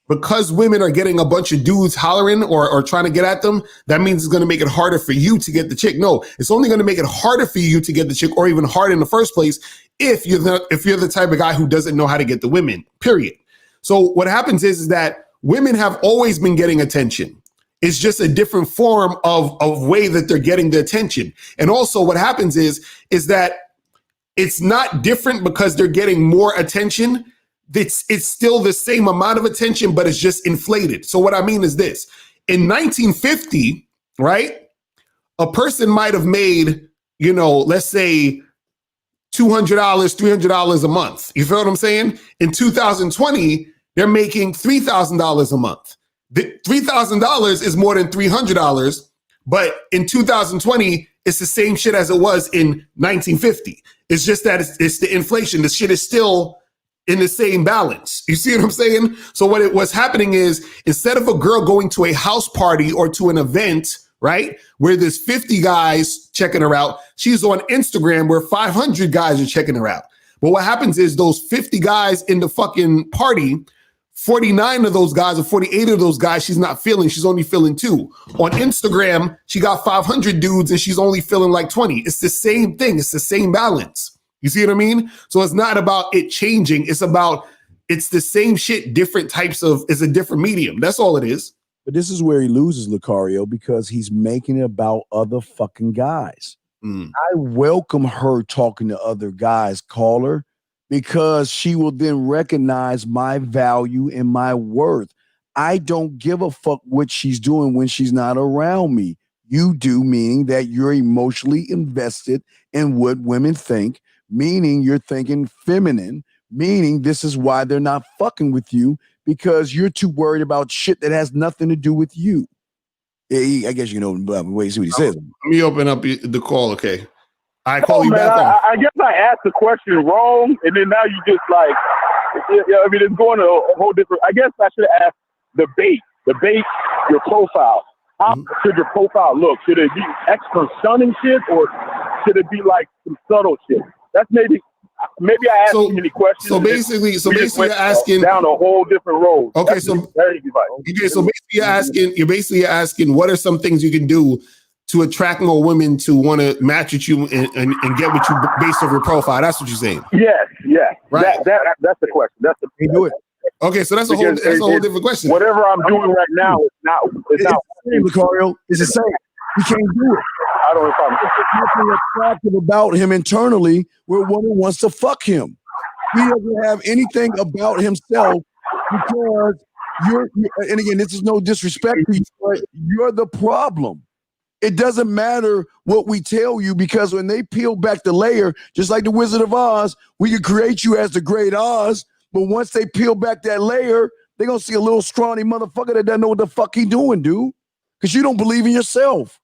because women are getting a bunch of dudes hollering or trying to get at them, that means it's gonna make it harder for you to get the chick. No, it's only gonna make it harder for you to get the chick, or even harder in the first place if you're the type of guy who doesn't know how to get the women. Period. So what happens is that women have always been getting attention. It's just a different form of way that they're getting the attention. And also what happens is that it's not different because they're getting more attention. It's still the same amount of attention, but it's just inflated. So what I mean is this: in 1950, right, a person might have made, let's say $200, $300 a month. You feel what I'm saying? In 2020, they're making $3,000 a month. The $3,000 is more than $300, but in 2020, it's the same shit as it was in 1950. It's just that it's the inflation. The shit is still in the same balance. You see what I'm saying? So what's happening is, instead of a girl going to a house party or to an event, right, where there's 50 guys checking her out, she's on Instagram where 500 guys are checking her out. But what happens is those 50 guys in the fucking party, 49 of those guys or 48 of those guys she's not feeling. She's only feeling 2. On Instagram, she got 500 dudes and she's only feeling like 20. It's the same thing. It's the same balance. You see what I mean? So it's not about it changing. It's about it's the same shit, different types of, it's a different medium. That's all it is. But this is where he loses, Locario, because he's making it about other fucking guys. I welcome her talking to other guys, caller, because she will then recognize my value and my worth. I don't give a fuck what she's doing when she's not around me. You do, meaning that you're emotionally invested in what women think, meaning you're thinking feminine, meaning this is why they're not fucking with you, because you're too worried about shit that has nothing to do with you. I guess you know, wait, see what he says. Let me open up the call, okay? I call you man, back on. I guess I asked the question wrong, and then now you just like, I mean, it's going to a whole different. I guess I should have asked debate your profile. How should your profile look? Should it be extra stunning shit, or should it be like some subtle shit? That's maybe I asked too many questions. So basically you're asking down a whole different road. Okay, That's so basically you're asking what are some things you can do to attract more women to want to match with you and get with you based off your profile. That's what you're saying. Yes. Right. That's the question. That's the do it. Okay, so that's a whole different question. Whatever I'm doing right now is not. It's not. Locario, it's the same. He can't do it. I don't know if I'm. There's nothing attractive about him internally where a woman wants to fuck him. He doesn't have anything about himself because you're and again, this is no disrespect to you, but you're the problem. It doesn't matter what we tell you, because when they peel back the layer, just like the Wizard of Oz, we can create you as the Great Oz, but once they peel back that layer, they're going to see a little scrawny motherfucker that doesn't know what the fuck he doing, dude, because you don't believe in yourself.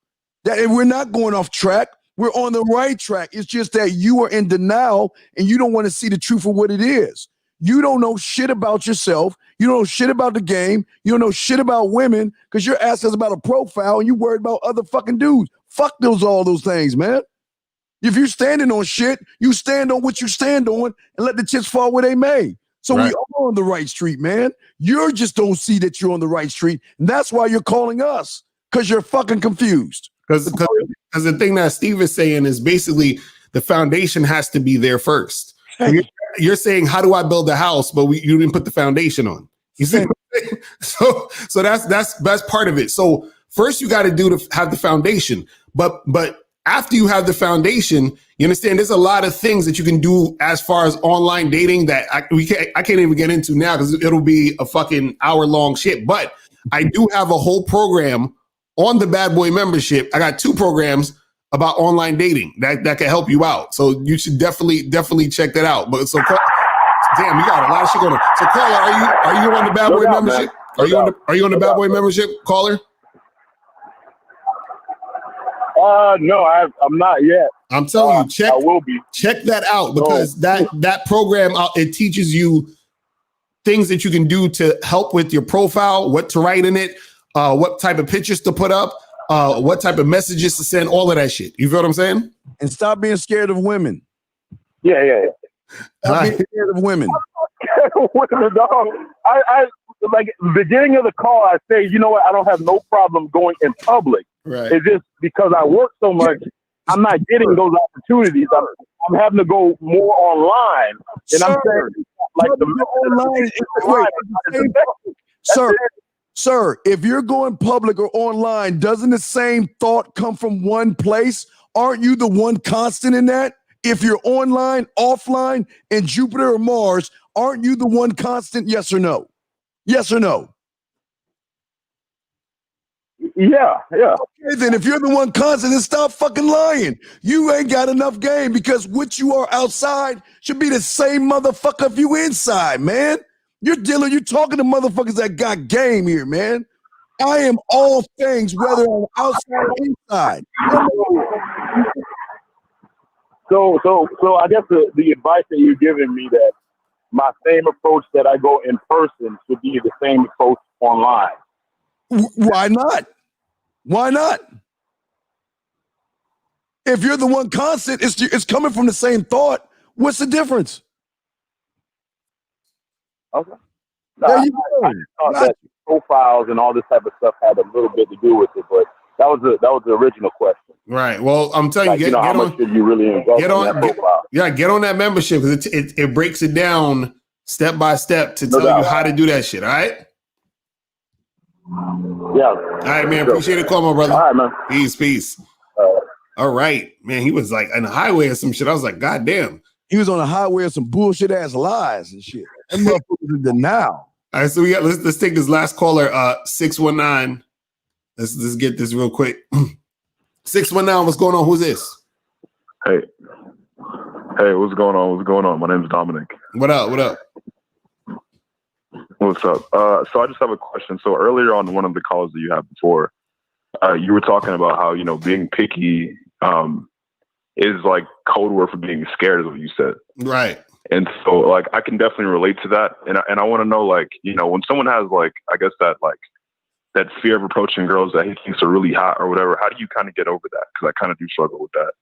That we're not going off track. We're on the right track. It's just that you are in denial and you don't want to see the truth of what it is. You don't know shit about yourself. You don't know shit about the game. You don't know shit about women because your ass is about a profile and you worried about other fucking dudes. Fuck all those things, man. If you're standing on shit, you stand on what you stand on and let the chips fall where they may. So we are on the right street, man. You just don't see that you're on the right street. And that's why you're calling us, because you're fucking confused. Because the thing that Steve is saying is basically the foundation has to be there first. You're saying, how do I build a house? But you didn't put the foundation on. You see? So that's part of it. So first you got to do to have the foundation. But after you have the foundation, you understand there's a lot of things that you can do as far as online dating that I can't even get into now because it'll be a fucking hour-long shit. But I do have a whole program on the Bad Boy membership. I got 2 programs about online dating that can help you out. So you should definitely check that out. But damn, you got a lot of shit going on. So caller, are you on the Bad Boy membership? Are you on the Bad Boy membership, caller? No, I'm not yet. I'm telling you, I will be. Check that out because that program it teaches you things that you can do to help with your profile, what to write in it, what type of pictures to put up, what type of messages to send, all of that shit. You feel what I'm saying? And stop being scared of women. Yeah. Stop being scared of women. I like beginning of the call, I say, you know what? I don't have no problem going in public. Right. It's just because I work so much, I'm not getting those opportunities. I'm having to go more online. And I'm saying, like Sir, if you're going public or online, doesn't the same thought come from one place? Aren't you the one constant in that? If you're online, offline, in Jupiter or Mars, aren't you the one constant? Yes or no? Yes or no? Yeah. Okay, then if you're the one constant, then stop fucking lying. You ain't got enough game because what you are outside should be the same motherfucker if you inside, man. You're talking to motherfuckers that got game here, man. I am all things, whether I'm outside or inside. So I guess the advice that you're giving me that my same approach that I go in person should be the same approach online. Why not? Why not? If you're the one constant, it's coming from the same thought. What's the difference? Okay. There you go. I thought that profiles and all this type of stuff had a little bit to do with it, but that was the original question. Right. Well, I'm telling you, how much should you really invest in that profile? Get on that membership because it breaks it down step by step to tell you how to do that shit. All right. Yeah. All right, man. Appreciate the call, my brother. All right, man. Peace. All right, man. He was like on the highway or some shit. I was like, God damn. He was on the highway of some bullshit ass lies and shit. That motherfucker's in denial. All right, so let's take this last caller, 619. Let's get this real quick. 619, what's going on? Who's this? Hey, what's going on? What's going on? My name's Dominic. What up? What's up? So I just have a question. So earlier on one of the calls that you had before, you were talking about how, being picky is like code word for being scared is what you said. Right. And so like I can definitely relate to that. And I want to know, like, when someone has like, I guess that fear of approaching girls that he thinks are really hot or whatever, how do you kind of get over that? Because I kind of do struggle with that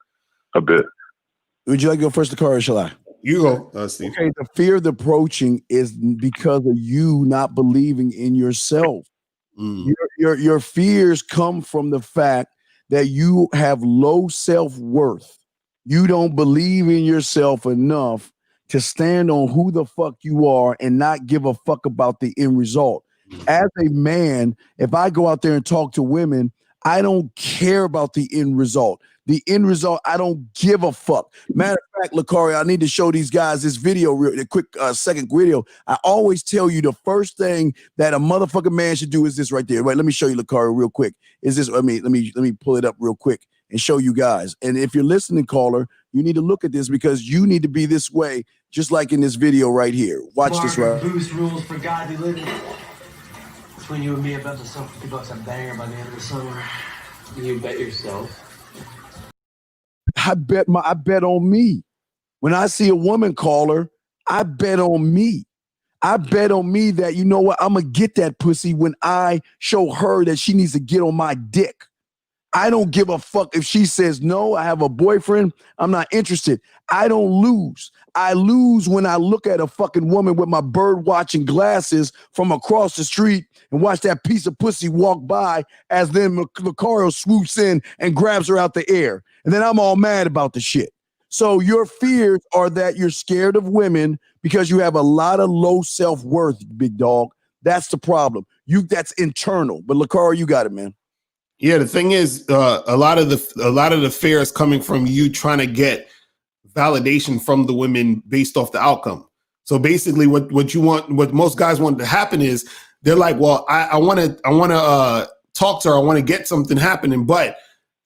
a bit. Would you like to go first, Locario, or shall I? You go, Steve. Okay, the fear of approaching is because of you not believing in yourself. Your fears come from the fact that you have low self-worth. You don't believe in yourself enough to stand on who the fuck you are and not give a fuck about the end result. As a man, if I go out there and talk to women, I don't care about the end result. The end result, I don't give a fuck. Matter of fact, Locario, I need to show these guys this video, a quick second video. I always tell you the first thing that a motherfucking man should do is this right there. Right, let me show you, Locario, real quick. Is this? Let me pull it up real quick and show you guys. And if you're listening, caller, you need to look at this because you need to be this way, just like in this video right here. Watch this right. Boost rules for godly living. Between you and me, I bet myself $50 a banger by the end of the summer. You bet yourself. I bet on me. When I see a woman caller, I bet on me. I bet on me that, you know what, I'm going to get that pussy when I show her that she needs to get on my dick. I don't give a fuck if she says, no, I have a boyfriend, I'm not interested. I don't lose. I lose when I look at a fucking woman with my bird watching glasses from across the street and watch that piece of pussy walk by as then Locario swoops in and grabs her out the air. And then I'm all mad about the shit. So your fears are that you're scared of women because you have a lot of low self-worth, big dog. That's the problem. That's internal. But Locario, you got it, man. Yeah, the thing is, a lot of the fear is coming from you trying to get validation from the women based off the outcome. So basically, what most guys want to happen is they're like, well, I want to talk to her, I want to get something happening, but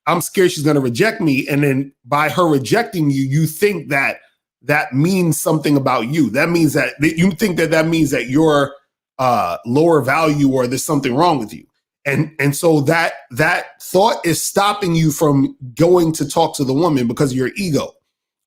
I'm scared she's going to reject me. And then by her rejecting you, you think that means something about you. That means that you think that means that you're lower value or there's something wrong with you. And so that thought is stopping you from going to talk to the woman because of your ego.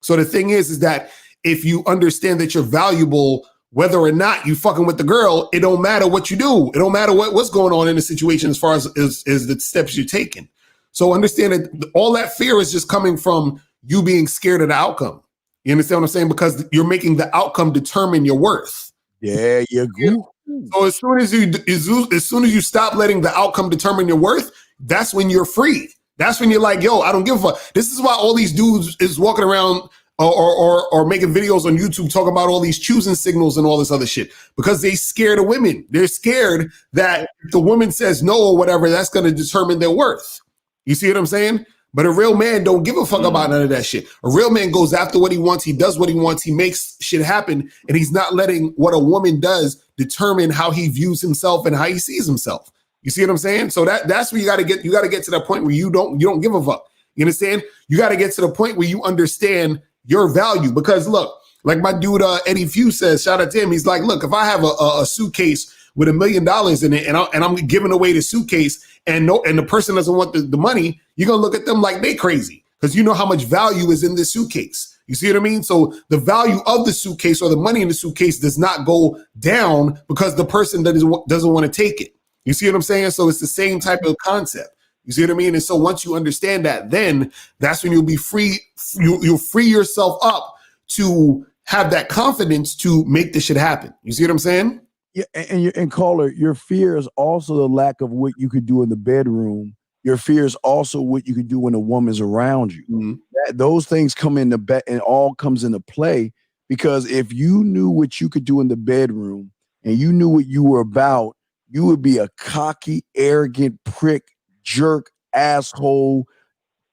So the thing is that if you understand that you're valuable, whether or not you fucking with the girl, it don't matter what you do. It don't matter what's going on in the situation as far as the steps you're taking. So understand that all that fear is just coming from you being scared of the outcome. You understand what I'm saying? Because you're making the outcome determine your worth. Yeah, you go. So as soon as you stop letting the outcome determine your worth, that's when you're free. That's when you're like, yo, I don't give a fuck. This is why all these dudes is walking around or making videos on YouTube talking about all these choosing signals and all this other shit because they scared of women. They're scared that if the woman says no or whatever, that's going to determine their worth. You see what I'm saying? But a real man don't give a fuck about none of that shit. A real man goes after what he wants. He does what he wants. He makes shit happen. And he's not letting what a woman does determine how he views himself and how he sees himself. You see what I'm saying? So that's where you got to get to that point where you don't give a fuck. You understand? You got to get to the point where you understand your value. Because look, like my dude Eddie Few says, shout out to him. He's like, look, if I have a suitcase with $1 million in it and I'm giving away the suitcase and the person doesn't want the money, you're going to look at them like they crazy because you know how much value is in this suitcase. You see what I mean? So the value of the suitcase or the money in the suitcase does not go down because the person that doesn't want to take it. You see what I'm saying? So it's the same type of concept. You see what I mean? And so once you understand that, then that's when you'll be free. You'll free yourself up to have that confidence to make this shit happen. You see what I'm saying? Yeah, and caller, your fear is also the lack of what you could do in the bedroom. Your fear is also what you could do when a woman's around you. Mm-hmm. Those things come into bet and all comes into play, because if you knew what you could do in the bedroom and you knew what you were about, you would be a cocky, arrogant prick, jerk, asshole,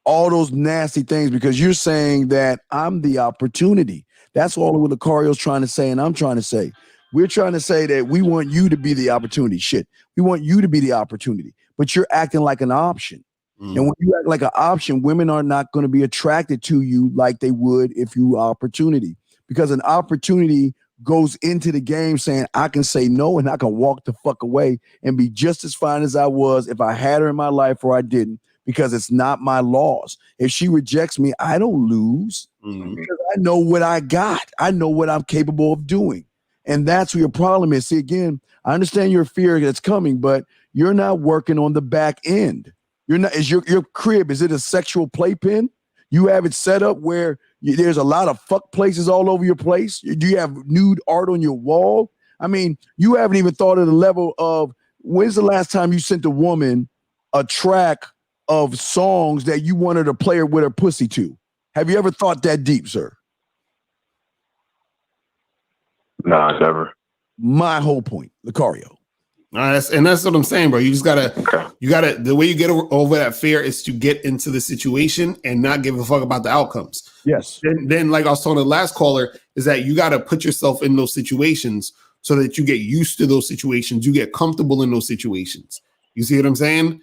all those nasty things, because you're saying that I'm the opportunity. That's all what Locario's trying to say, and I'm trying to say. We're trying to say that we want you to be the opportunity. Shit, we want you to be the opportunity, but you're acting like an option. And when you act like an option, women are not going to be attracted to you like they would if you were opportunity, because an opportunity goes into the game saying, I can say no and I can walk the fuck away and be just as fine as I was if I had her in my life or I didn't, because it's not my loss. If she rejects me, I don't lose, because I know what I got. I know what I'm capable of doing. And that's where your problem is. See, again, I understand your fear that's coming, but you're not working on the back end. You're not. Is your crib, is it a sexual playpen? You have it set up where there's a lot of fuck places all over your place? Do you have nude art on your wall? I mean, you haven't even thought of the level of, when's the last time you sent a woman a track of songs that you wanted to play her with her pussy to? Have you ever thought that deep, sir? Nah, never. My whole point, Locario. And that's what I'm saying, bro. You just gotta, the way you get over that fear is to get into the situation and not give a fuck about the outcomes. Yes. Then like I was telling the last caller, is that you got to put yourself in those situations so that you get used to those situations. You get comfortable in those situations. You see what I'm saying?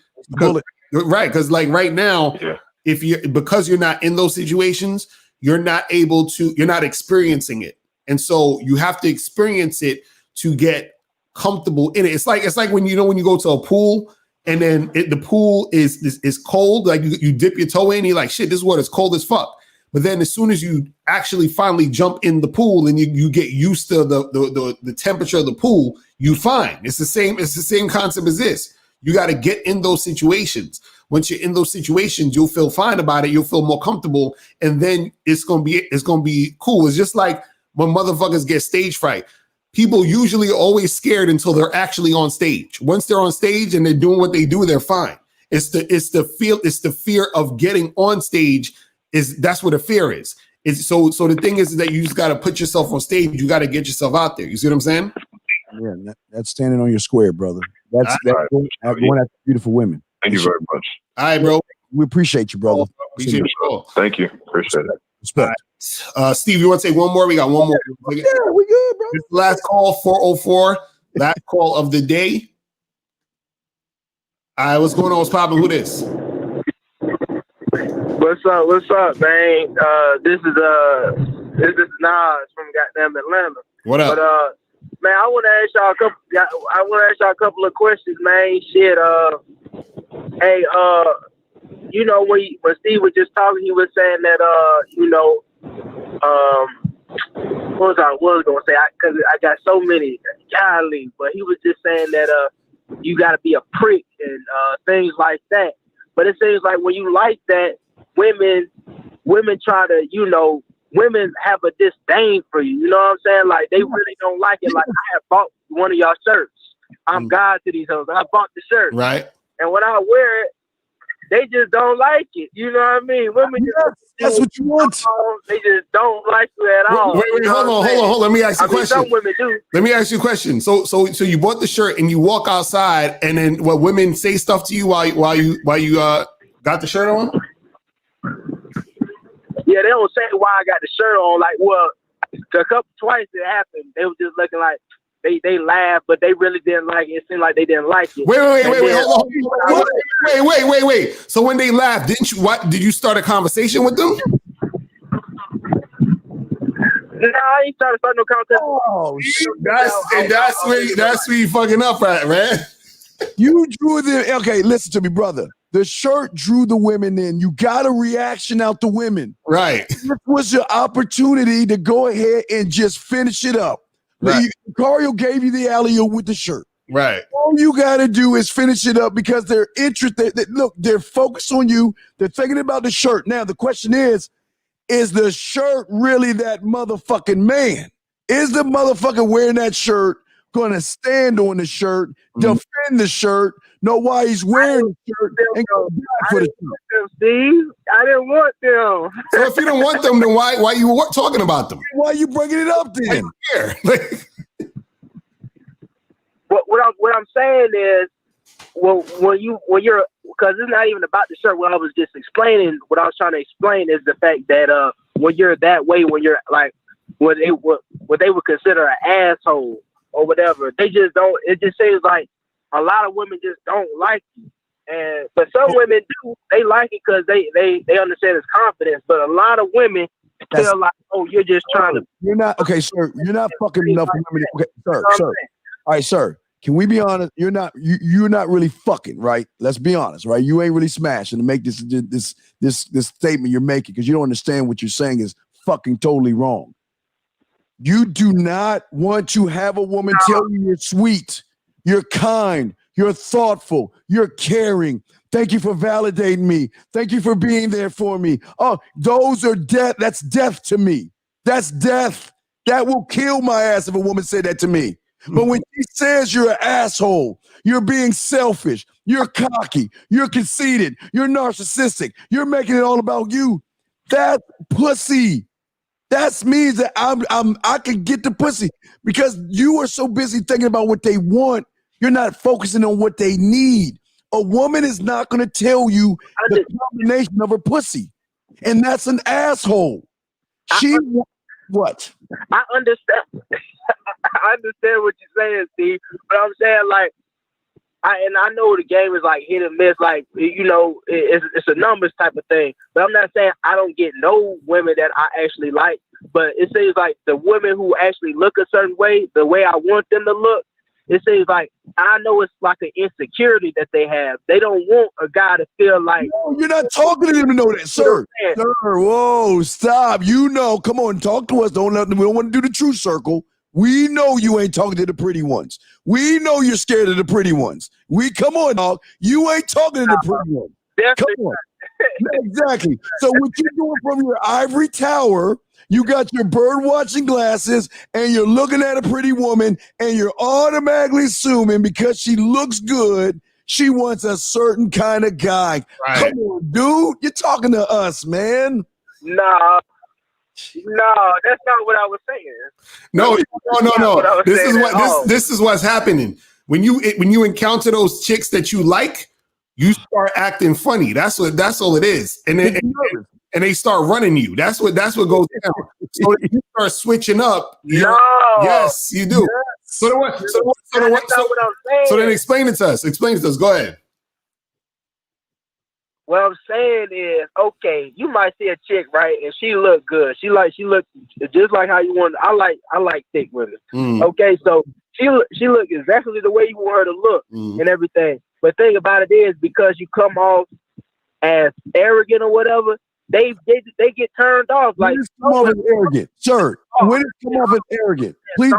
Right. Because like right now, because you're not in those situations, you're not experiencing it. And so you have to experience it to get comfortable in it. It's like when you go to a pool and then the pool is cold, like you dip your toe in, you're like, shit, this water's cold as fuck. But then as soon as you actually finally jump in the pool and you get used to the temperature of the pool, you fine. It's the same concept as this. You got to get in those situations. Once you're in those situations, you'll feel fine about it. You'll feel more comfortable, and then it's gonna be cool. It's just like when motherfuckers get stage fright. People usually are always scared until they're actually on stage. Once they're on stage and they're doing what they do, they're fine. It's the fear of getting on stage. That's what the fear is. So the thing is that you just got to put yourself on stage. You got to get yourself out there. You see what I'm saying? Yeah, that's standing on your square, brother. That's going after beautiful women. Thank you very much. All right, bro. We appreciate you, brother. Appreciate you. Thank you. Appreciate it. Respect. Steve, you want to take one more? We got one more. Yeah, we good, bro. This is the last call, 404. Last call of the day. All right, what's going on? What's popping? Who this? What's up, man? This is Nas from goddamn Atlanta. What up? But man, I want to ask y'all a couple of questions, man. Shit, hey, you know, when Steve was just talking, he was saying that what was I gonna say? Because I got so many, golly, but he was just saying that you got to be a prick and things like that. But it seems like when you like that, women try to, women have a disdain for you. You know what I'm saying? Like they really don't like it. Like I have bought one of y'all shirts. I'm God to these hoes. I bought the shirt. Right. And when I wear it, they just don't like it. You know what I mean? Women that's what you want. They just don't like you at all. Wait, hold on. Let me ask you a question. Some women do. Let me ask you a question. So you bought the shirt and you walk outside, and then what, women say stuff to you while you got the shirt on? Yeah, they don't say why I got the shirt on. Like, well, twice it happened. They were just looking like they laughed, but they really didn't like it. It seemed like they didn't like it. Wait, hold on. Wait. So when they laughed, did you start a conversation with them? No, I ain't trying to start no conversation. Oh, shit. That's where you fucking up at, man. You drew the, okay, listen to me, brother. The shirt drew the women in. You got a reaction out the women. Right. This was your opportunity to go ahead and just finish it up. Right. Locario gave you the alley-oop with the shirt. Right. All you got to do is finish it up because they're interested. Look, they're focused on you. They're thinking about the shirt. Now, the question is the shirt really that motherfucking man? Is the motherfucker wearing that shirt gonna stand on the shirt, defend the shirt, know why he's wearing the shirt, and go back for the shirt. Steve, I didn't want them. So if you don't want them, then why you talking about them? Why are you bringing it up then? What I'm saying is, when you're, because it's not even about the shirt. What I was just explaining, what I was trying to explain is the fact that when you're that way, when you're like what they would consider an asshole or whatever, they just don't. It just seems like a lot of women just don't like you, but some women do. They like it because they understand it's confidence. But a lot of women feel like, oh, you're just trying to. You're not okay, sir. You're not fucking enough women. Okay, sir. All right, sir. Can we be honest? You're not really fucking, right? Let's be honest, right? You ain't really smashing to make this statement you're making because you don't understand what you're saying is fucking totally wrong. You do not want to have a woman tell you you're sweet, you're kind, you're thoughtful, you're caring. Thank you for validating me. Thank you for being there for me. Oh, those are death. That's death to me. That's death. That will kill my ass if a woman said that to me. But when she says you're an asshole, you're being selfish, you're cocky, you're conceited, you're narcissistic, you're making it all about you, that's pussy. That means that I can get the pussy because you are so busy thinking about what they want, you're not focusing on what they need. A woman is not going to tell you the combination of her pussy, and that's an asshole. What? I understand. I understand what you're saying, Steve. But I'm saying, like, I know the game is like hit and miss, like, you know, it's a numbers type of thing. But I'm not saying I don't get no women that I actually like. But it seems like the women who actually look a certain way, the way I want them to look, it seems like I know it's like an insecurity that they have. They don't want a guy to feel like. No, you're not talking to them to know that, sir. Sir, whoa, stop. You know, come on, talk to us. We don't want to do the true circle. We know you ain't talking to the pretty ones. We know you're scared of the pretty ones. Come on, dog. You ain't talking to the pretty ones. Come on. Exactly. So what you're doing from your ivory tower, you got your bird watching glasses and you're looking at a pretty woman and you're automatically assuming because she looks good, she wants a certain kind of guy. Right. Come on, dude. You're talking to us, man. No, that's not what I was saying. No. This is what's happening. When you encounter those chicks that you like, you start acting funny. That's all it is. And then and they start running you. That's what goes down. So you start switching up. Yes, you do. Yes. So then explain it to us. Go ahead. What I'm saying is, okay, you might see a chick, right, and she look good. She look just like how you want. I like thick women. Okay, so she look exactly the way you want her to look and everything. But thing about it is, because you come off as arrogant or whatever, they get turned off. Like, come off as arrogant, sir. When does come off as arrogant? Please,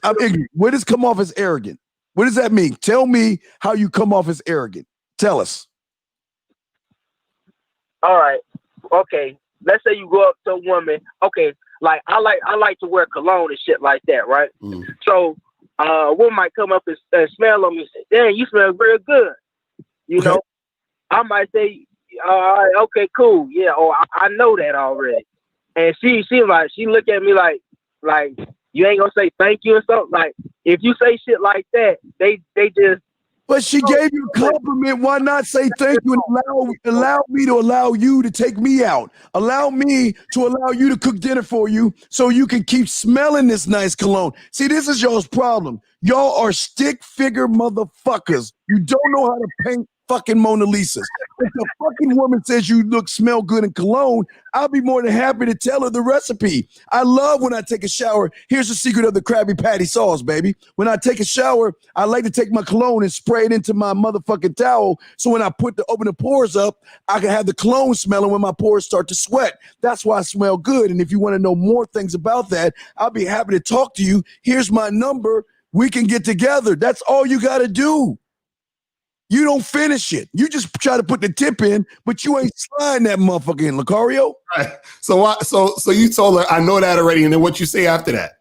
I'm ignorant. When does come off as arrogant? What does that mean? Tell me how you come off as arrogant. Tell us. All right. Okay. Let's say you go up to a woman. Okay. Like I like to wear cologne and shit like that, right? So a woman might come up and smell on me and say, "Damn, you smell real good." You know, I might say, "All right, okay, cool, yeah." Or I know that already. And she look at me like you ain't gonna say thank you or something. Like if you say shit like that, they just. But she gave you a compliment. Why not say thank you and allow me to allow you to take me out? Allow me to allow you to cook dinner for you so you can keep smelling this nice cologne. See, this is y'all's problem. Y'all are stick figure motherfuckers. You don't know how to paint fucking Mona Lisas. If the fucking woman says you smell good in cologne, I'll be more than happy to tell her the recipe. I love when I take a shower. Here's the secret of the Krabby Patty sauce, baby. When I take a shower, I like to take my cologne and spray it into my motherfucking towel. So when I open the pores up, I can have the cologne smelling when my pores start to sweat. That's why I smell good. And if you want to know more things about that, I'll be happy to talk to you. Here's my number. We can get together. That's all you got to do. You don't finish it. You just try to put the tip in, but you ain't sliding that motherfucker in, Locario. Right. So you told her, I know that already, and then what you say after that?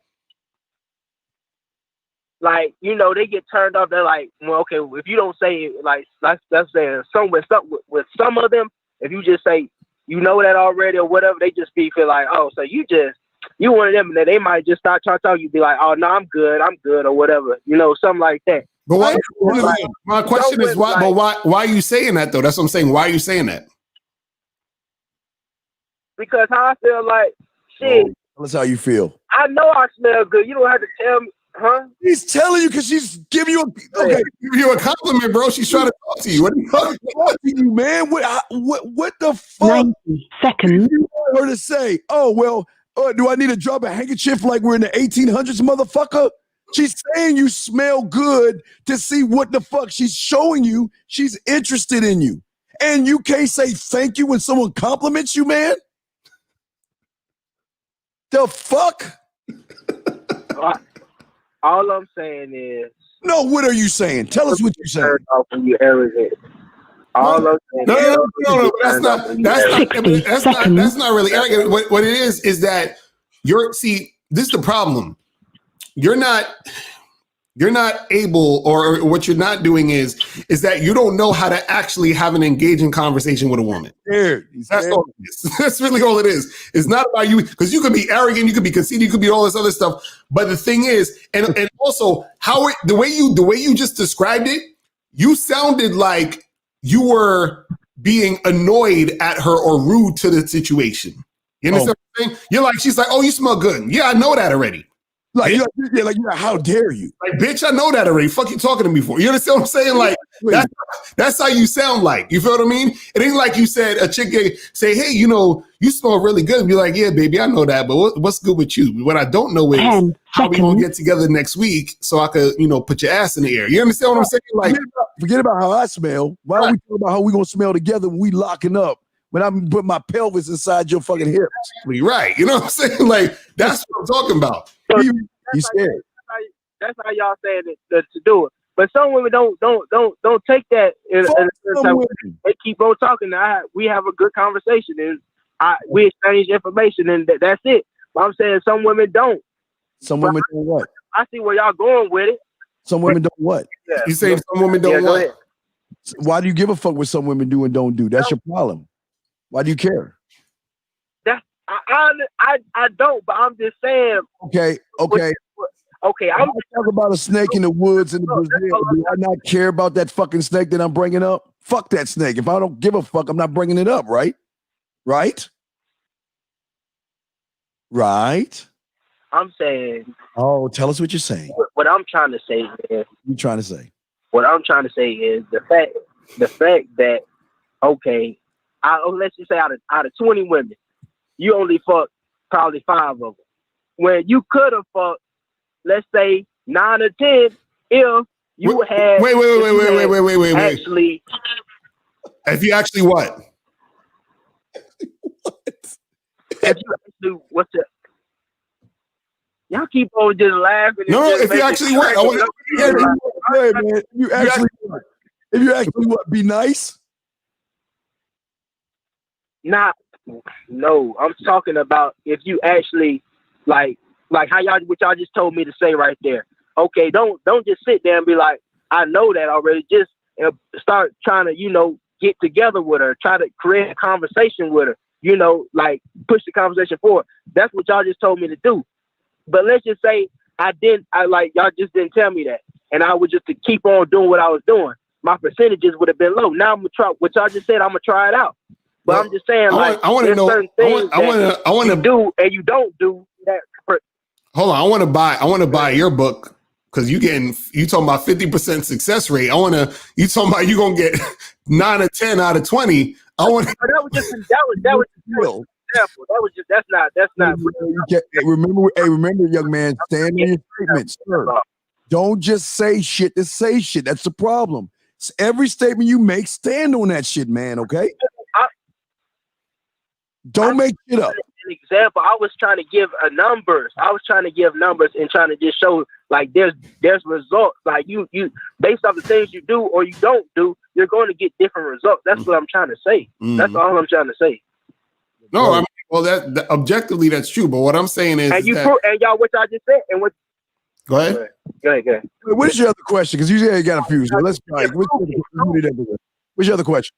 like, you know, they get turned off. They're like, well, okay, if you don't say it, like, let's say with some of them, if you just say, you know that already or whatever, they just feel like, oh, so you one of them, and then they might just start trying to talk. You be like, oh no, I'm good or whatever, you know, something like that. But my question is why? But why are you saying that though? That's what I'm saying. Why are you saying that? Because how I feel like shit. Tell us how you feel. I know I smell good. You don't have to tell me, huh? He's telling you because she's giving you a compliment, bro. She's trying to talk to you. What are you talking about? You, man? What the fuck? 90 seconds. You want her to say, oh well, do I need to drop a handkerchief like we're in the 1800s, motherfucker? She's saying you smell good to see what the fuck. She's showing you she's interested in you. And you can't say thank you when someone compliments you, man? The fuck? All I'm saying is... No, what are you saying? Tell us what you're saying. When you arrogant. All I'm saying no, that's not really arrogant. What it is that this is the problem. You're not able, or what you're not doing is that you don't know how to actually have an engaging conversation with a woman. That's all it is. That's really all it is. It's not about you, because you could be arrogant, you could be conceited, you could be all this other stuff. But the thing is, and also the way you just described it, you sounded like you were being annoyed at her or rude to the situation. You understand what I'm saying? You're like, she's like, oh, you smell good. Yeah, I know that already. Like, how dare you? Like, bitch, I know that already. Fuck you talking to me for? You understand what I'm saying? Like, that's how you sound like. You feel what I mean? It ain't like you said a chick say, hey, you know, you smell really good. And be like, yeah, baby, I know that. But what's good with you? What I don't know is how we gonna get together next week so I could, you know, put your ass in the air. You understand what I'm saying? Like, forget about how I smell. Why don't we talk about how we gonna smell together when we locking up? When I'm putting my pelvis inside your fucking hips. Right. You know what I'm saying? Like, that's what I'm talking about. That's how y'all saying it to do it. But some women don't take that. They keep on talking. We have a good conversation and we exchange information and that's it. But I'm saying some women don't. Some women don't what? I see where y'all going with it. Some women don't what? Yeah. You say some women don't what? Why do you give a fuck what some women do and don't do? That's your problem. Why do you care? I don't, but I'm just saying. Okay. I'm talking about a snake in the woods in Brazil. Do I not care about that fucking snake that I'm bringing up? Fuck that snake. If I don't give a fuck, I'm not bringing it up, right? Right? I'm saying. Oh, tell us what you're saying. What I'm trying to say is. You trying to say? What I'm trying to say is the fact that okay, let's just say out of 20 women, you only fucked probably 5 of them. When you could have fucked, let's say 9 or 10, if you had wait. Actually, if you actually what? If you actually what's the? Y'all keep on just laughing. No, if you actually what? If you actually what? Be nice. No, I'm talking about if you actually like how what y'all just told me to say right there. Okay, don't just sit there and be like, I know that already. Just start trying to, you know, get together with her, try to create a conversation with her, you know, like push the conversation forward. That's what y'all just told me to do. But let's just say y'all just didn't tell me that. And I would just to keep on doing what I was doing. My percentages would have been low. Now I'm gonna try what y'all just said, I'm gonna try it out. But I'm just saying, I want to know. I want to do, and you don't do that. Hold on, I want to buy your book because you talking about 50% success rate. You talking about you gonna get 9 or 10 out of 20. That was that's not. Remember, young man, stand on your statements, sir. Don't just say shit to say shit. That's the problem. Every statement you make, stand on that shit, man. Okay. Don't make shit up. An example, I was trying to give numbers. I was trying to give numbers and trying to just show like there's results. Like you based off the things you do or you don't do, you're going to get different results. That's what I'm trying to say. Mm-hmm. That's all I'm trying to say. No, I mean, well, that objectively that's true. But what I'm saying is, and y'all what y'all just said and what. Go ahead. Go ahead. What is your other question? Because you got a few. So let's try. What's your other question?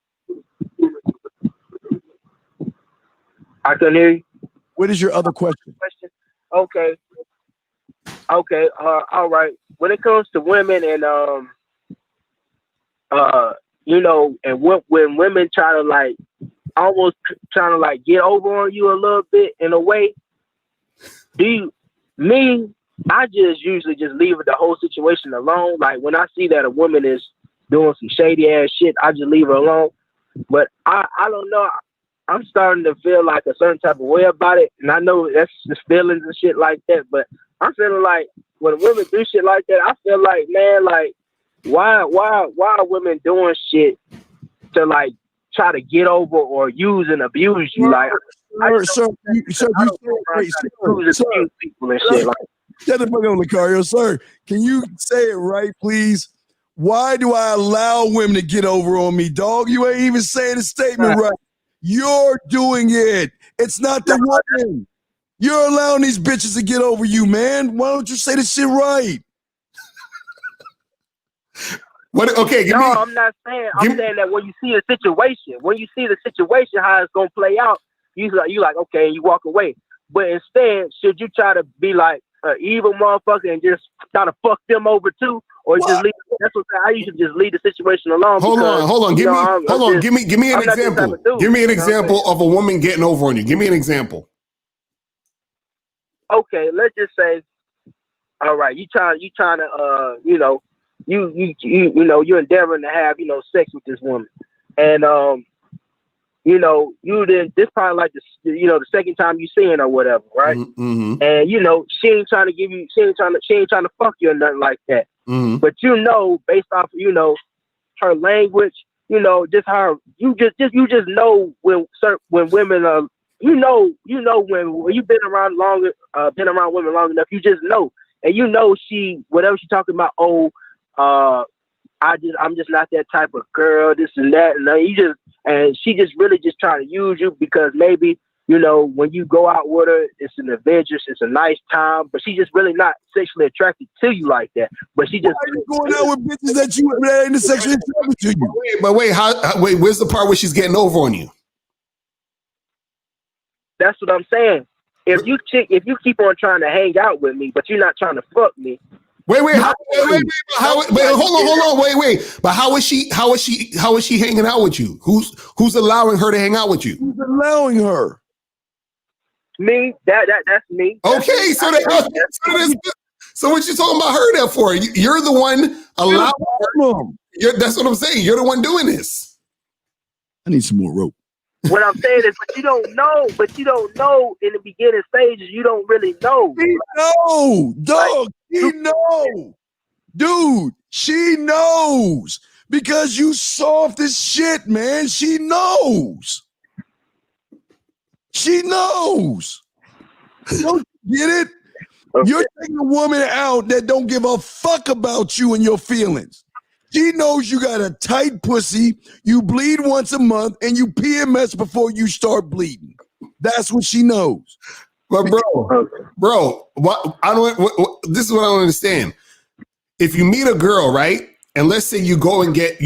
I couldn't hear you. What is your other question? Okay. All right. When it comes to women and and when women try to like almost trying to like get over on you a little bit in a way, I just usually just leave the whole situation alone. Like when I see that a woman is doing some shady ass shit, I just leave her alone. But I don't know. I'm starting to feel like a certain type of way about it, and I know that's just feelings and shit like that. But I'm feeling like when women do shit like that, I feel like, man, like why are women doing shit to like try to get over or use and abuse you? Like, Sir, people and shit like. Shut the fuck up, Locario. Sir, can you say it right, please? Why do I allow women to get over on me, dog? You ain't even saying the statement right. You're doing it. It's not the woman. You're allowing these bitches to get over you, man. Why don't you say this shit right? What? Okay, I'm not saying. I'm saying that when you see a situation, how it's gonna play out, you like okay, you walk away. But instead, should you try to be like an evil motherfucker and just try to fuck them over too, or just leave? That's what I usually just leave the situation alone. Hold on. Give me an example. Give me an example of a woman getting over on you. Give me an example. Okay, let's just say, all right, you trying to you're endeavoring to have sex with this woman, and this probably like the second time you seeing her or whatever, right? Mm-hmm. And she ain't trying to give you, she ain't trying to fuck you or nothing like that. Mm-hmm. But based off her language, just her, you just know when women are, when you've been around women long enough, you just know, and she whatever she's talking about. I'm just not that type of girl. This and that, and she just really just trying to use you because maybe when you go out with her, it's an adventure, it's a nice time, but she's just really not sexually attracted to you like that. But she just going out with bitches that ain't sexually attracted to you. Wait, where's the part where she's getting over on you? That's what I'm saying. If you keep on trying to hang out with me, but you're not trying to fuck me. Wait, hold on. Wait. But how is she hanging out with you? Who's allowing her to hang out with you? Who's allowing her? Me. That's me. Okay, so what you talking about her there for? You're the one allowing her. That's what I'm saying. You're the one doing this. I need some more rope. What I'm saying is, but you don't know in the beginning stages. You don't really know. She knows. Dude, she knows. Because you soft as shit, man. She knows. Don't you get it? Okay. You're taking a woman out that don't give a fuck about you and your feelings. She knows you got a tight pussy, you bleed once a month, and you PMS before you start bleeding. That's what she knows. But bro, this is what I don't understand. If you meet a girl, right, and let's say you go and get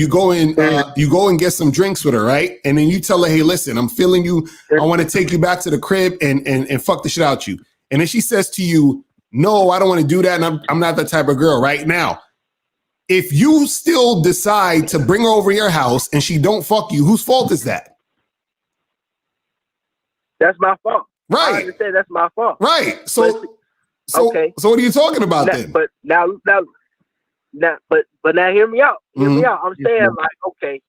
some drinks with her, right, and then you tell her, hey, listen, I'm feeling you. I want to take you back to the crib and fuck the shit out you. And then she says to you, no, I don't want to do that, and I'm not that type of girl. Right now, if you still decide to bring her over your house and she don't fuck you, whose fault is that? That's my fault. Right. I understand that's my fault. Right. So okay. So what are you talking about then? But now hear me out. Hear me out. I'm saying like, okay.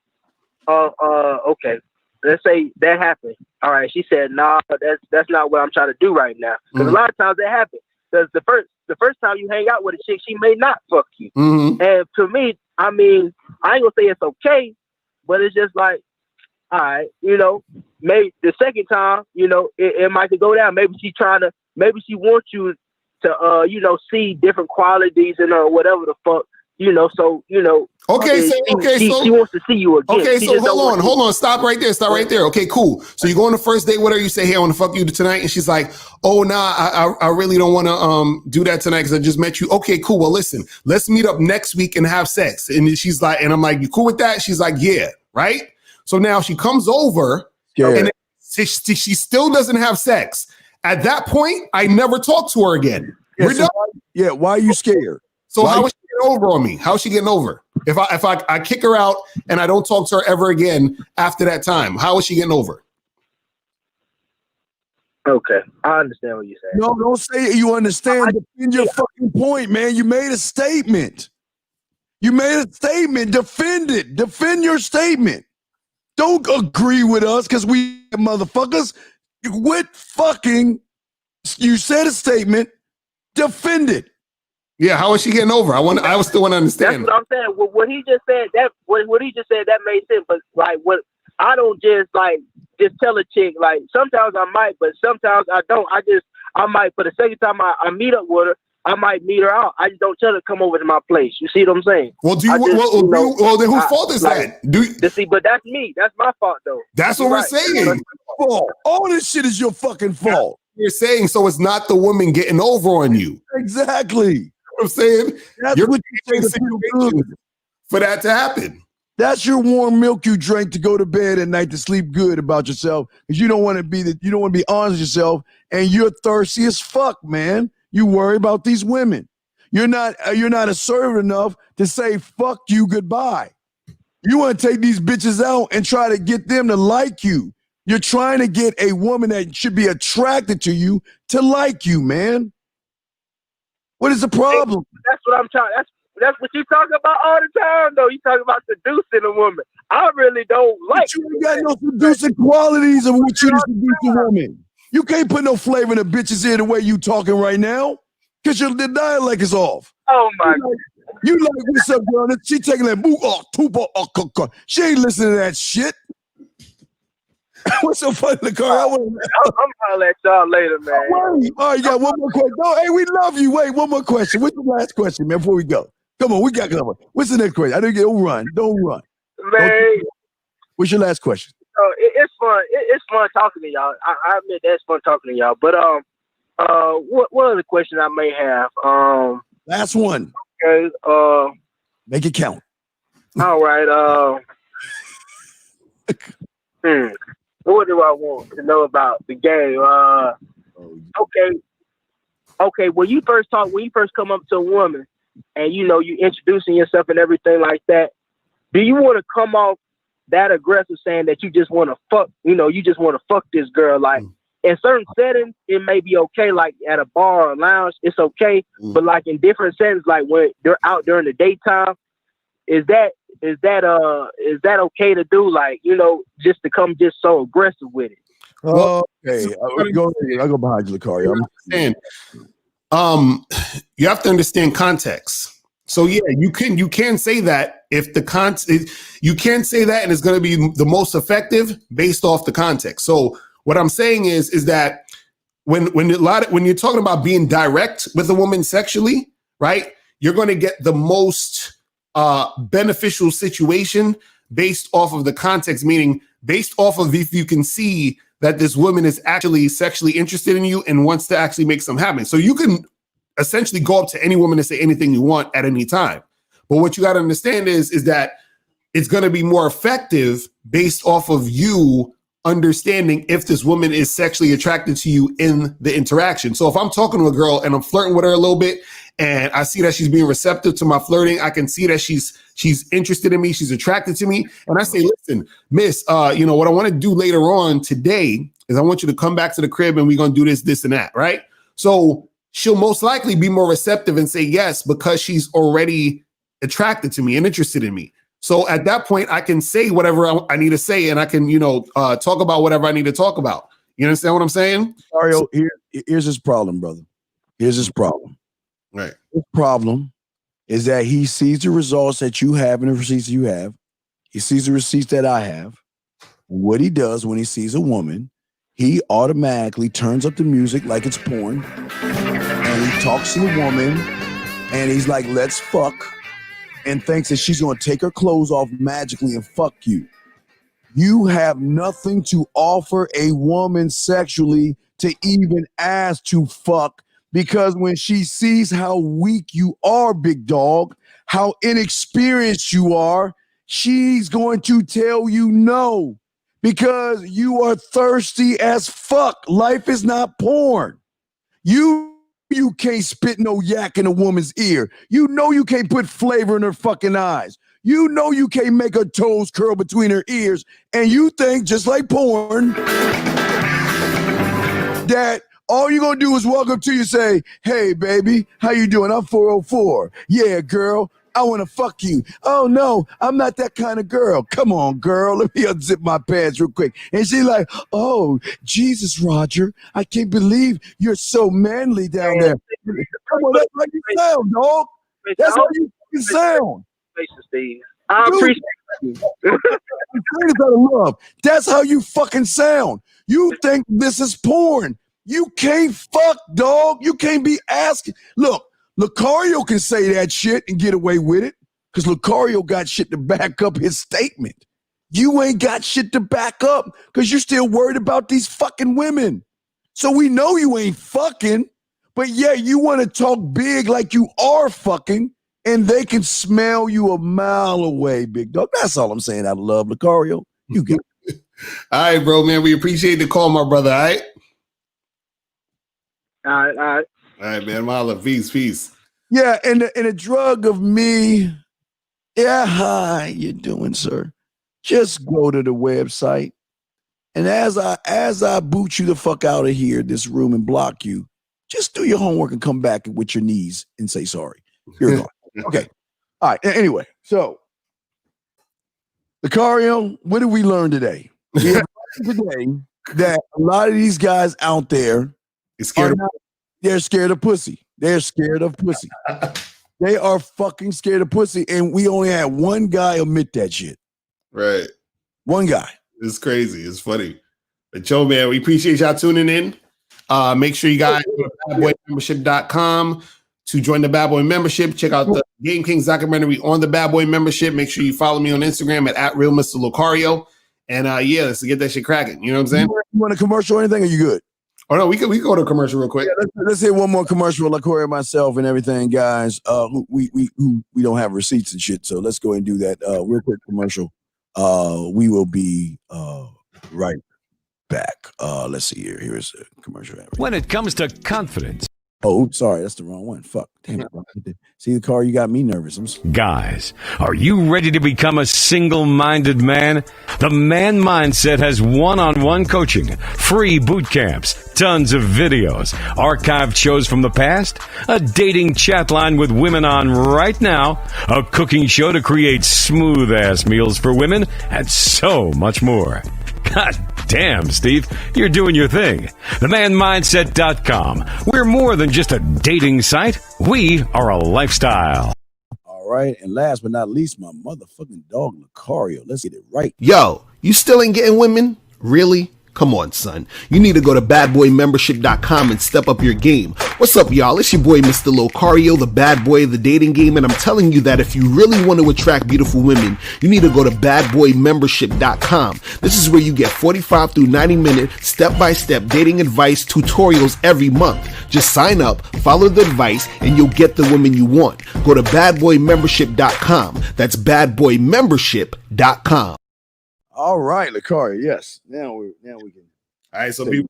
Let's say that happened. All right. She said, nah, that's not what I'm trying to do right now. Because a lot of times that happens. Because the first time you hang out with a chick, she may not fuck you. And to me, I mean, I ain't gonna say it's okay, but it's just like, all right, maybe the second time, it might go down. Maybe she wants you to, see different qualities in her or whatever the fuck, so, Okay, so she wants to see you again. Okay, She so just don't hold want on, stop right there. Okay, cool. So you go on the first date with her, you say, hey, I want to fuck you tonight, and she's like, oh nah, I really don't want to do that tonight because I just met you. Okay, cool. Well, listen, let's meet up next week and have sex. And she's like, and I'm like, you cool with that? She's like, yeah, right? So now she comes over and she still doesn't have sex. At that point, I never talk to her again. We're done. Why are you scared? So how is she getting over on me? How is she getting over? If I kick her out and I don't talk to her ever again after that time, how is she getting over? Okay, I understand what you're saying. No, don't say it. You understand. Defend your fucking point, man. You made a statement. Defend it. Defend your statement. Don't agree with us because we motherfuckers. Quit fucking. You said a statement. Defend it. Yeah, how is she getting over? I still want to understand. That's what I'm saying. What he just said, that made sense. But like, what I don't just tell a chick. Like sometimes I might, but sometimes I don't. I might for the second time I meet up with her. I might meet her out. I just don't tell her to come over to my place. You see what I'm saying? Well, then whose fault is that? See, but that's me. That's my fault though. That's what we're saying. All this shit is your fucking fault. You're saying so it's not the woman getting over on you. Exactly. I'm saying that's what you say for that to happen. That's your warm milk you drank to go to bed at night to sleep good about yourself because you don't want to be honest with yourself and you're thirsty as fuck, man. You worry about these women. You're not assertive enough to say fuck you goodbye. You want to take these bitches out and try to get them to like you. You're trying to get a woman that should be attracted to you to like you, man. What is the problem? That's what I'm trying. That's what you talk about all the time, though. You talk about seducing a woman. I really don't like. But you ain't got no seducing qualities of what you to seduce a woman. You can't put no flavor in the bitches here the way you talking right now, because the dialect is off. Oh my God. You like what's up, girl? She taking that boot off. She ain't listening to that shit. What's so funny, Locario? I'm gonna let y'all later, man. All right, you got one more question. Oh, hey, we love you. Wait, one more question. What's the last question, man, before we go? Come on, we got covered. What's the next question? Don't run. Man. What's your last question? It's fun. It's fun talking to y'all. I admit that's fun talking to y'all. But what other question I may have? Last one. Okay. Make it count. All right. What do I want to know about the game? Okay. When you first come up to a woman, and you introducing yourself and everything like that, do you want to come off that aggressive, saying that you just want to fuck? You just want to fuck this girl. Like in certain settings, it may be okay. Like at a bar or a lounge, it's okay. But like in different settings, like when they're out during the daytime, is that okay to do? Like, just to come just so aggressive with it. Okay. I'll go behind you, Locario. You have to understand context. So yeah, you can say that if the you can say that and it's going to be the most effective based off the context. So what I'm saying is that when you're talking about being direct with a woman sexually, right? You're going to get the most beneficial situation based off of the context, meaning based off of if you can see that this woman is actually sexually interested in you and wants to actually make something happen. So you can essentially go up to any woman and say anything you want at any time. But what you got to understand is that it's going to be more effective based off of you understanding if this woman is sexually attracted to you in the interaction. So if I'm talking to a girl and I'm flirting with her a little bit and I see that she's being receptive to my flirting, I can see that she's interested in me, she's attracted to me. And I say, listen, miss, what I want to do later on today is I want you to come back to the crib and we're going to do this and that, right? So she'll most likely be more receptive and say yes because she's already attracted to me and interested in me. So at that point, I can say whatever I need to say, and I can, talk about whatever I need to talk about. You understand what I'm saying? Mario, here's his problem, brother. Here's his problem. Right. His problem is that he sees the results that you have and the receipts you have. He sees the receipts that I have. What he does when he sees a woman, he automatically turns up the music like it's porn, and he talks to the woman, and he's like, let's fuck. and thinks that she's going to take her clothes off magically and fuck you. You have nothing to offer a woman sexually to even ask to fuck, because when she sees how weak you are, big dog, how inexperienced you are, she's going to tell you no, because you are thirsty as fuck. Life is not porn. You can't spit no yak in a woman's ear. You know you can't put flavor in her fucking eyes. You know you can't make her toes curl between her ears, and you think, just like porn, that all you're gonna do is walk up to you and say, "Hey, baby, how you doing? I'm 404. Yeah, girl, I want to fuck you." "Oh, no, I'm not that kind of girl." "Come on, girl, let me unzip my pants real quick." And she's like, "Oh, Jesus, Roger, I can't believe you're so manly down there." Come on, that's how you sound, dog. That's how you fucking sound. I appreciate you. Love. That's how you fucking sound. You think this is porn. You can't fuck, dog. You can't be asking. Look, Locario can say that shit and get away with it, because Locario got shit to back up his statement. You ain't got shit to back up because you're still worried about these fucking women. So we know you ain't fucking, but yeah, you want to talk big like you are fucking, and they can smell you a mile away, big dog. That's all I'm saying out of love, Locario. You got it. All right, bro, man. We appreciate the call, my brother. All right? All right. All right, man. Mala, peace. Yeah, and a drug of me. Yeah, hi, you doing, sir? Just go to the website, and as I boot you the fuck out of here, this room, and block you, just do your homework and come back with your knees and say sorry. You're gone. Okay. All right. Anyway, so Locario, what did we learn today? We learned today that a lot of these guys out there they're scared of pussy. They're scared of pussy. They are fucking scared of pussy, and we only had one guy admit that shit. Right. One guy. It's crazy. It's funny. But yo, man, we appreciate y'all tuning in. Make sure you guys go to badboymembership.com to join the Bad Boy membership. Check out the Game Kings documentary on the Bad Boy membership. Make sure you follow me on Instagram at real Mr.Locario. And yeah, let's get that shit cracking. You know what I'm saying? You want a commercial or anything? Or you good? Oh no, we can go to a commercial real quick. Yeah, let's hit one more commercial with Locario, myself, and everything, guys. We don't have receipts and shit, so let's go and do that. Real quick commercial. We will be right back. Let's see here. Here's a commercial. When it comes to confidence. Oh, sorry, that's the wrong one. Fuck. Damn it. See the car, you got me nervous. Guys, are you ready to become a single-minded man? The Man Mindset has one-on-one coaching, free boot camps, tons of videos, archived shows from the past, a dating chat line with women on right now, a cooking show to create smooth-ass meals for women, and so much more. God damn, Steve, you're doing your thing. TheManMindset.com. We're more than just a dating site. We are a lifestyle. All right, and last but not least, my motherfucking dog, Locario. Let's get it right. Yo, you still ain't getting women? Really? Come on, son. You need to go to badboymembership.com and step up your game. What's up, y'all? It's your boy, Mr.Locario, the bad boy of the dating game, and I'm telling you that if you really want to attract beautiful women, you need to go to badboymembership.com. This is where you get 45 through 90-minute step-by-step dating advice tutorials every month. Just sign up, follow the advice, and you'll get the women you want. Go to badboymembership.com. That's badboymembership.com. All right, Locario. Yes. Now we can. All right, so people,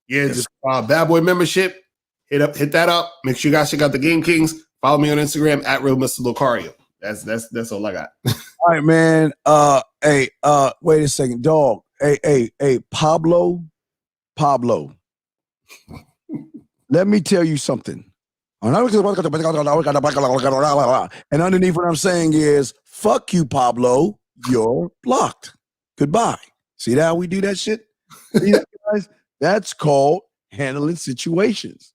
just Bad Boy membership. Hit that up. Make sure you guys check out the Game Kings. Follow me on Instagram at real Mr.Locario. That's all I got. All right, man. Wait a second, dog. Hey, Pablo. Let me tell you something. And underneath what I'm saying is, fuck you, Pablo. You're blocked. Goodbye. See how we do that shit? See that, guys? That's called handling situations.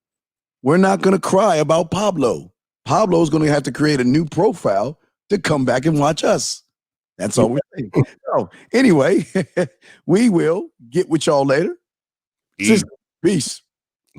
We're not going to cry about Pablo. Pablo's going to have to create a new profile to come back and watch us. That's all we're saying. So, anyway, we will get with y'all later. Peace.